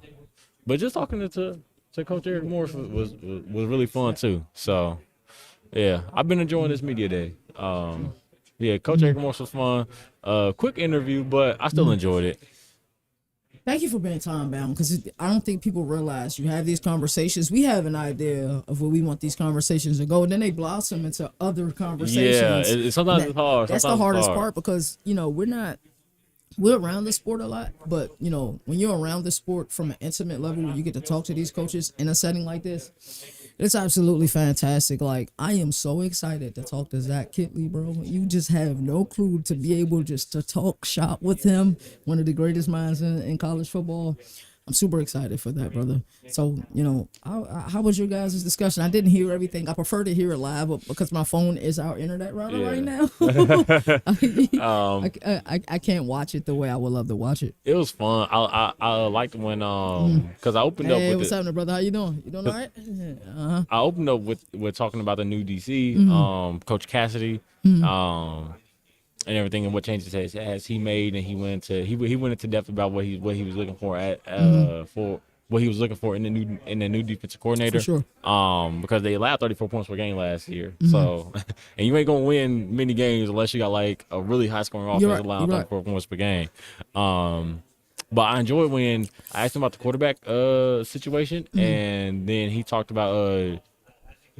But just talking to Coach Eric Morris was really fun too. So yeah, I've been enjoying this media day. Yeah, Coach Eric Morris was fun. Quick interview, but I still enjoyed it. Thank you for being time bound, because I don't think people realize you have these conversations. We have an idea of where we want these conversations to go, and then they blossom into other conversations. Yeah, sometimes it's hard. That's the hardest part, because we're around the sport a lot, but when you're around the sport from an intimate level, where you get to talk to these coaches in a setting like this, it's absolutely fantastic. Like, I am so excited to talk to Zach Kitley, bro. You just have no clue, to be able just to talk shop with him, one of the greatest minds in college football. I'm super excited for that, brother. So, how was your guys' discussion? I didn't hear everything. I prefer to hear it live, but because my phone is our internet router right now, I can't watch it the way I would love to watch it. It was fun. I liked when because I opened up with what's happening, brother? How you doing? You doing all right? Uh-huh. I opened up with talking about the new DC, Coach Cassidy, and everything, and what changes has he made, and he went into depth about what he was looking for for what he was looking for in the new defensive coordinator. For sure. Because they allowed 34 points per game last year. So, and you ain't gonna win many games unless you got like a really high scoring offense allowing 34 points per game. But I enjoyed when I asked him about the quarterback situation, and then he talked about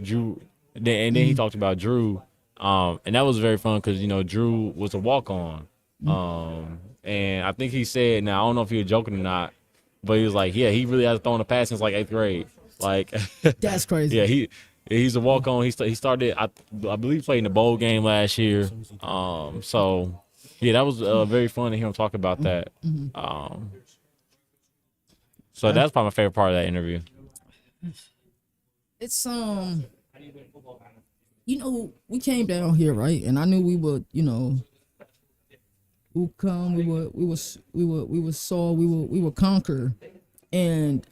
Drew, and then he talked about Drew. And that was very fun because, Drew was a walk-on. And I think he said, now I don't know if he was joking or not, but he was like, yeah, he really hasn't thrown a pass since like 8th grade. Like, that's crazy. Yeah, he's a walk-on. He started, I believe he played in the bowl game last year. So yeah, that was very fun to hear him talk about that. So that's probably my favorite part of that interview. It's we came down here, right? And I knew we would, we'll come, we would conquer. And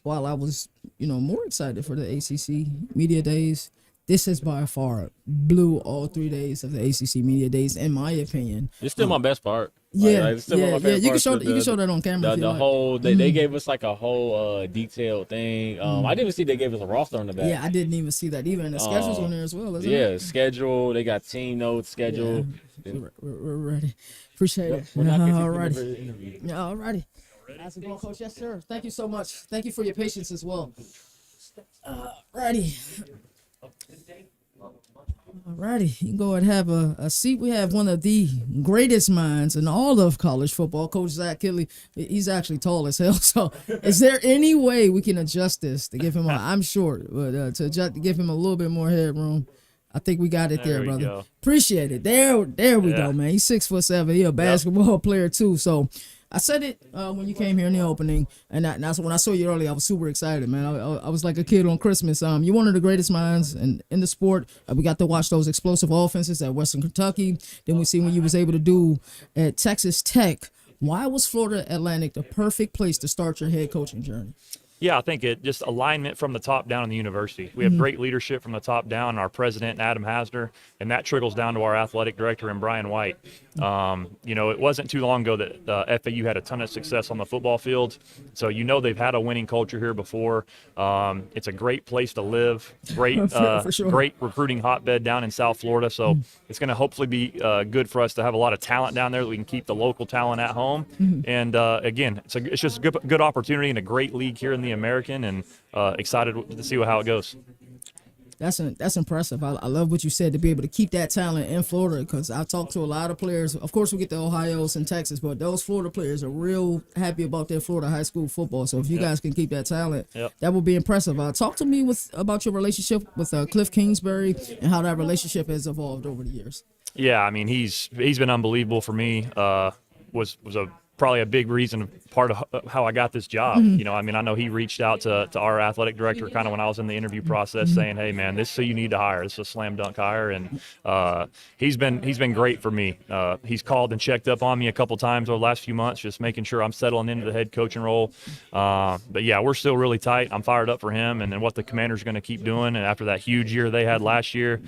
while I was, more excited for the ACC Media Days, this has by far blew all 3 days of the ACC Media Days, in my opinion. It's still my best part. Yeah, it's still one of my favorite You parts. can show that on camera. The whole they gave us like a whole detailed thing. I didn't even see they gave us a roster on the back. Yeah, I didn't even see that either. And the schedule's on there as well, isn't it? Yeah, schedule. They got team notes, schedule. Yeah. We're ready. Appreciate it. All righty. Yeah, all righty. How's it going, Coach? Yes, sir. Thank you so much. Thank you for your patience as well. Righty. Alrighty, you can go and have a seat. We have one of the greatest minds in all of college football, Coach Zach Kitley. He's actually tall as hell. So, is there any way we can adjust this to give him I'm short, but to give him a little bit more headroom? I think we got it there, brother. Go. Appreciate it. There we go, man. He's 6'7". He's a basketball player too. So, I said it when you came here in the opening, and that's when I saw you earlier. I was super excited, man. I was like a kid on Christmas. You're one of the greatest minds in the sport. We got to watch those explosive offenses at Western Kentucky. Then we see what you was able to do at Texas Tech. Why was Florida Atlantic the perfect place to start your head coaching journey? Yeah, I think it just alignment from the top down in the university. We have great leadership from the top down, our president, Adam Hasner, and that trickles down to our athletic director and Brian White. It wasn't too long ago that FAU had a ton of success on the football field. So, they've had a winning culture here before. It's a great place to live, great, for sure. Great recruiting hotbed down in South Florida. So it's going to hopefully be good for us to have a lot of talent down there that we can keep the local talent at home. And again, it's just a good opportunity and a great league here in the American, and excited to see how it goes. That's impressive. I love what you said, to be able to keep that talent in Florida, because I've talked to a lot of players. Of course, we get the Ohios and Texas, but those Florida players are real happy about their Florida high school football. So if you guys can keep that talent, that will be impressive. Talk to me about your relationship with Cliff Kingsbury and how that relationship has evolved over the years. Yeah, I mean, he's been unbelievable for me. Was probably a big reason, part of how I got this job. I know he reached out to our athletic director kind of when I was in the interview process saying, hey man, this is who you need to hire. This is a slam dunk hire. And he's been great for me. He's called and checked up on me a couple times over the last few months, just making sure I'm settling into the head coaching role. But yeah, we're still really tight. I'm fired up for him and then what the Commanders are going to keep doing. And after that huge year they had last year,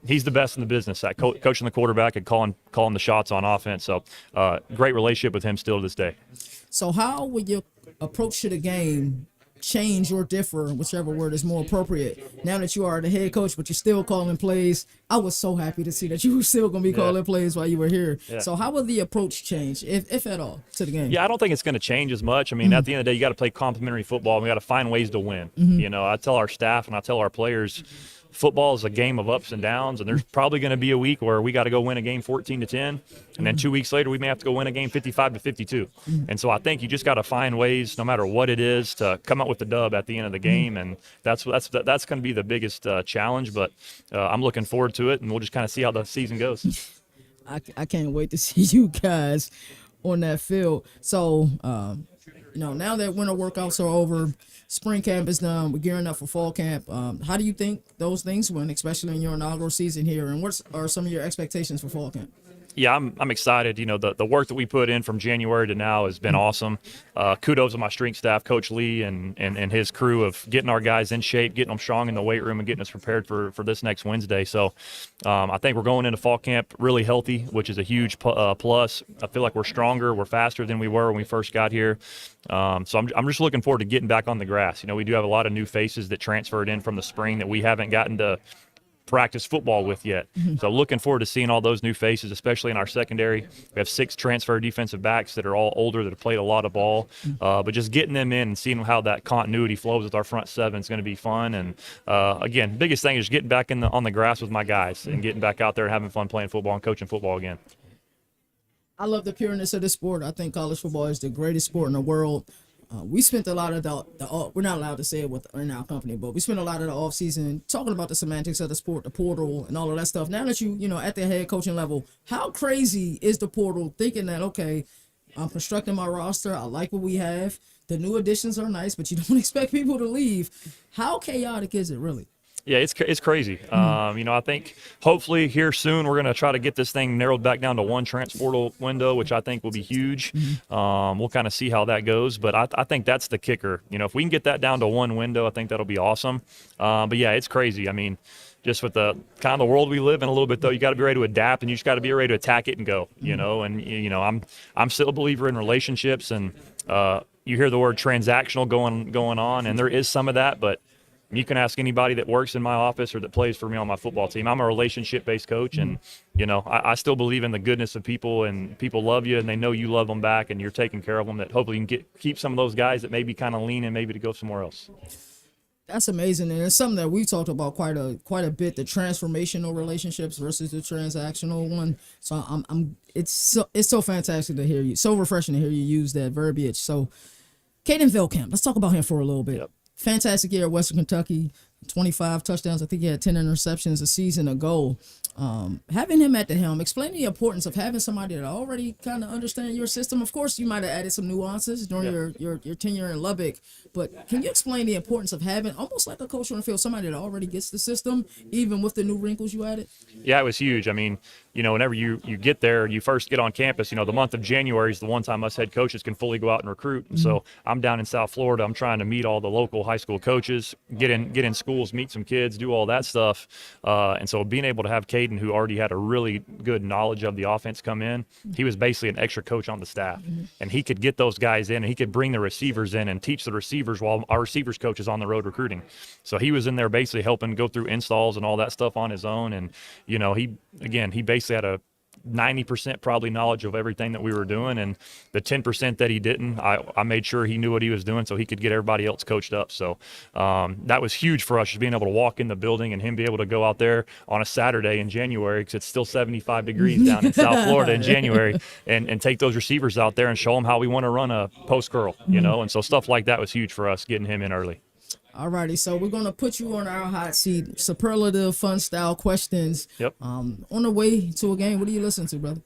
he's the best in the business at coaching the quarterback and calling the shots on offense. So great relationship with him still to this day. So how would your approach to the game change or differ, whichever word is more appropriate, now that you are the head coach, but you're still calling plays? I was so happy to see that you were still going to be calling plays while you were here. Yeah. So how will the approach change, if at all, to the game? Yeah, I don't think it's going to change as much. I mean, at the end of the day, you got to play complementary football. And we got to find ways to win. You know, I tell our staff and I tell our players, football is a game of ups and downs, and there's probably going to be a week where we got to go win a game 14-10, and then 2 weeks later we may have to go win a game 55-52. And so I think you just got to find ways, no matter what it is, to come out with the dub at the end of the game, and that's going to be the biggest challenge. But I'm looking forward to it, and we'll just kind of see how the season goes. I can't wait to see you guys on that field. So, you know, now that winter workouts are over, spring camp is done, we're gearing up for fall camp. How do you think those things went, especially in your inaugural season here? And what are some of your expectations for fall camp? Yeah, I'm excited. You know, the work that we put in from January to now has been awesome. Kudos to my strength staff, Coach Lee and his crew of getting our guys in shape, getting them strong in the weight room, and getting us prepared for this next Wednesday. So I think we're going into fall camp really healthy, which is a huge plus. I feel like we're stronger, we're faster than we were when we first got here. So I'm just looking forward to getting back on the grass. You know, we do have a lot of new faces that transferred in from the spring that we haven't gotten to practice football with yet. So looking forward to seeing all those new faces, especially in our secondary. We have 6 transfer defensive backs that are all older, that have played a lot of ball. But just getting them in and seeing how that continuity flows with our front seven is going to be fun. And again, biggest thing is getting back on the grass with my guys and getting back out there and having fun playing football and coaching football again. I love the pureness of the sport. I think college football is the greatest sport in the world. We spent a lot of we're not allowed to say it in our company, but we spent a lot of the off season talking about the semantics of the sport, the portal, and all of that stuff. Now that you know, at the head coaching level, how crazy is the portal? Thinking that, okay, I'm constructing my roster, I like what we have, the new additions are nice, but you don't expect people to leave. How chaotic is it really? Yeah, it's crazy. You know, I think hopefully here soon we're going to try to get this thing narrowed back down to one transfer window, which I think will be huge. We'll kind of see how that goes, but I think that's the kicker. You know, if we can get that down to one window, I think that'll be awesome. But yeah, it's crazy. I mean, just with the kind of the world we live in a little bit, though, you got to be ready to adapt, and you just got to be ready to attack it and go. You know, and you know, I'm still a believer in relationships, and you hear the word transactional going on, and there is some of that, but you can ask anybody that works in my office or that plays for me on my football team. I'm a relationship-based coach, and you know, I still believe in the goodness of people, and people love you, and they know you love them back, and you're taking care of them. That hopefully you can keep some of those guys that maybe kind of leaning maybe to go somewhere else. That's amazing, and it's something that we talked about quite a bit: the transformational relationships versus the transactional one. So it's so fantastic to hear you, so refreshing to hear you use that verbiage. So, Caden Velkamp, let's talk about him for a little bit. Yep. Fantastic year at Western Kentucky, 25 touchdowns. I think he had 10 interceptions a season ago. Having him at the helm, explain the importance of having somebody that already kind of understands your system. Of course, you might have added some nuances during your tenure in Lubbock, but can you explain the importance of having almost like a coach on the field, somebody that already gets the system, even with the new wrinkles you added? Yeah, it was huge. I mean, you know, whenever you get there, you first get on campus, you know, the month of January is the one time us head coaches can fully go out and recruit. And so I'm down in South Florida. I'm trying to meet all the local high school coaches, get in schools, meet some kids, do all that stuff. And so being able to have Caden, who already had a really good knowledge of the offense, come in, he was basically an extra coach on the staff. And he could get those guys in, and he could bring the receivers in and teach the receivers while our receivers coach is on the road recruiting. So he was in there basically helping go through installs and all that stuff on his own. And, you know, he basically had a 90% probably knowledge of everything that we were doing, and the 10% that he didn't, I made sure he knew what he was doing so he could get everybody else coached up. So that was huge for us, just being able to walk in the building and him be able to go out there on a Saturday in January, because it's still 75 degrees down in South Florida in January, and take those receivers out there and show them how we want to run a post curl, you know. And so stuff like that was huge for us, getting him in early. Alrighty, so we're gonna put you on our hot seat. Superlative, fun style questions. Yep. On the way to a game, what do you listen to, brother?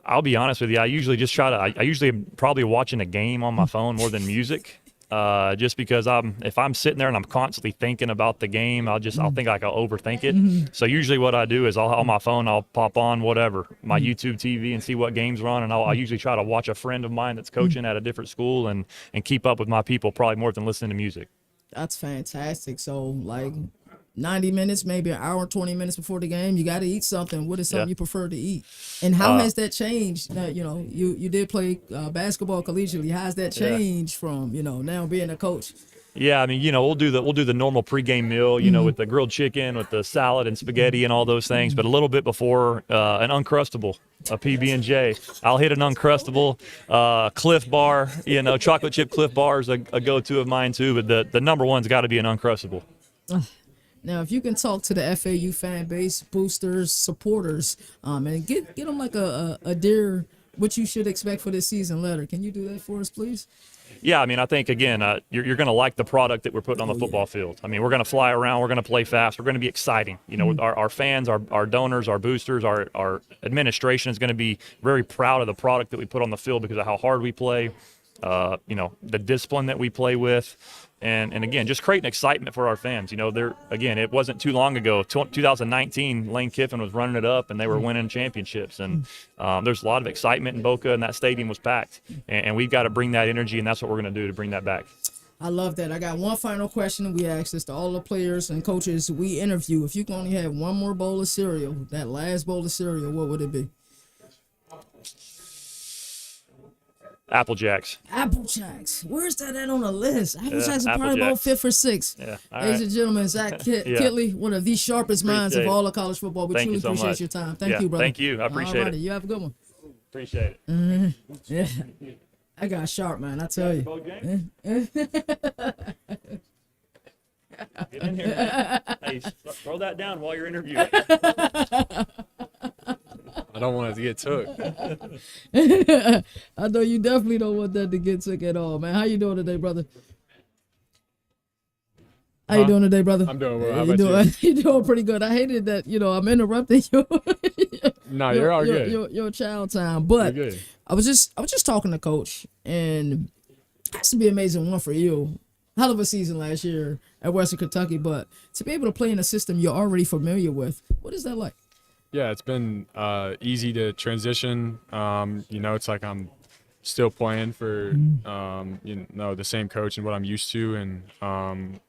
I'll be honest with you. I usually just I usually am probably watching a game on my phone more than music. Just because if I'm sitting there and I'm constantly thinking about the game, I'll think like I'll overthink it. So usually what I do is on my phone, I'll pop on whatever, my YouTube TV, and see what games are on. And I usually try to watch a friend of mine that's coaching at a different school and keep up with my people probably more than listening to music. That's fantastic. So like 90 minutes, maybe an hour, 20 minutes before the game, you got to eat something. What is something Yeah. you prefer to eat? And how has that changed? You know, you did play basketball collegiately. How's that changed from, you know, now being a coach? Yeah, I mean, you know, we'll do the normal pregame meal, you know, with the grilled chicken, with the salad and spaghetti and all those things. But a little bit before, an Uncrustable, a PB&J. I'll hit an Uncrustable, Cliff Bar. You know, chocolate chip Cliff Bar is a go-to of mine too. But the number one's got to be an Uncrustable. Now, if you can talk to the FAU fan base, boosters, supporters, and get them like a dear what you should expect for this season letter. Can you do that for us, please? Yeah, I mean, I think, again, you're going to like the product that we're putting on the football field. I mean, we're going to fly around. We're going to play fast. We're going to be exciting. You know, our fans, our donors, our boosters, our administration is going to be very proud of the product that we put on the field because of how hard we play, you know, the discipline that we play with. And again, just creating excitement for our fans. You know, again, it wasn't too long ago, 2019, Lane Kiffin was running it up, and they were winning championships. And there's a lot of excitement in Boca, and that stadium was packed. And we've got to bring that energy, and that's what we're going to do to bring that back. I love that. I got one final question. We ask this to all the players and coaches we interview. If you can only have one more bowl of cereal, that last bowl of cereal, what would it be? Apple Jacks. Apple Jacks. Where's that at on the list? Apple Jacks are Apple probably about Jacks. 5th or 6th. Yeah. All Ladies right. and gentlemen, Zach Kitley, one of the sharpest minds of Appreciate all it. of college football. We Thank truly you so appreciate much. your time. Thank Yeah, you, brother. thank you. I appreciate Alrighty, it. you have a good one. Appreciate it. Yeah. I got sharp, man. I tell you. Get in here. Hey, throw that down while you're interviewing. I don't want it to get took. I know you definitely don't want that to get took at all, man. How you doing today, brother? How you doing today, brother? I'm doing well. How you about doing? You doing pretty good. I hated that, you know, I'm interrupting you. No, you're all good. Your child time. But You're good. I was just talking to Coach, and it has to be an amazing one for you. Hell of a season last year at Western Kentucky, but to be able to play in a system you're already familiar with, what is that like? Yeah, it's been easy to transition. You know, it's like I'm still playing for you know, the same coach and what I'm used to, and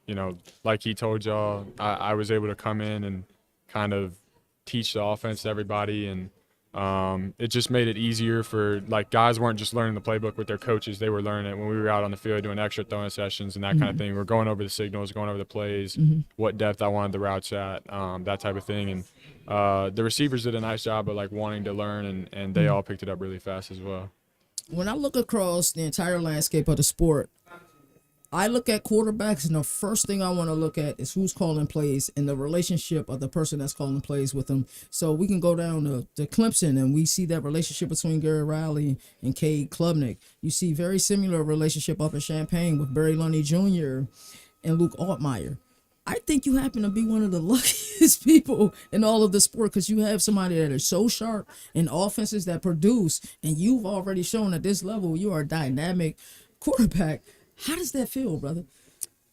you know, like he told y'all, I was able to come in and kind of teach the offense to everybody, and it just made it easier for, like, guys weren't just learning the playbook with their coaches, they were learning it when we were out on the field doing extra throwing sessions and that kind of thing. We're going over the signals, going over the plays, what depth I wanted the routes at, that type of thing. And the receivers did a nice job of, like, wanting to learn, and they all picked it up really fast as well. When I look across the entire landscape of the sport, I look at quarterbacks, and the first thing I want to look at is who's calling plays and the relationship of the person that's calling plays with them. So we can go down to Clemson, and we see that relationship between Gary Riley and Cade Klubnik. You see very similar relationship up in Champaign with Barry Lundy Jr. and Luke Altmaier. I think you happen to be one of the luckiest people in all of the sport because you have somebody that is so sharp in offenses that produce, and you've already shown at this level you are a dynamic quarterback. How does that feel, brother?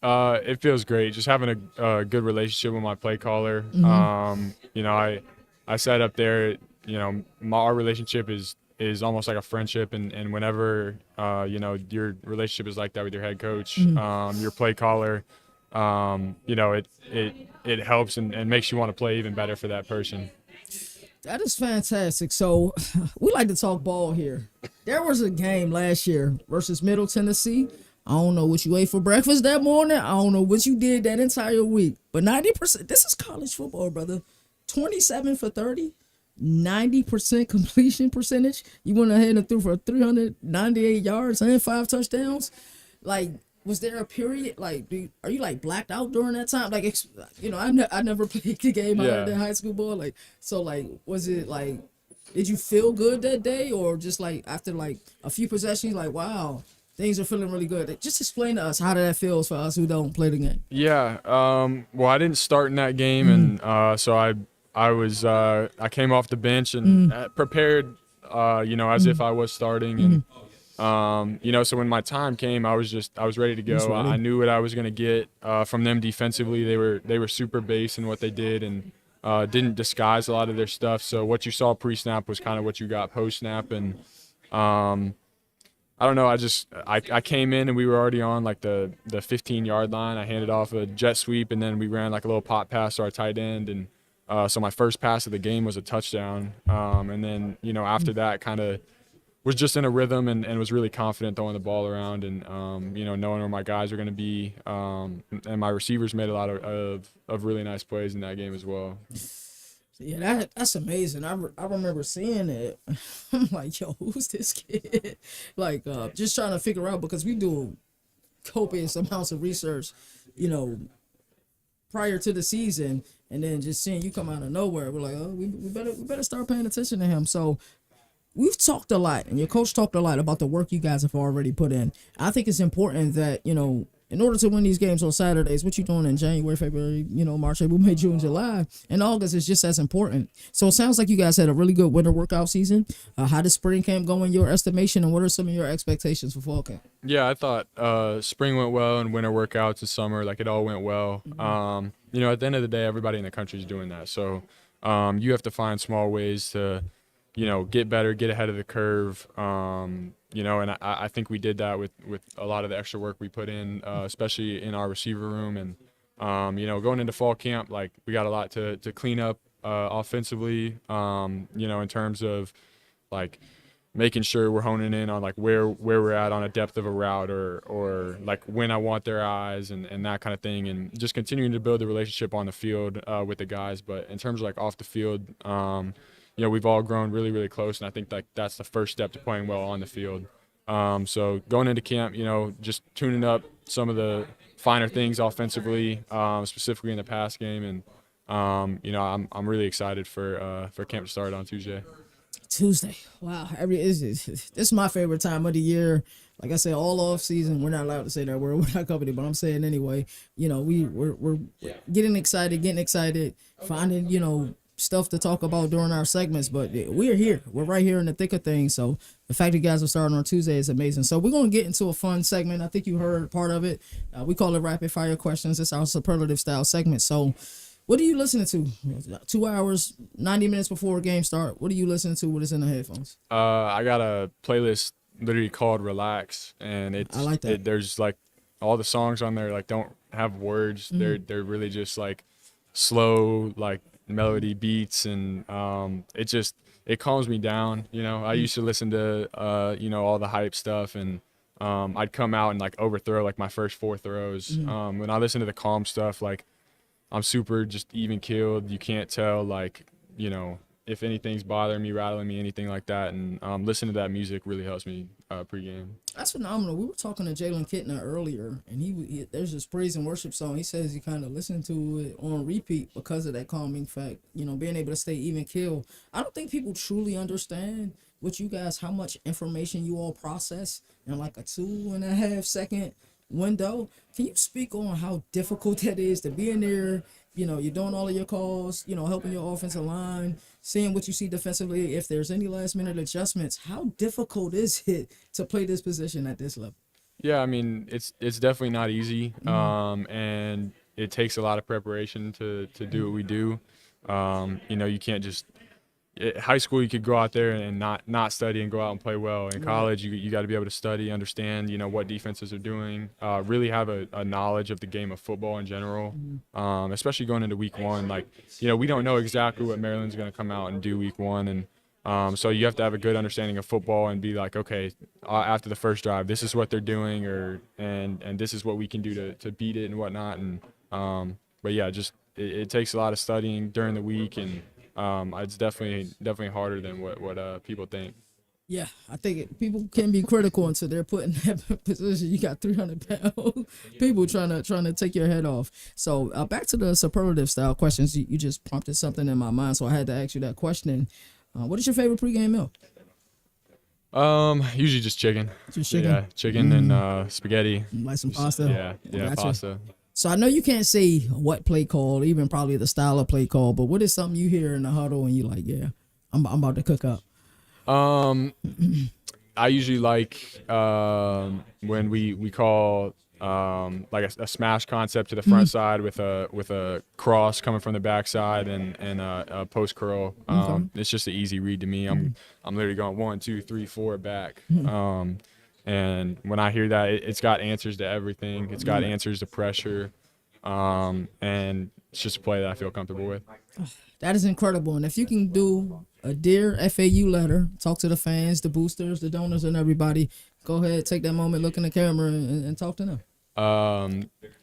It feels great, just having a good relationship with my play caller. You know, I said up there, you know, our relationship is almost like a friendship, and whenever you know, your relationship is like that with your head coach, your play caller, you know, it helps and makes you want to play even better for that person. That is fantastic. So we like to talk ball here. There was a game last year versus Middle Tennessee. I don't know what you ate for breakfast that morning. I don't know what you did that entire week. But 90%, this is college football, brother. 27 for 30, 90% completion percentage. You went ahead and threw for 398 yards and 5 touchdowns. Like, was there a period, like, are you, like, blacked out during that time? Like, you know, I never played the game other than high school ball. Like, so, like, was it, like, did you feel good that day? Or just, like, after, like, a few possessions, like, wow, things are feeling really good. Just explain to us how that feels for us who don't play the game. Yeah. Well, I didn't start in that game, and so I was I came off the bench and prepared, you know, as if I was starting, and you know, so when my time came, I was ready to go. I knew what I was going to get from them defensively. They were super base in what they did, and didn't disguise a lot of their stuff. So what you saw pre-snap was kind of what you got post-snap, and I don't know. I came in and we were already on like the 15-yard line. I handed off a jet sweep and then we ran like a little pop pass to our tight end, and so my first pass of the game was a touchdown. And then after that, kind of was just in a rhythm and was really confident throwing the ball around and knowing where my guys were going to be. And my receivers made a lot of really nice plays in that game as well. Yeah, that's amazing. I remember seeing it. I'm like, yo, who's this kid? Like, just trying to figure out, because we do copious amounts of research, prior to the season, and then just seeing you come out of nowhere, we're like, oh, we better start paying attention to him. So we've talked a lot, and your coach talked a lot about the work you guys have already put in. I think it's important that, in order to win these games on Saturdays, what you doing in January, February, March, April, May, June, July, and August is just as important. So it sounds like you guys had a really good winter workout season. How did spring camp go in your estimation, and what are some of your expectations for fall camp? Yeah, I thought spring went well, and winter workouts and summer, like it all went well. At the end of the day, everybody in the country is doing that. So you have to find small ways to, get better, get ahead of the curve. And I think we did that with a lot of the extra work we put in, especially in our receiver room. And, going into fall camp, like we got a lot to clean up offensively, in terms of like making sure we're honing in on like where we're at on a depth of a route or like when I want their eyes and that kind of thing, and just continuing to build the relationship on the field with the guys. But in terms of like off the field, we've all grown really, really close, and I think like that's the first step to playing well on the field. So going into camp, just tuning up some of the finer things offensively, specifically in the pass game, and I'm really excited for camp to start on Tuesday. Wow, this is my favorite time of the year. Like I said, all off season, we're not allowed to say that word with our company, but I'm saying anyway. We're getting excited, finding stuff to talk about during our segments, but we're here. We're right here in the thick of things. So the fact that you guys are starting on Tuesday is amazing. So we're going to get into a fun segment. I think you heard part of it. We call it rapid fire questions. It's our superlative style segment. So what are you listening to? 2 hours, 90 minutes before a game start. What are you listening to? What is in the headphones? I got a playlist literally called Relax, and I like that. There's like all the songs on there like don't have words. They're really just like slow like melody beats, and it calms me down. I used to listen to all the hype stuff, and I'd come out and like overthrow like my first 4 throws. When I listen to the calm stuff, like I'm super just even keeled. You can't tell like if anything's bothering me, rattling me, anything like that. And listening to that music really helps me pregame. That's phenomenal. We were talking to Jalen Kittner earlier, and he there's this praise and worship song. He says he kind of listened to it on repeat because of that calming fact. Being able to stay even keel. I don't think people truly understand how much information you all process in like a 2.5 second window. Can you speak on how difficult that is to be in there? You're doing all of your calls, helping your offensive line, seeing what you see defensively. If there's any last minute adjustments, how difficult is it to play this position at this level? Yeah, I mean, it's definitely not easy. And it takes a lot of preparation to do what we do. You can't just high school you could go out there and not study and go out and play well. In college you got to be able to study, understand what defenses are doing, really have a knowledge of the game of football in general, especially going into week 1. Like we don't know exactly what Maryland's going to come out and do week 1, and so you have to have a good understanding of football and be like, okay, after the first drive this is what they're doing, and this is what we can do to beat it and whatnot. And but yeah, just it takes a lot of studying during the week, and it's definitely harder than what people think. Yeah, I think people can be critical until they're put in that position. You got 300-pound people trying to take your head off. So back to the superlative style questions. You just prompted something in my mind, so I had to ask you that question. What is your favorite pregame meal? Usually just chicken. Just chicken? Yeah, chicken and spaghetti. Like some pasta? Yeah, Gotcha. pasta. So I know you can't say what play call, even probably the style of play call, but what is something you hear in the huddle and you like, yeah, I'm about to cook up? I usually like when we call like a smash concept to the front side with a cross coming from the backside and a post curl. It's just an easy read to me. I'm literally going 1, 2, 3, 4 back. And when I hear that, it's got answers to everything. It's got answers to pressure, and it's just a play that I feel comfortable with. That is incredible. And if you can do a Dear FAU letter, talk to the fans, the boosters, the donors, and everybody, go ahead, take that moment, look in the camera, and talk to them.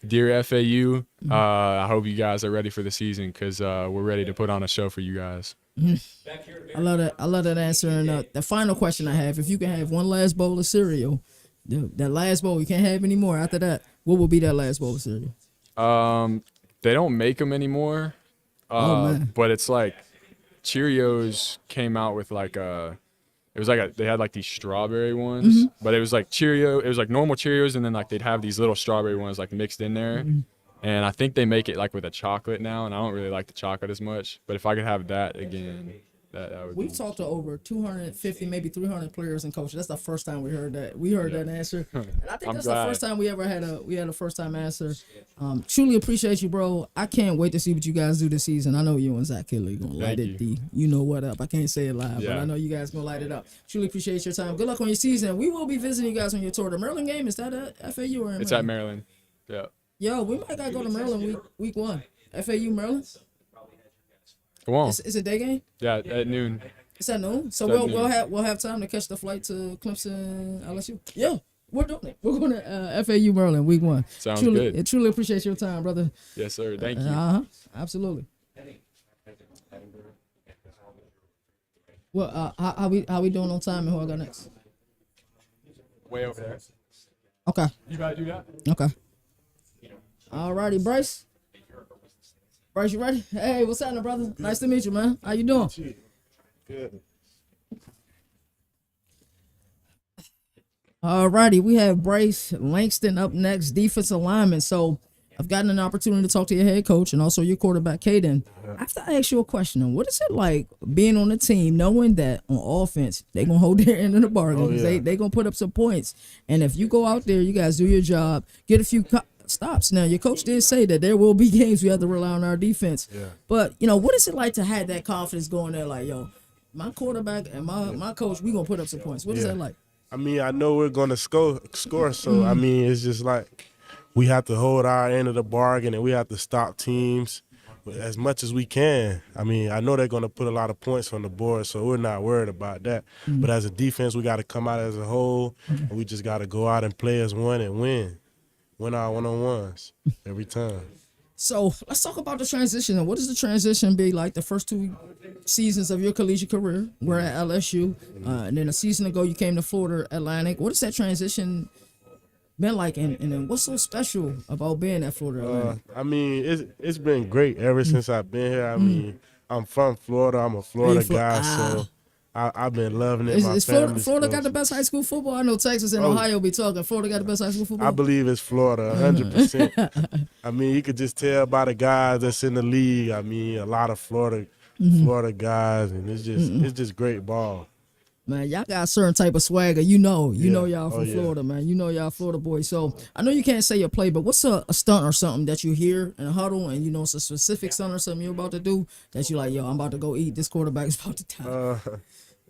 Dear FAU, I hope you guys are ready for the season because we're ready to put on a show for you guys. I love that. I love that answer. And the final question I have: if you can have one last bowl of cereal, that last bowl, you can't have any more. After that, what will be that last bowl of cereal? They don't make them anymore. Man. But it's like Cheerios came out with like they had like these strawberry ones, but it was like it was like normal Cheerios, and then like they'd have these little strawberry ones like mixed in there. And I think they make it like with a chocolate now, and I don't really like the chocolate as much. But if I could have that again, that would. We've talked to over 250, maybe 300 players and coaches. That's the first time we heard that. We heard that answer, and I think that's the first time we ever had a first time answer. Truly appreciate you, bro. I can't wait to see what you guys do this season. I know you and Zach Kinley gonna light it. You know what up. I can't say it live, but I know you guys gonna light it up. Truly appreciate your time. Good luck on your season. We will be visiting you guys on your tour. The Maryland game, is that at FAU or in Maryland? It's at Maryland. Yeah. Yo, we might gotta go to Maryland week 1. FAU Maryland. Come on. It's a day game. Yeah, at noon. It's at noon. So It's at we'll have time to catch the flight to Clemson, LSU. Yeah, we're doing it. We're going to FAU Maryland week 1. Sounds truly, good. Truly appreciate your time, brother. Yes, sir. Thank you. Absolutely. Well, how we doing on time and who I got next? Way over there. Okay. You gotta do that. Okay. Alrighty, Bryce. Bryce, you ready? Hey, what's happening, brother? Nice to meet you, man. How you doing? Good. Alrighty, we have Bryce Langston up next, defensive lineman. So I've gotten an opportunity to talk to your head coach and also your quarterback, Caden. I have to ask you a question. What is it like being on the team, knowing that on offense they're gonna hold their end of the bargain? They gonna put up some points, and if you go out there, you guys do your job, get a few stops. Now, your coach did say that there will be games we have to rely on our defense. Yeah. But what is it like to have that confidence going there? Like, yo, my quarterback and my coach, we gonna put up some points. What is that like? I mean, I know we're gonna score. So I mean, it's just like we have to hold our end of the bargain, and we have to stop teams as much as we can. I mean, I know they're gonna put a lot of points on the board, so we're not worried about that. But as a defense, we got to come out as a whole, and we just got to go out and play as one and win our one-on-ones every time. So let's talk about the transition. And what does the transition be like the first 2 seasons of your collegiate career? We're at LSU, and then a season ago you came to Florida Atlantic. What has that transition been like, and then what's so special about being at Florida Atlantic? I mean, it's been great ever since I've been here. I mean, I'm from Florida. I'm a Florida guy, so I've been loving it. Is Florida got the best high school football? I know Texas and Ohio be talking. Florida got the best high school football? I believe it's Florida, 100%. I mean, you could just tell by the guys that's in the league. I mean, a lot of Florida guys, and it's just great ball. Man, y'all got a certain type of swagger. You know y'all from Florida, man. You know y'all Florida boys. So I know you can't say your play, but what's a stunt or something that you hear in a huddle, and it's a specific stunt or something you're about to do that you like, yo, I'm about to go eat. This quarterback is about to die.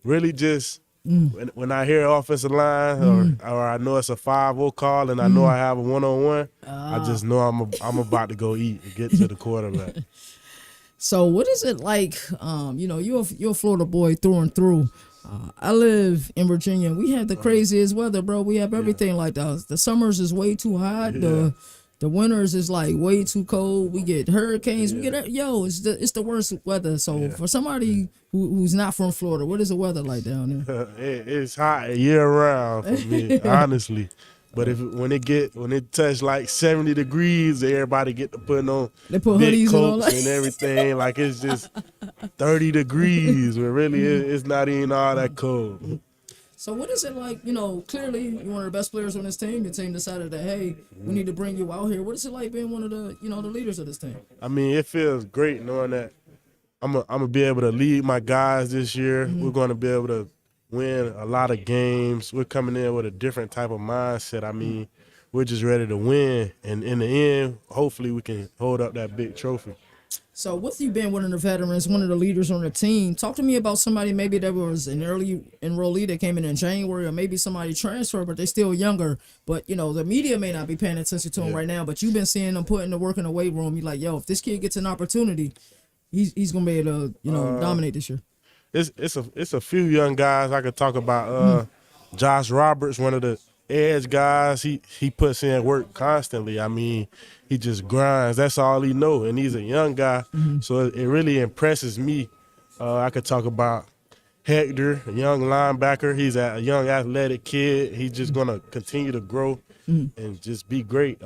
Really just when I hear offensive line or I know it's a 5-0 call and I know I have a one-on-one, I just know I'm about to go eat and get to the quarterback. So what is it like? You're a Florida boy through and through. I live in Virginia. We have the craziest weather, bro. We have everything like that. The summers is way too hot. The winters is like way too cold. We get hurricanes. We get it's the worst weather. So for somebody who's not from Florida, what is the weather like down there? It's hot year round for me, honestly. But when it touch like 70 degrees, everybody get to put on big hoodies coats and everything. Like it's just 30 degrees, but really it's not even all that cold. So what is it like, clearly you're one of the best players on this team. Your team decided that, hey, we need to bring you out here. What is it like being one of the, the leaders of this team? I mean, it feels great knowing that I'm gonna be able to lead my guys this year. We're going to be able to win a lot of games. We're coming in with a different type of mindset. I mean, we're just ready to win. And in the end, hopefully we can hold up that big trophy. So with you being one of the veterans, one of the leaders on the team, talk to me about somebody maybe that was an early enrollee that came in January, or maybe somebody transferred but they're still younger. But the media may not be paying attention to them right now. But you've been seeing them putting the work in the weight room. You're like, yo, if this kid gets an opportunity, he's gonna be able to dominate this year. It's a few young guys I could talk about. Josh Roberts, one of the edge guys, he puts in work constantly. I mean, he just grinds. That's all he know, and he's a young guy, so it really impresses me. I could talk about Hector, a young linebacker. He's a young athletic kid. He's just gonna continue to grow and just be great.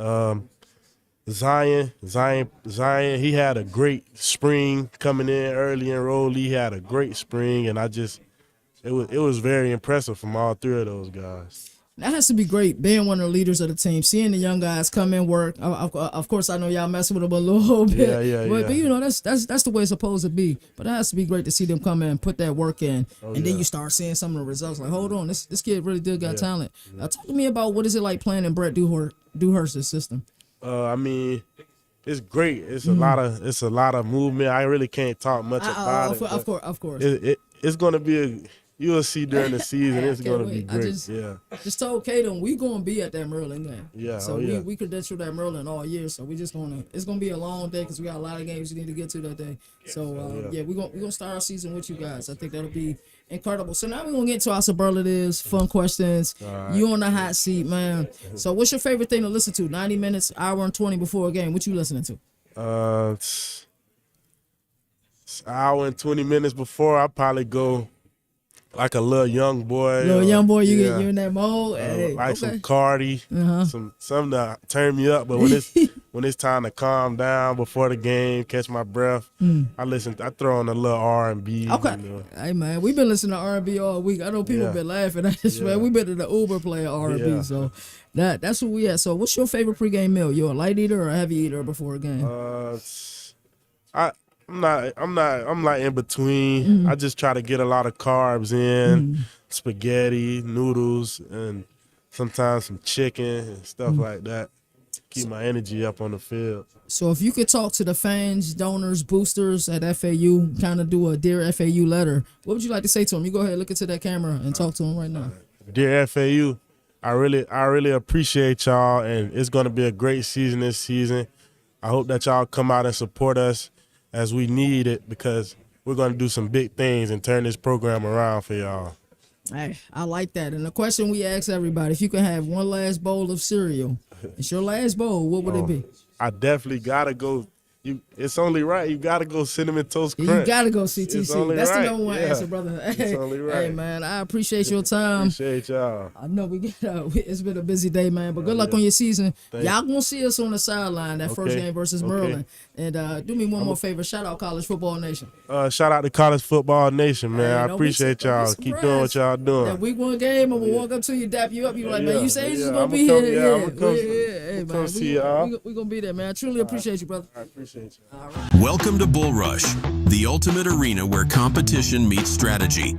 Zion, he had a great spring coming in early enrollee. He had a great spring, and it was very impressive from all three of those guys. That has to be great, being one of the leaders of the team, seeing the young guys come in work. Of course, I know y'all messing with them a little bit. Yeah. But that's the way it's supposed to be. But it has to be great to see them come in, put that work in, and then you start seeing some of the results. Like, hold on, this kid really did got talent. Talk to me about what is it like playing in Brett Dewhurst's system. I mean, it's great. It's a lot of movement. I really can't talk much about it. Of course. It's gonna be you'll see during the season. It's gonna be great. Just told Kaden we gonna be at that Maryland game. Yeah. So we credentialed that Maryland all year. So we just it's gonna be a long day because we got a lot of games we need to get to that day. So we're gonna start our season with you guys. I think that'll be incredible. So now we're gonna get into our superlatives, fun questions. Right. You on the hot seat, man. So what's your favorite thing to listen to? 90 minutes, hour and 20 before a game. What you listening to? It's hour and 20 minutes before. I probably go like a little young boy. You in that mode. Some Cardi, something to turn me up. But when it's time to calm down before the game, catch my breath, I throw on a little R&B. Okay. Hey man, we've been listening to R&B all week. I know people been laughing at this, man. We've been to the Uber playing R&B, so that's what we at. So what's your favorite pregame meal? You a light eater or a heavy eater before a game? I'm like in between. I just try to get a lot of carbs in, spaghetti, noodles, and sometimes some chicken and stuff like that. Keep my energy up on the field. So if you could talk to the fans, donors, boosters at FAU, kind of do a Dear FAU letter, what would you like to say to them? You go ahead, look into that camera and talk to them right now. Dear FAU, I really appreciate y'all, and it's going to be a great season this season. I hope that y'all come out and support us as we need it, because we're going to do some big things and turn this program around for y'all. Hey, I like that. And the question we ask everybody, if you could have one last bowl of cereal, it's your last bowl, what would it be? I definitely got to go. It's only right. You got to go Cinnamon Toast Crunch. You got to go CTC. That's right. The number one answer, brother. It's only right. Hey, man, I appreciate your time. Appreciate y'all. I know it's been a busy day, man, but good luck on your season. Y'all gonna see us on the sideline, that first game versus Maryland. And do me one more favor. Shout out College Football Nation. Shout out to College Football Nation, man. I appreciate y'all. Keep doing what y'all doing. That week one game, I'm gonna walk up to you, dap you up. You like, man, you say you're gonna be here. I'm gonna come see y'all. We gonna be there, man. I truly appreciate you, brother. I appreciate you. All right. Welcome to Bull Rush, the ultimate arena where competition meets strategy.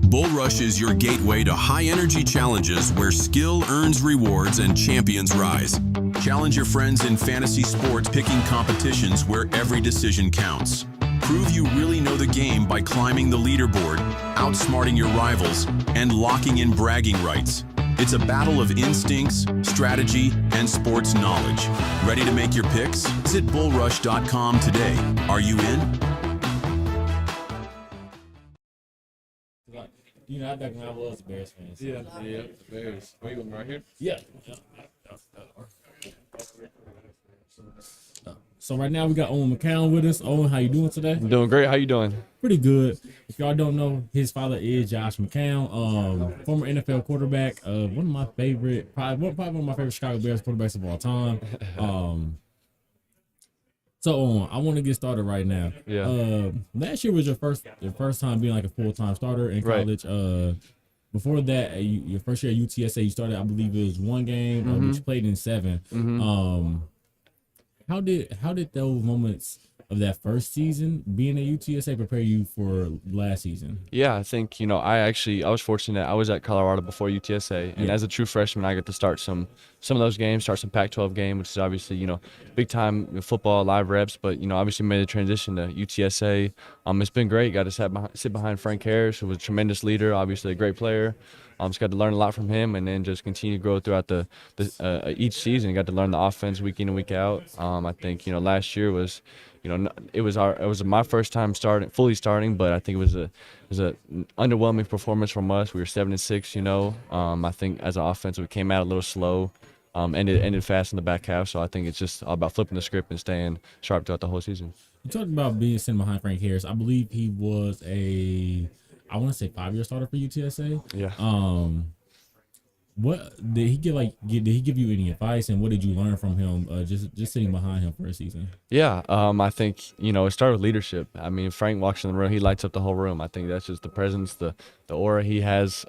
Bull Rush is your gateway to high-energy challenges where skill earns rewards and champions rise. Challenge your friends in fantasy sports picking competitions where every decision counts. Prove you really know the game by climbing the leaderboard, outsmarting your rivals, and locking in bragging rights. It's a battle of instincts, strategy, and sports knowledge. Ready to make your picks? Visit bullrush.com today. Are you in? You know, back when I was a Bears fan. So. Yeah, Bears. Are you going right here? Yeah. So right now we got Owen McCown with us. Owen, how you doing today? I'm doing great. How you doing? Pretty good. If y'all don't know, his father is Josh McCown, former NFL quarterback. One of my favorite, probably one of my favorite Chicago Bears quarterbacks of all time. So Owen, I want to get started right now. Yeah. Last year was your first time being like a full-time starter in college. Right. Before that, your first year at UTSA, you started, I believe it was one game, which you played in 7. How did those moments of that first season being at UTSA prepare you for last season? Yeah, I think, I was fortunate. I was at Colorado before UTSA, and as a true freshman, I got to start some some of those games, start some Pac-12 game, which is obviously, big time football, live reps, but, obviously made the transition to UTSA. It's been great. Got to sit behind Frank Harris, who was a tremendous leader, obviously a great player. Just got to learn a lot from him, and then just continue to grow throughout each season. Got to learn the offense week in and week out. I think last year was, it was my first time fully starting, but I think it was a underwhelming performance from us. We were 7-6. I think as an offense we came out a little slow. Ended fast in the back half, so I think it's just all about flipping the script and staying sharp throughout the whole season. You talked about being sitting behind Frank Harris. I believe he was I want to say 5-year starter for UTSA. Yeah. What did he give? Did he give you any advice, and what did you learn from him? Just sitting behind him for a season. Yeah, I think it started with leadership. I mean, Frank walks in the room, he lights up the whole room. I think that's just the presence, the aura he has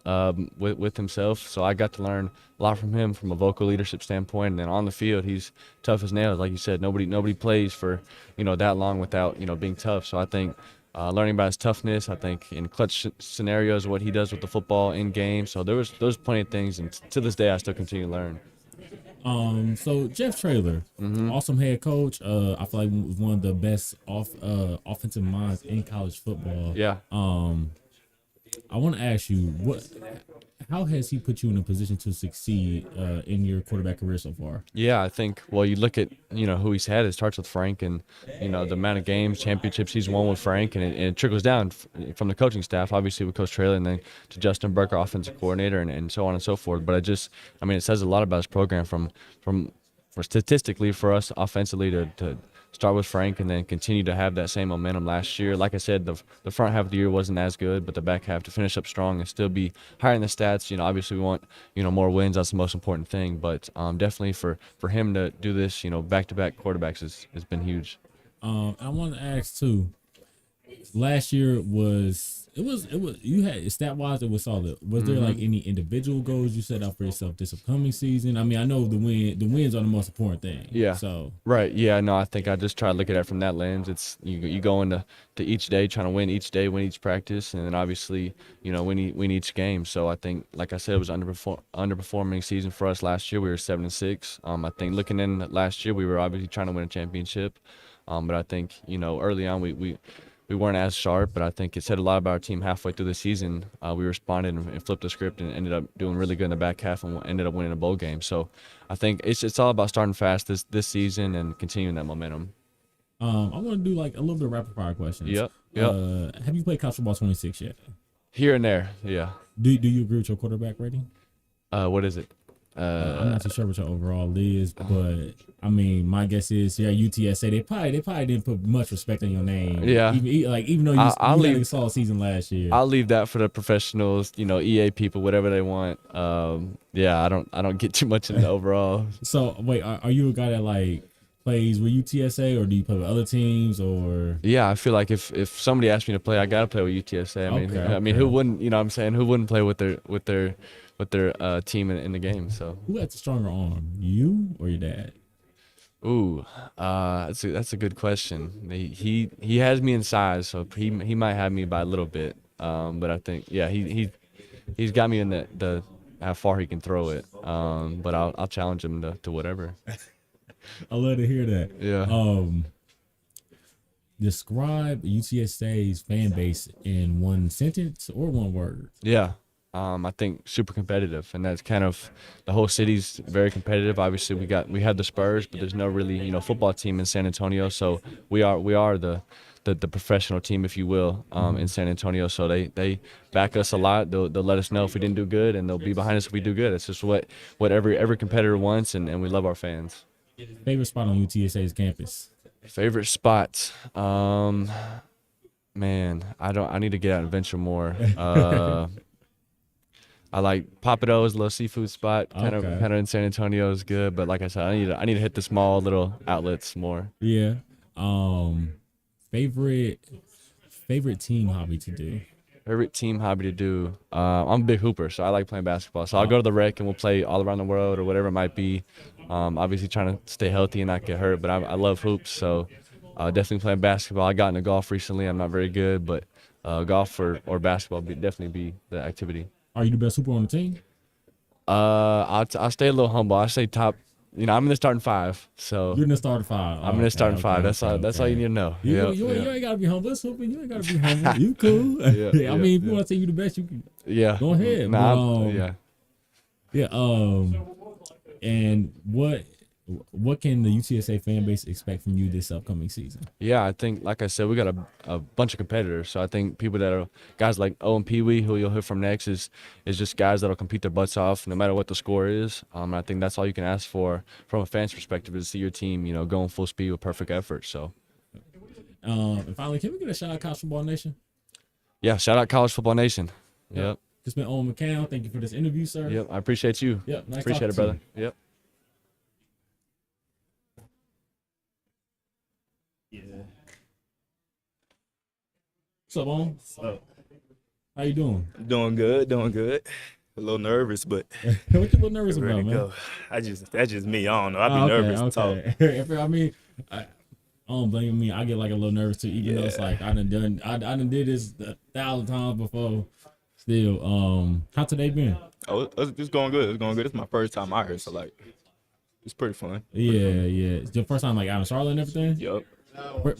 with himself. So I got to learn a lot from him from a vocal leadership standpoint. And then on the field, he's tough as nails, like you said. Nobody plays for that long without being tough. So I think. Learning about his toughness, I think in clutch scenarios, what he does with the football in game. So there was plenty of things, and to this day, I still continue to learn. So Jeff Traylor, awesome head coach. I feel like was one of the best offensive minds in college football. Yeah. I want to ask you how has he put you in a position to succeed in your quarterback career so far? Yeah, I think, you look at, who he's had. It starts with Frank and, the amount of games, championships he's won with Frank, and it trickles down from the coaching staff, obviously with Coach Traylor, and then to Justin Burke, our offensive coordinator, and so on and so forth. But it says a lot about his program from statistically for us offensively to start with Frank and then continue to have that same momentum last year. Like I said, the front half of the year wasn't as good, but the back half to finish up strong and still be higher in the stats. Obviously we want, more wins. That's the most important thing. But definitely for him to do this, back-to-back quarterbacks has been huge. I want to ask too. Last year was you had stat wise it was solid. Was there like any individual goals you set out for yourself this upcoming season? I mean, I know the wins are the most important thing. Yeah. So right. Yeah. No, I think I just try to look at it from that lens. It's you go into each day trying to win each day, win each practice, and then obviously win each game. So I think, like I said, it was underperforming season for us last year. We were 7-6. I think looking in last year, we were obviously trying to win a championship. But I think early on we weren't as sharp, but I think it said a lot about our team halfway through the season. We responded and flipped the script and ended up doing really good in the back half and ended up winning a bowl game. So I think it's all about starting fast this season and continuing that momentum. I want to do like a little bit of rapid fire questions. Yep. Have you played college football 26 yet? Here and there, yeah. Do you agree with your quarterback rating? What is it? I'm not too sure what your overall is, but I mean, my guess is UTSA. They probably didn't put much respect on your name. Yeah, even though you had a solid season last year. I'll leave that for the professionals, EA people, whatever they want. Yeah, I don't get too much in the overall. So wait, are you a guy that like plays with UTSA, or do you play with other teams, or? Yeah, I feel like if somebody asked me to play, I gotta play with UTSA. I mean, who wouldn't? What I'm saying, who wouldn't play with their team in the game? So who has the stronger arm, you or your dad? Ooh, that's a good question. He has me in size, so he might have me by a little bit. But I think he's got me in the how far he can throw it. But I'll challenge him to whatever. I love to hear that. Yeah. Describe UTSA's fan base in one sentence or one word. Yeah. I think super competitive, and that's kind of the whole city's very competitive. Obviously, we have the Spurs, but there's no really football team in San Antonio, so we are the professional team, if you will, in San Antonio. So they back us a lot. They'll let us know if we didn't do good, and they'll be behind us if we do good. It's just what every competitor wants, and we love our fans. Favorite spot on UTSA's campus? Favorite spot? Man, I need to get out and venture more. I like Papado's little seafood spot, kind of in San Antonio is good, but like I said, I need to hit the small little outlets more. Yeah. Favorite team hobby to do? Favorite team hobby to do? I'm a big hooper, so I like playing basketball. So I'll go to the rec and we'll play all around the world or whatever it might be. Obviously trying to stay healthy and not get hurt, but I love hoops, so definitely playing basketball. I got into golf recently. I'm not very good, but golf or basketball would definitely be the activity. Are you the best hooper on the team? I'll stay a little humble. I say top. I'm in the starting five. So You're in the starting five. I'm in the starting five. That's all you need to know. You ain't gotta be humble. It's open. You ain't gotta be humble. You cool. I mean, if you want to say you the best, you can. Yeah. Go ahead. Nah, yeah. Yeah. And what can the UTSA fan base expect from you this upcoming season? Yeah, I think, like I said, we got a bunch of competitors. So I think people that are guys like Owen Pee Wee, who you'll hear from next, is just guys that'll compete their butts off no matter what the score is. I think that's all you can ask for from a fan's perspective, is to see your team, going full speed with perfect effort. So, and finally, can we get a shout out College Football Nation? Yeah, shout out College Football Nation. Yep. It's been Owen McCown. Thank you for this interview, sir. Yep, I appreciate you. Yep, nice appreciate talking it, brother. to you. Yep. Yeah. What's up, Owen? What's up? How you doing? Doing good. A little nervous, but what you a little nervous ready about, to man? go. That's just me. I don't know. I be nervous to talk. I mean, I don't blame me. I get like a little nervous too, even though it's like I done did this 1,000 times before. Still, how today been? Oh, it's going good. It's going good. It's my first time out here, so like, it's pretty fun. Yeah. It's your first time like out in Charlotte and everything. Yup. Wait,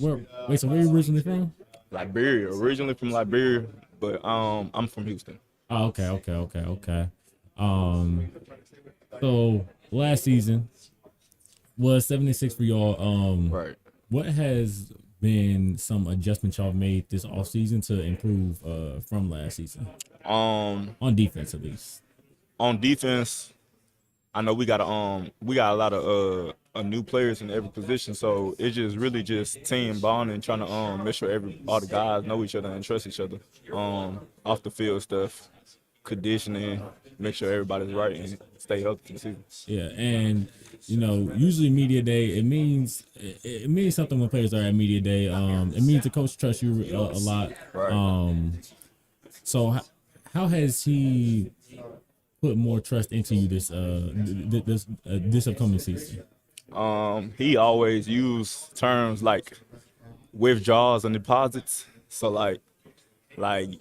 so where you originally from? Liberia. Originally from Liberia, but I'm from Houston. Oh, okay. So last season was 76 for y'all. Right. What has been some adjustments y'all made this offseason to improve from last season? On defense, at least. On defense, I know we got a lot of new players in every position, so it's just really just team bonding, trying to make sure all the guys know each other and trust each other. Off the field stuff, conditioning, make sure everybody's right and stay healthy this season. Yeah, and usually media day it means something when players are at media day. It means the coach trusts you a lot. Right. So how has he put more trust into you this upcoming season? He always used terms like withdrawals and deposits. So like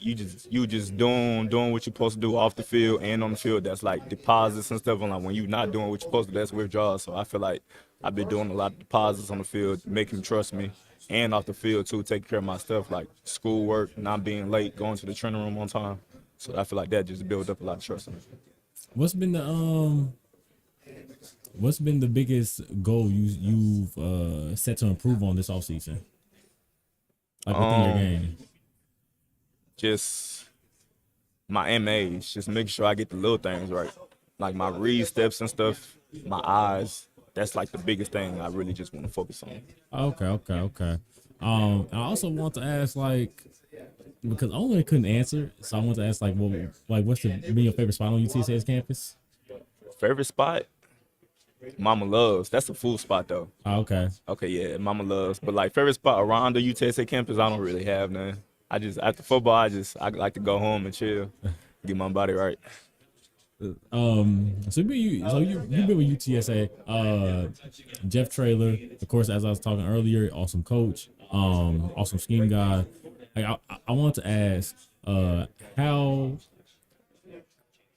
you just doing what you're supposed to do off the field and on the field. That's like deposits and stuff. And like when you're not doing what you're supposed to do, that's withdrawals. So I feel like I've been doing a lot of deposits on the field, making him trust me, and off the field too, taking care of my stuff like schoolwork, not being late, going to the training room on time. So I feel like that just built up a lot of trust in me. What's been the biggest goal you've set to improve on this offseason? Like within your game? Just my MAs, just making sure I get the little things right. Like my read steps and stuff, my eyes. That's like the biggest thing I really just want to focus on. Okay. I also want to ask, like, because I only couldn't answer, so I want to ask, like, what's been your favorite spot on UTSA's campus? Favorite spot? Mama Loves. That's a full spot though. Oh, okay. Okay, yeah, Mama Loves. But like favorite spot around the UTSA campus, I don't really have none. I just after football, I like to go home and chill, get my body right. So you've been with UTSA. Jeff Traylor, of course, as I was talking earlier, awesome coach, awesome scheme guy. Like I want to ask,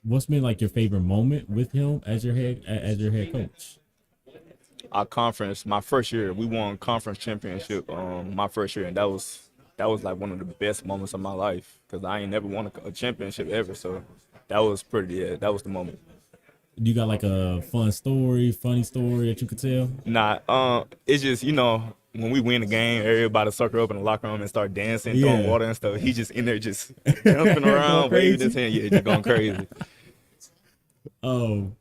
what's been like your favorite moment with him as your head coach? Our conference, my first year, we won conference championship. My first year, and that was like one of the best moments of my life because I ain't never won a championship ever. So that was that was the moment. You got like a funny story that you could tell? Nah, it's just when we win the game, everybody circle up in the locker room and start dancing, throwing water and stuff. He just in there just jumping around, waving his hand, just going crazy. I want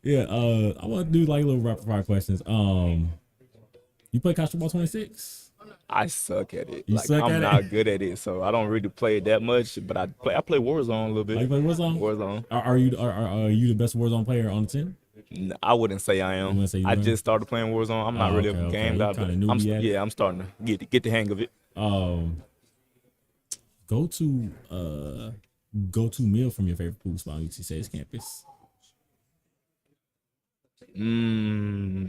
to do like little rapid fire questions. You play college football 26? I suck at it. I'm not good at it, so I don't really play it that much. But I play Warzone a little bit. You play Warzone? Warzone. Are you the best Warzone player on the team? I wouldn't say I am. I just started playing Warzone. I'm not really a game guy, but I'm starting to get the hang of it. Go to meal from your favorite food spot on UTSA's campus.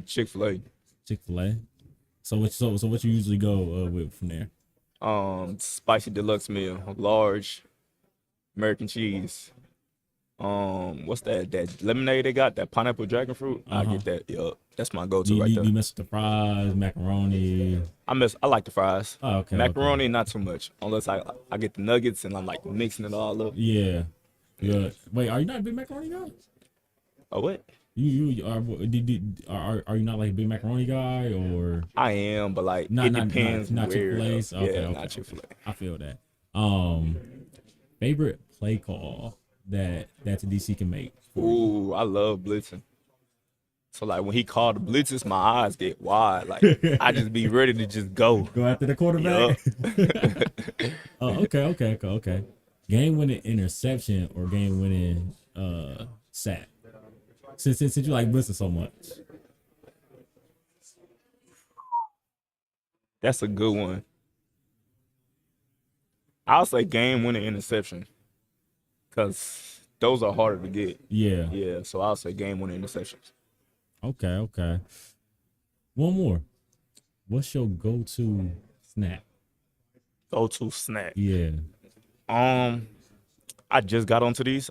Chick-fil-A. Chick-fil-A. So what you usually go with from there? Spicy deluxe meal, large, American cheese. What's that lemonade they got? That pineapple dragon fruit? I get that. Yup. That's my go-to right there. You mess with the fries, macaroni? I like the fries. Oh, okay. Macaroni, not too much. Unless I get the nuggets and I'm like mixing it all up. Yeah. Good. Wait, are you not a big macaroni guy? Oh, what? You are you not like a big macaroni guy, or? I am, but like it depends. Not where. Chick-fil-A. Okay, Not Chick-fil-A. I feel that. Favorite play call that the DC can make? Ooh, I love blitzing. So like when he called the blitzes, my eyes get wide. Like I just be ready to just go. Go after the quarterback. Okay. Game winning interception or game winning sack. Since you like blitzing so much. That's a good one. I'll say game winning interception. Cause those are harder to get. Yeah. Yeah. So I'll say game winning interceptions. Okay. One more. What's your go-to snack? Go-to snack. Yeah. I just got onto these.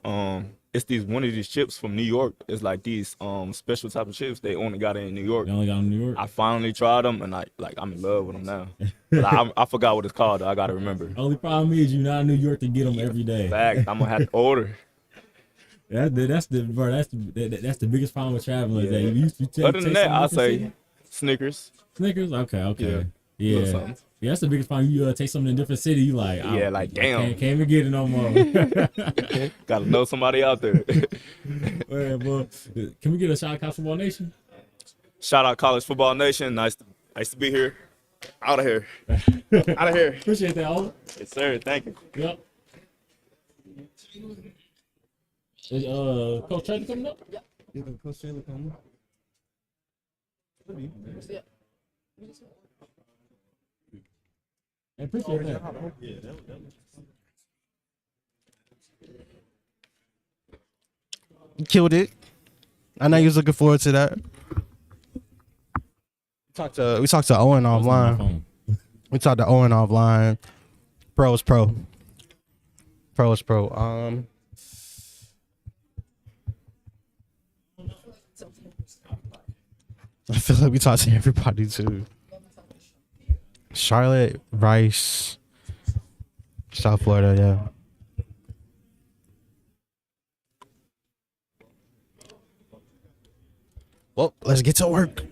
It's one of these chips from New York. It's like these special type of chips. They only got it in New York. They only got them in New York? I finally tried them and I'm in love with them now. But I forgot what it's called though. I gotta remember. Only problem is you're not in New York to get them every day. Fact, I'm gonna have to order. That's the biggest problem with traveling. Yeah. Is that Other than that, I'll say Snickers. Snickers? Okay. Yeah. Yeah. That's the biggest problem. You take something in a different city, you like, damn. Can't even get it no more. Gotta know somebody out there. Well, can we get a shout out College Football Nation? Shout out College Football Nation. Nice to be here. Out of here. Out of here. Appreciate that, Oliver. Yes, sir. Thank you. Yep. Is Coach Traylor coming up? Yeah, Coach Traylor coming. I appreciate that. Killed it. I know you was looking forward to that. We talked to Owen offline. We talked to Owen offline. Pro is pro. Pro is pro. I feel like we talked to everybody too. Charlotte, Rice, South Florida, yeah. Well, let's get to work.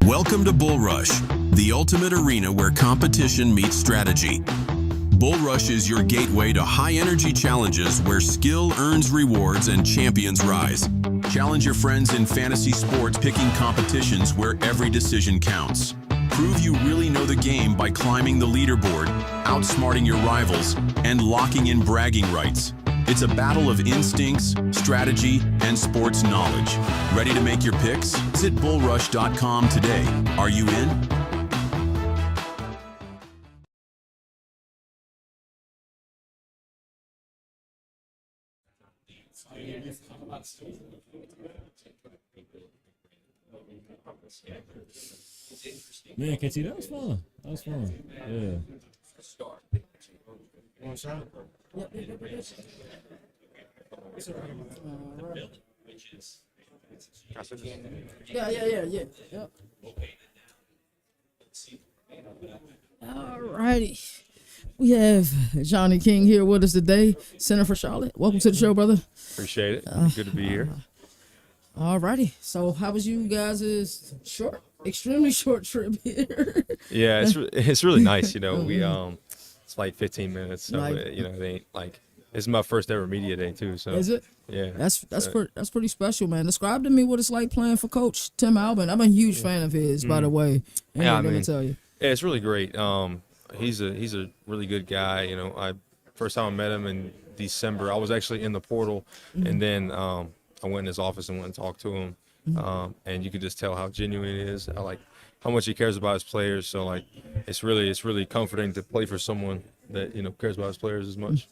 Welcome to Bull Rush, the ultimate arena where competition meets strategy. Bull Rush is your gateway to high-energy challenges where skill earns rewards and champions rise. Challenge your friends in fantasy sports, picking competitions where every decision counts. Prove you really know the game by climbing the leaderboard, outsmarting your rivals, and locking in bragging rights. It's a battle of instincts, strategy, and sports knowledge. Ready to make your picks? Visit bullrush.com today. Are you in? Man, KT, that was fun. Yeah. Yeah. All righty. We have Johnny King here with us today, Center for Charlotte. Welcome to the show, brother. Appreciate it. Good to be here. All righty. So how was you guys' extremely short trip here? Yeah, it's really nice. We it's like 15 minutes. So they ain't like it's my first ever media day too. So is it? Yeah. That's pretty special, man. Describe to me what it's like playing for Coach Tim Albin. I'm a huge fan of his, by the way. I'm gonna tell you. Yeah, it's really great. He's a really good guy. I first time I met him in December. I was actually in the portal, and then I went in his office and went and talked to him. And you could just tell how genuine it is. How much he cares about his players. So it's really comforting to play for someone that cares about his players as much.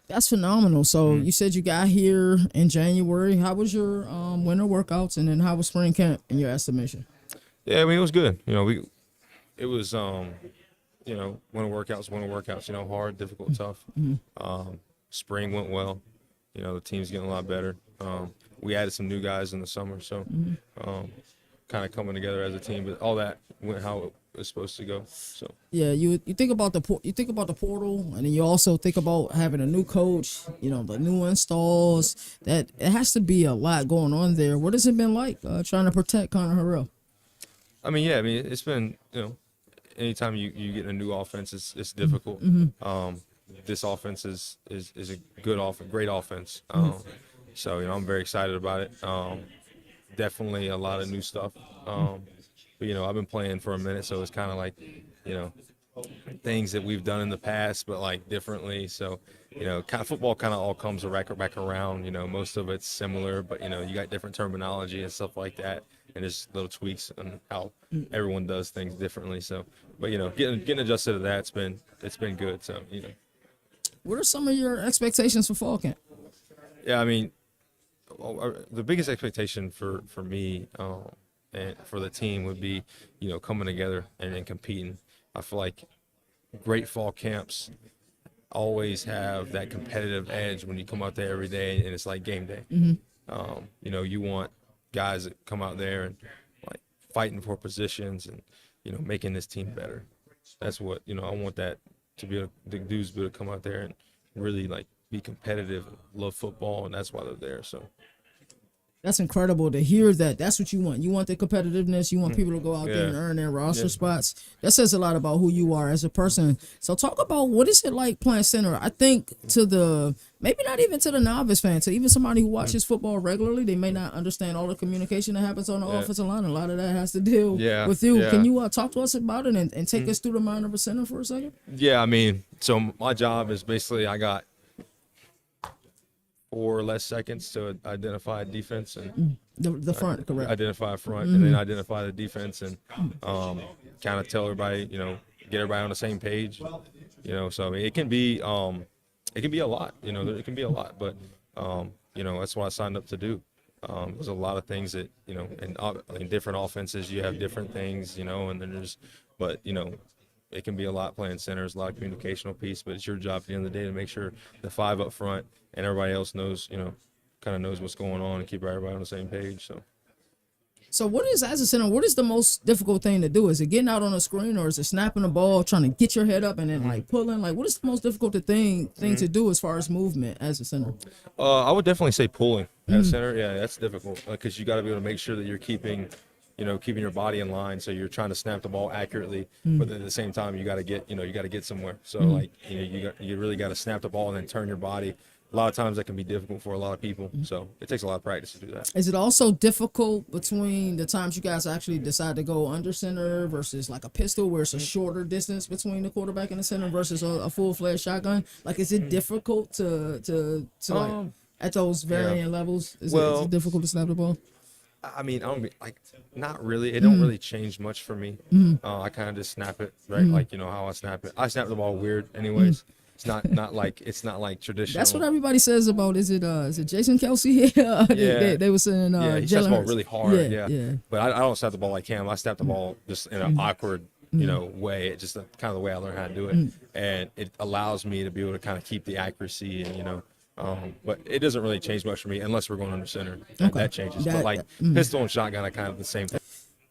That's phenomenal. So you said you got here in January. How was your winter workouts, and then how was spring camp in your estimation? Yeah, I mean it was good. It was winter workouts, hard, difficult, tough. Spring went well. The team's getting a lot better. We added some new guys in the summer, so kind of coming together as a team. But all that went how it was supposed to go. So Yeah, you think about the portal, and then you also think about having a new coach. The new installs. That it has to be a lot going on there. What has it been like trying to protect Connor Harrell? It's been anytime you get a new offense, it's difficult. This offense is a great offense. So I'm very excited about it. Definitely a lot of new stuff. But I've been playing for a minute, so it's kind of like things that we've done in the past, but like differently. So kind of football kind of all comes back around. Most of it's similar, but you got different terminology and stuff like that, and there's little tweaks on how everyone does things differently. So, but getting adjusted to that, it's been good. So What are some of your expectations for fall camp? Yeah, the biggest expectation for me and for the team would be, coming together and competing. I feel like great fall camps always have that competitive edge when you come out there every day and it's like game day. You want guys that come out there and like fighting for positions and, making this team better. That's what, I want that to be the dudes to come out there and really like be competitive, love football, and that's why they're there. So that's incredible to hear that. That's what you want. You want the competitiveness. You want people to go out there and earn their roster spots. That says a lot about who you are as a person. So talk about what is it like playing center. I think maybe not even to the novice fan, to even somebody who watches football regularly, they may not understand all the communication that happens on the offensive line. A lot of that has to deal with you. Can you talk to us about it and take us through the mind of a center for a second? Yeah, so my job is basically I got 4 less seconds to identify defense and the front, correct? Identify front and then identify the defense and kind of tell everybody, get everybody on the same page. So it can be a lot. It can be a lot, but that's what I signed up to do. There's a lot of things that in different offenses you have different things, and then it can be a lot playing center. There's a lot of communicational piece, but it's your job at the end of the day to make sure the 5 up front and everybody else knows, kind of knows what's going on and keep everybody on the same page. So as a center, what is the most difficult thing to do? Is it getting out on a screen, or is it snapping the ball, trying to get your head up and then like pulling? Like, what is the most difficult thing to do as far as movement as a center? I would definitely say pulling as a center. Yeah, that's difficult because you got to be able to make sure that you're keeping your body in line. So you're trying to snap the ball accurately, but at the same time, you got to get somewhere. So you really got to snap the ball and then turn your body. A lot of times that can be difficult for a lot of people. So it takes a lot of practice to do that. Is it also difficult between the times you guys actually decide to go under center versus like a pistol where it's a shorter distance between the quarterback and the center versus a full-fledged shotgun? Like, is it difficult to like at those varying levels? Is it difficult to snap the ball? I don't be like, not really. It don't really change much for me. I kind of just snap it right, like how I snap it. I snap the ball weird, anyways. It's not like traditional. That's what everybody says about. Is it Jason Kelsey? Yeah, they were saying. He snaps the ball really hard. Yeah. But I don't snap the ball like him. I snap the ball just in an awkward, way. It's just kind of the way I learned how to do it, and it allows me to be able to kind of keep the accuracy and but it doesn't really change much for me unless we're going under center. That changes. But like pistol and shotgun are kind of the same thing.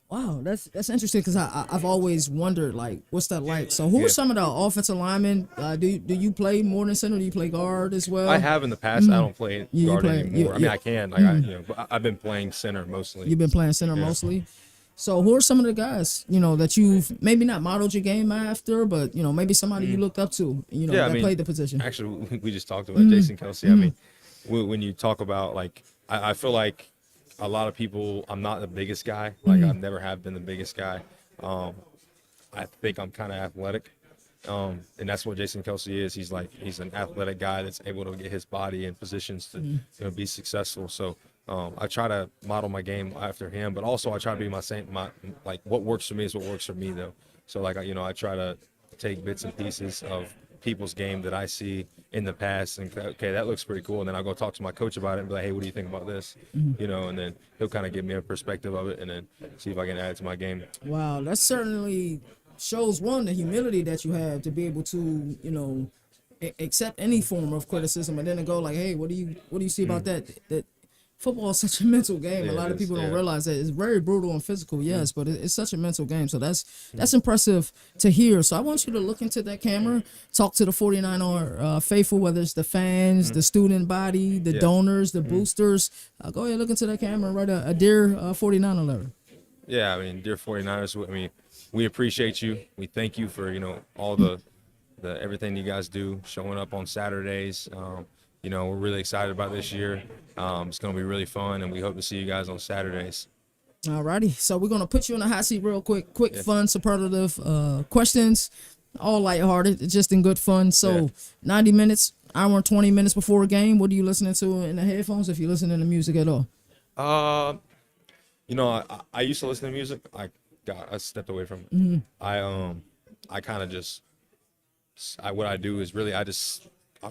Wow, that's interesting because I've always wondered, like, what's that like? So who are some of the offensive linemen? Do you play more than center? Do you play guard as well? I have in the past. I don't play guard anymore. I can. But I've been playing center mostly. You've been playing center mostly? So who are some of the guys, that you've maybe not modeled your game after, but, maybe somebody you looked up to, that played the position? Actually, we just talked about Jason Kelsey. When you talk about, like, I feel like a lot of people, I'm not the biggest guy. Like, I never have been the biggest guy. I think I'm kind of athletic. And that's what Jason Kelsey is. He's an athletic guy that's able to get his body in positions to be successful. So I try to model my game after him, but also I try to be like what works for me is what works for me though. So like, I try to take bits and pieces of people's game that I see in the past and okay, that looks pretty cool. And then I'll go talk to my coach about it and be like, hey, what do you think about this? And then he'll kind of give me a perspective of it and then see if I can add to my game. Wow, that's certainly shows one the humility that you have to be able to accept any form of criticism, and then to go like, hey, what do you see about that football is such a mental game. Yeah, A lot of people don't yeah. realize that it's very brutal and physical, yes, but it's such a mental game. So that's impressive to hear. So I want you to look into that camera, talk to the 49er faithful, whether it's the fans, the student body, the donors, the boosters. Go ahead, look into that camera and write a dear 49er letter. Yeah, I mean, dear 49ers, I mean, we appreciate you. We thank you for, all the everything you guys do, showing up on Saturdays. We're really excited about this year. It's going to be really fun, and we hope to see you guys on Saturdays. All righty. So we're going to put you in the hot seat real quick. Quick, fun, superlative questions, all lighthearted, just in good fun. So 90 minutes, hour and 20 minutes before a game, what are you listening to in the headphones if you're listening to music at all? I used to listen to music. I stepped away from it. Mm-hmm. I kind of just, what I do is really, I'll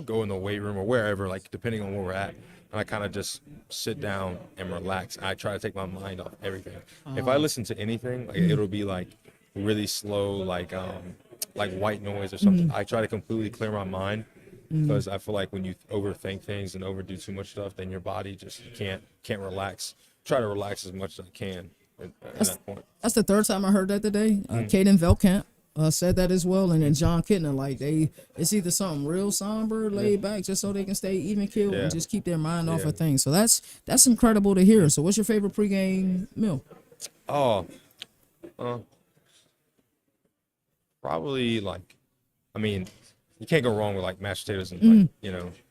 go in the weight room or wherever, like depending on where we're at, and I kind of just sit down and relax. I try to take my mind off everything. If I listen to anything, like it'll be like really slow, like white noise or something. I try to completely clear my mind because I feel like when you overthink things and overdo too much stuff, then your body just can't relax. Try to relax as much as I can at that point. That's the third time I heard that today. Caden Velkamp said that as well, and then John Kittner, like it's either something real somber, laid back, just so they can stay even keeled and just keep their mind off of things. So that's incredible to hear. So what's your favorite pregame meal? Probably you can't go wrong with like mashed potatoes and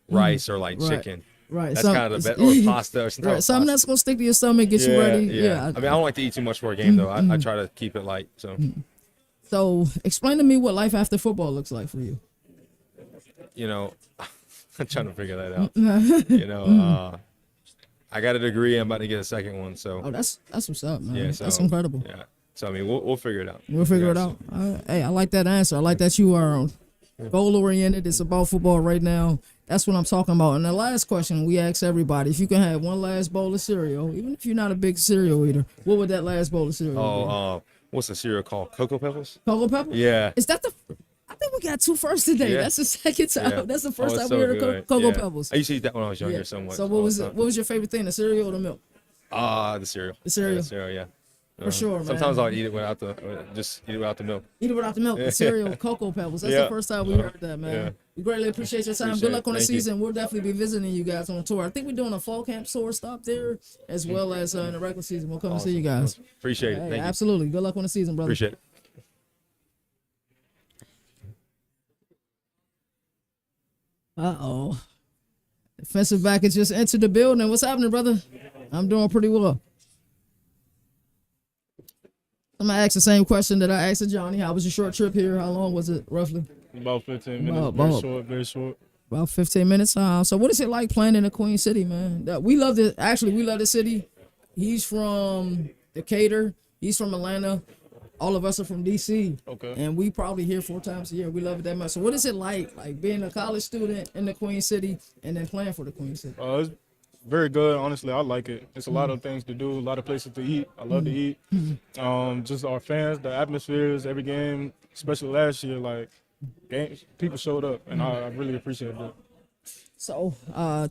rice or like chicken. Right, that's kind of the best, or pasta or something. Right, something that's gonna stick to your stomach, get you ready. Yeah. I mean, I don't like to eat too much for a game though. I try to keep it light. So. So explain to me what life after football looks like for you. I'm trying to figure that out. I got a degree. I'm about to get a second one. So. Oh, that's what's up, man. Yeah, that's incredible. Yeah. So I mean, we'll figure it out. We'll figure it out. Hey, I like that answer. I like that you are goal oriented. It's about football right now. That's what I'm talking about. And the last question we ask everybody: if you can have one last bowl of cereal, even if you're not a big cereal eater, what would that last bowl of cereal be? What's the cereal called? Cocoa Pebbles? Cocoa Pebbles? Yeah. Is that I think we got two first today. Yeah. That's the second time. Yeah. That's the first time so we heard of Cocoa Pebbles. I used to eat that when I was younger somewhat. So what was your favorite thing, the cereal or the milk? The cereal. The cereal? Yeah, the cereal, yeah. For sure, man. Sometimes I'll eat it without the milk. Eat it without the milk. The cereal, Cocoa Pebbles. That's the first time we heard that, man. Yeah. We greatly appreciate your time. Good luck on the season. We'll definitely be visiting you guys on tour. I think we're doing a fall camp tour stop there, as well as in the regular season. We'll come and see you guys. Appreciate it. Thank you. Absolutely. Good luck on the season, brother. Appreciate it. Defensive back has just entered the building. What's happening, brother? I'm doing pretty well. I'm going to ask the same question that I asked to Johnny. How was your short trip here? How long was it, roughly? About 15 minutes. Very short. About 15 minutes. So what is it like playing in the Queen City, man? We love the city. He's from Decatur. He's from Atlanta. All of us are from D.C. Okay. And we probably here 4 times a year. We love it that much. So what is it like being a college student in the Queen City and then playing for the Queen City? It's very good. Honestly, I like it. It's a lot of things to do, a lot of places to eat. I love to eat. Just our fans, the atmospheres, every game, especially last year, people showed up, and I really appreciate it. So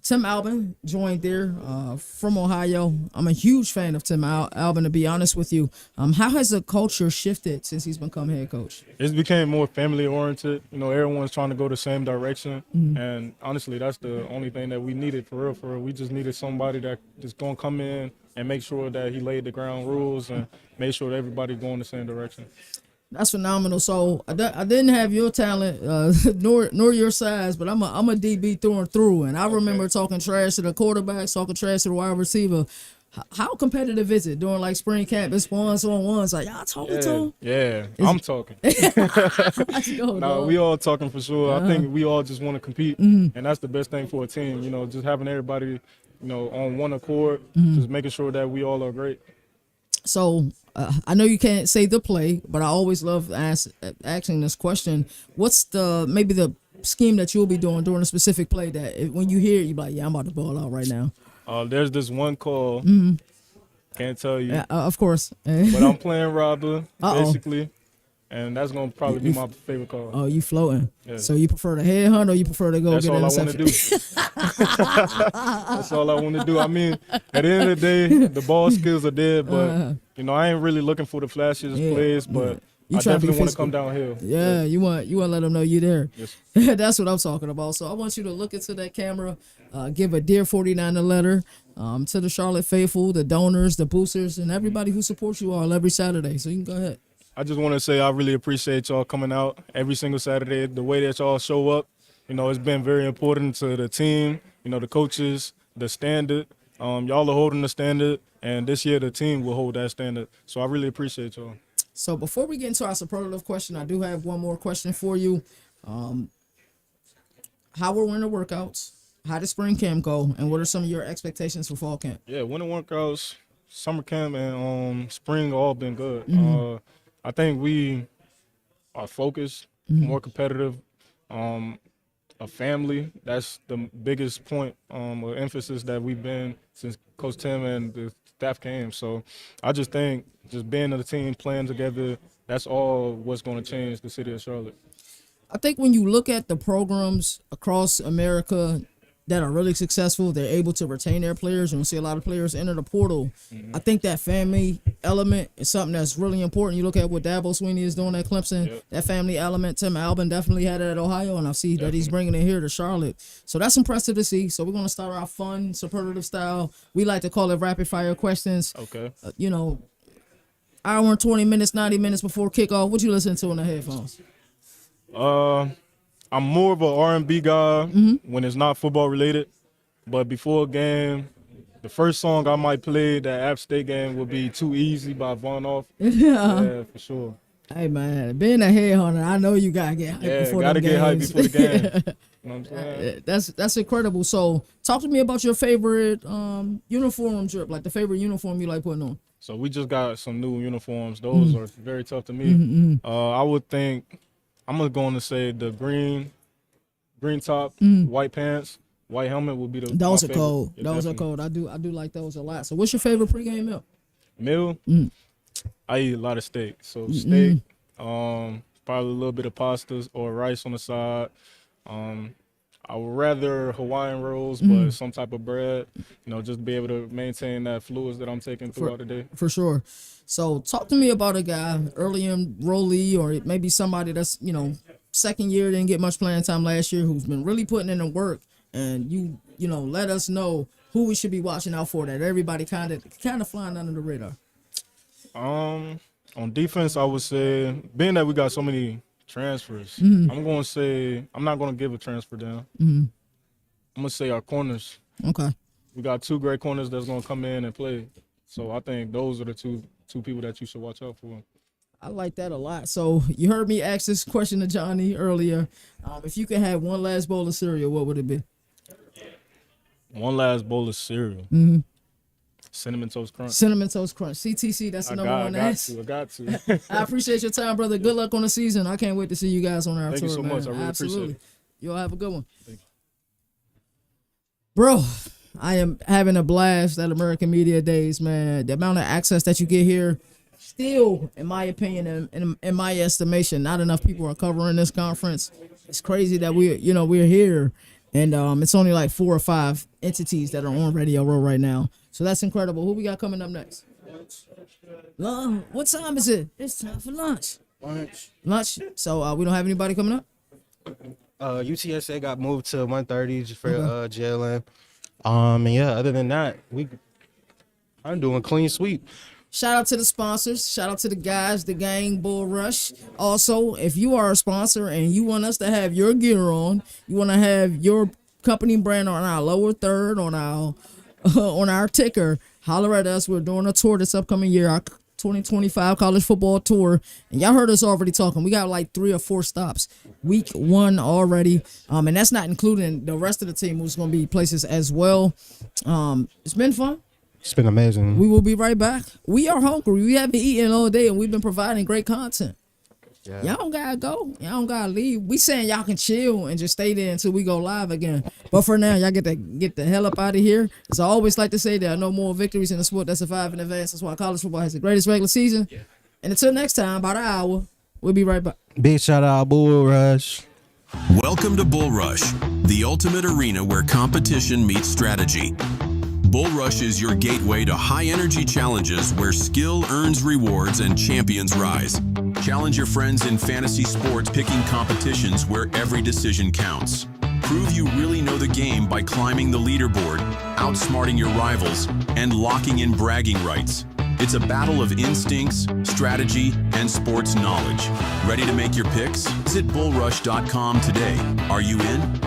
Tim Albin joined there from Ohio. I'm a huge fan of Tim Albin, to be honest with you. How has the culture shifted since he's become head coach? It's became more family oriented. Everyone's trying to go the same direction. And honestly, that's the only thing that we needed for real. We just needed somebody that is going to come in and make sure that he laid the ground rules and make sure that everybody going the same direction. That's phenomenal. So I didn't have your talent, nor your size, but I'm a DB through and through. And I remember talking trash to the quarterbacks, talking trash to the wide receiver. How competitive is it during spring camp? It's ones-on-ones. Y'all talking to him? Yeah, I'm talking. We all talking for sure. I think we all just want to compete, and that's the best thing for a team. Just having everybody, on one accord, just making sure that we all are great. So I know you can't say the play, but I always love asking this question. What's maybe the scheme that you'll be doing during a specific play that when you hear it, you're like, yeah, I'm about to ball out right now? There's this one call. Can't tell you. Of course. But I'm playing robber, basically. and that's gonna probably be my favorite call. Oh, you floating? Yeah. So you prefer to headhunt or you prefer to go That's get an all I want interception? to do. That's all I want to do. I mean, at the end of the day, the ball skills are there, but I ain't really looking for the flashiest plays, but You I try to be definitely want to physical. come downhill. Yeah, you want to let them know you're there. Yes. That's what I'm talking about. So I want you to look into that camera, give a Dear 49er letter to the Charlotte faithful, the donors, the boosters, and everybody who supports you all every Saturday. So you can go ahead. I just want to say I really appreciate y'all coming out every single Saturday. The way that y'all show up, it's been very important to the team, the coaches, the standard. Y'all are holding the standard, and this year the team will hold that standard. So I really appreciate y'all. So before we get into our superlative question, I do have one more question for you. How were winter workouts? How did spring camp go? And what are some of your expectations for fall camp? Yeah, winter workouts, summer camp, and spring all been good. I think we are focused, more competitive, a family. That's the biggest point or emphasis that we've been since Coach Tim and the staff came. So I just think just being on the team, playing together, that's all what's going to change the city of Charlotte. I think when you look at the programs across America that are really successful, they're able to retain their players. And we see a lot of players enter the portal. I think that family element is something that's really important. You look at what Dabo Sweeney is doing at Clemson, that family element. Tim Albin definitely had it at Ohio, and I see that he's bringing it here to Charlotte. So that's impressive to see. So we're going to start our fun, superlative style. We like to call it rapid fire questions. Okay. Hour and 20 minutes, 90 minutes before kickoff. What you listen to in the headphones? I'm more of an R&B guy when it's not football related, but before a game, the first song I might play that App State game would be "Too Easy" by Von Off. Yeah, for sure. Hey man, being a headhunter, I know you gotta get hyped before gotta them get hyped games. before the game. You know what I'm saying? That's incredible. So talk to me about your favorite uniform drip, like the favorite uniform you like putting on. So we just got some new uniforms. Those are very tough to me. I would think I'm going to say the green top, white pants, white helmet would be the. Those my are favorite. cold. Yeah, Those definitely. are cold. I do like those a lot. So what's your favorite pregame meal? Meal. I eat a lot of steak. So steak, probably a little bit of pastas or rice on the side. I would rather Hawaiian rolls, but some type of bread, just to be able to maintain that fluids that I'm taking throughout the day. For sure. So talk to me about a guy early enrollee or maybe somebody that's, second year, didn't get much playing time last year, who's been really putting in the work, and you let us know who we should be watching out for, that everybody kind of flying under the radar. On defense, I would say, being that we got so many transfers, I'm going to say, I'm not going to give a transfer down. I'm going to say our corners. Okay. We got two great corners that's going to come in and play. So I think those are the two people that you should watch out for. I like that a lot. So you heard me ask this question to Johnny earlier. If you could have one last bowl of cereal, what would it be? One last bowl of cereal. Cinnamon Toast Crunch. Cinnamon Toast Crunch. CTC, that's the number one ask. I got to. I appreciate your time, brother. Good luck on the season. I can't wait to see you guys on our tour, Thank you so man. much. I really Absolutely. appreciate it. You'll have a good one. Thank you. Bro, I am having a blast at American Media Days, man. The amount of access that you get here, still, in my opinion, and in my estimation, not enough people are covering this conference. It's crazy that we're here, and it's only like 4 or 5 entities that are on Radio Row right now. So that's incredible. Who we got coming up next? What time is it? It's time for lunch. Lunch. So we don't have anybody coming up? UTSA got moved to 1:30 just for JLM. And yeah, other than that, I'm doing clean sweep. Shout out to the sponsors. Shout out to the guys, the gang, Bull Rush. Also, if you are a sponsor and you want us to have your gear on, you want to have your company brand on our lower third, on our ticker, holler at us. We're doing a tour this upcoming year, our 2025 college football tour. And y'all heard us already talking. We got like 3 or 4 stops. Week 1 already. And that's not including the rest of the team who's going to be places as well. It's been fun. It's been amazing. We will be right back. We are hungry. We haven't eaten all day, and we've been providing great content. Yeah. Y'all don't gotta go. Y'all don't gotta leave. We saying y'all can chill and just stay there until we go live again. But for now, y'all get the hell up out of here. As I always like to say, there are no more victories in the sport that survive in advance. That's why college football has the greatest regular season. And until next time, about an hour, We'll be right back. Big shout out, Bull Rush. Welcome to Bull Rush, the ultimate arena where competition meets strategy. Bull Rush is your gateway to high-energy challenges where skill earns rewards and champions rise. Challenge your friends in fantasy sports, picking competitions where every decision counts. Prove you really know the game by climbing the leaderboard, outsmarting your rivals, and locking in bragging rights. It's a battle of instincts, strategy, and sports knowledge. Ready to make your picks? Visit bullrush.com today. Are you in?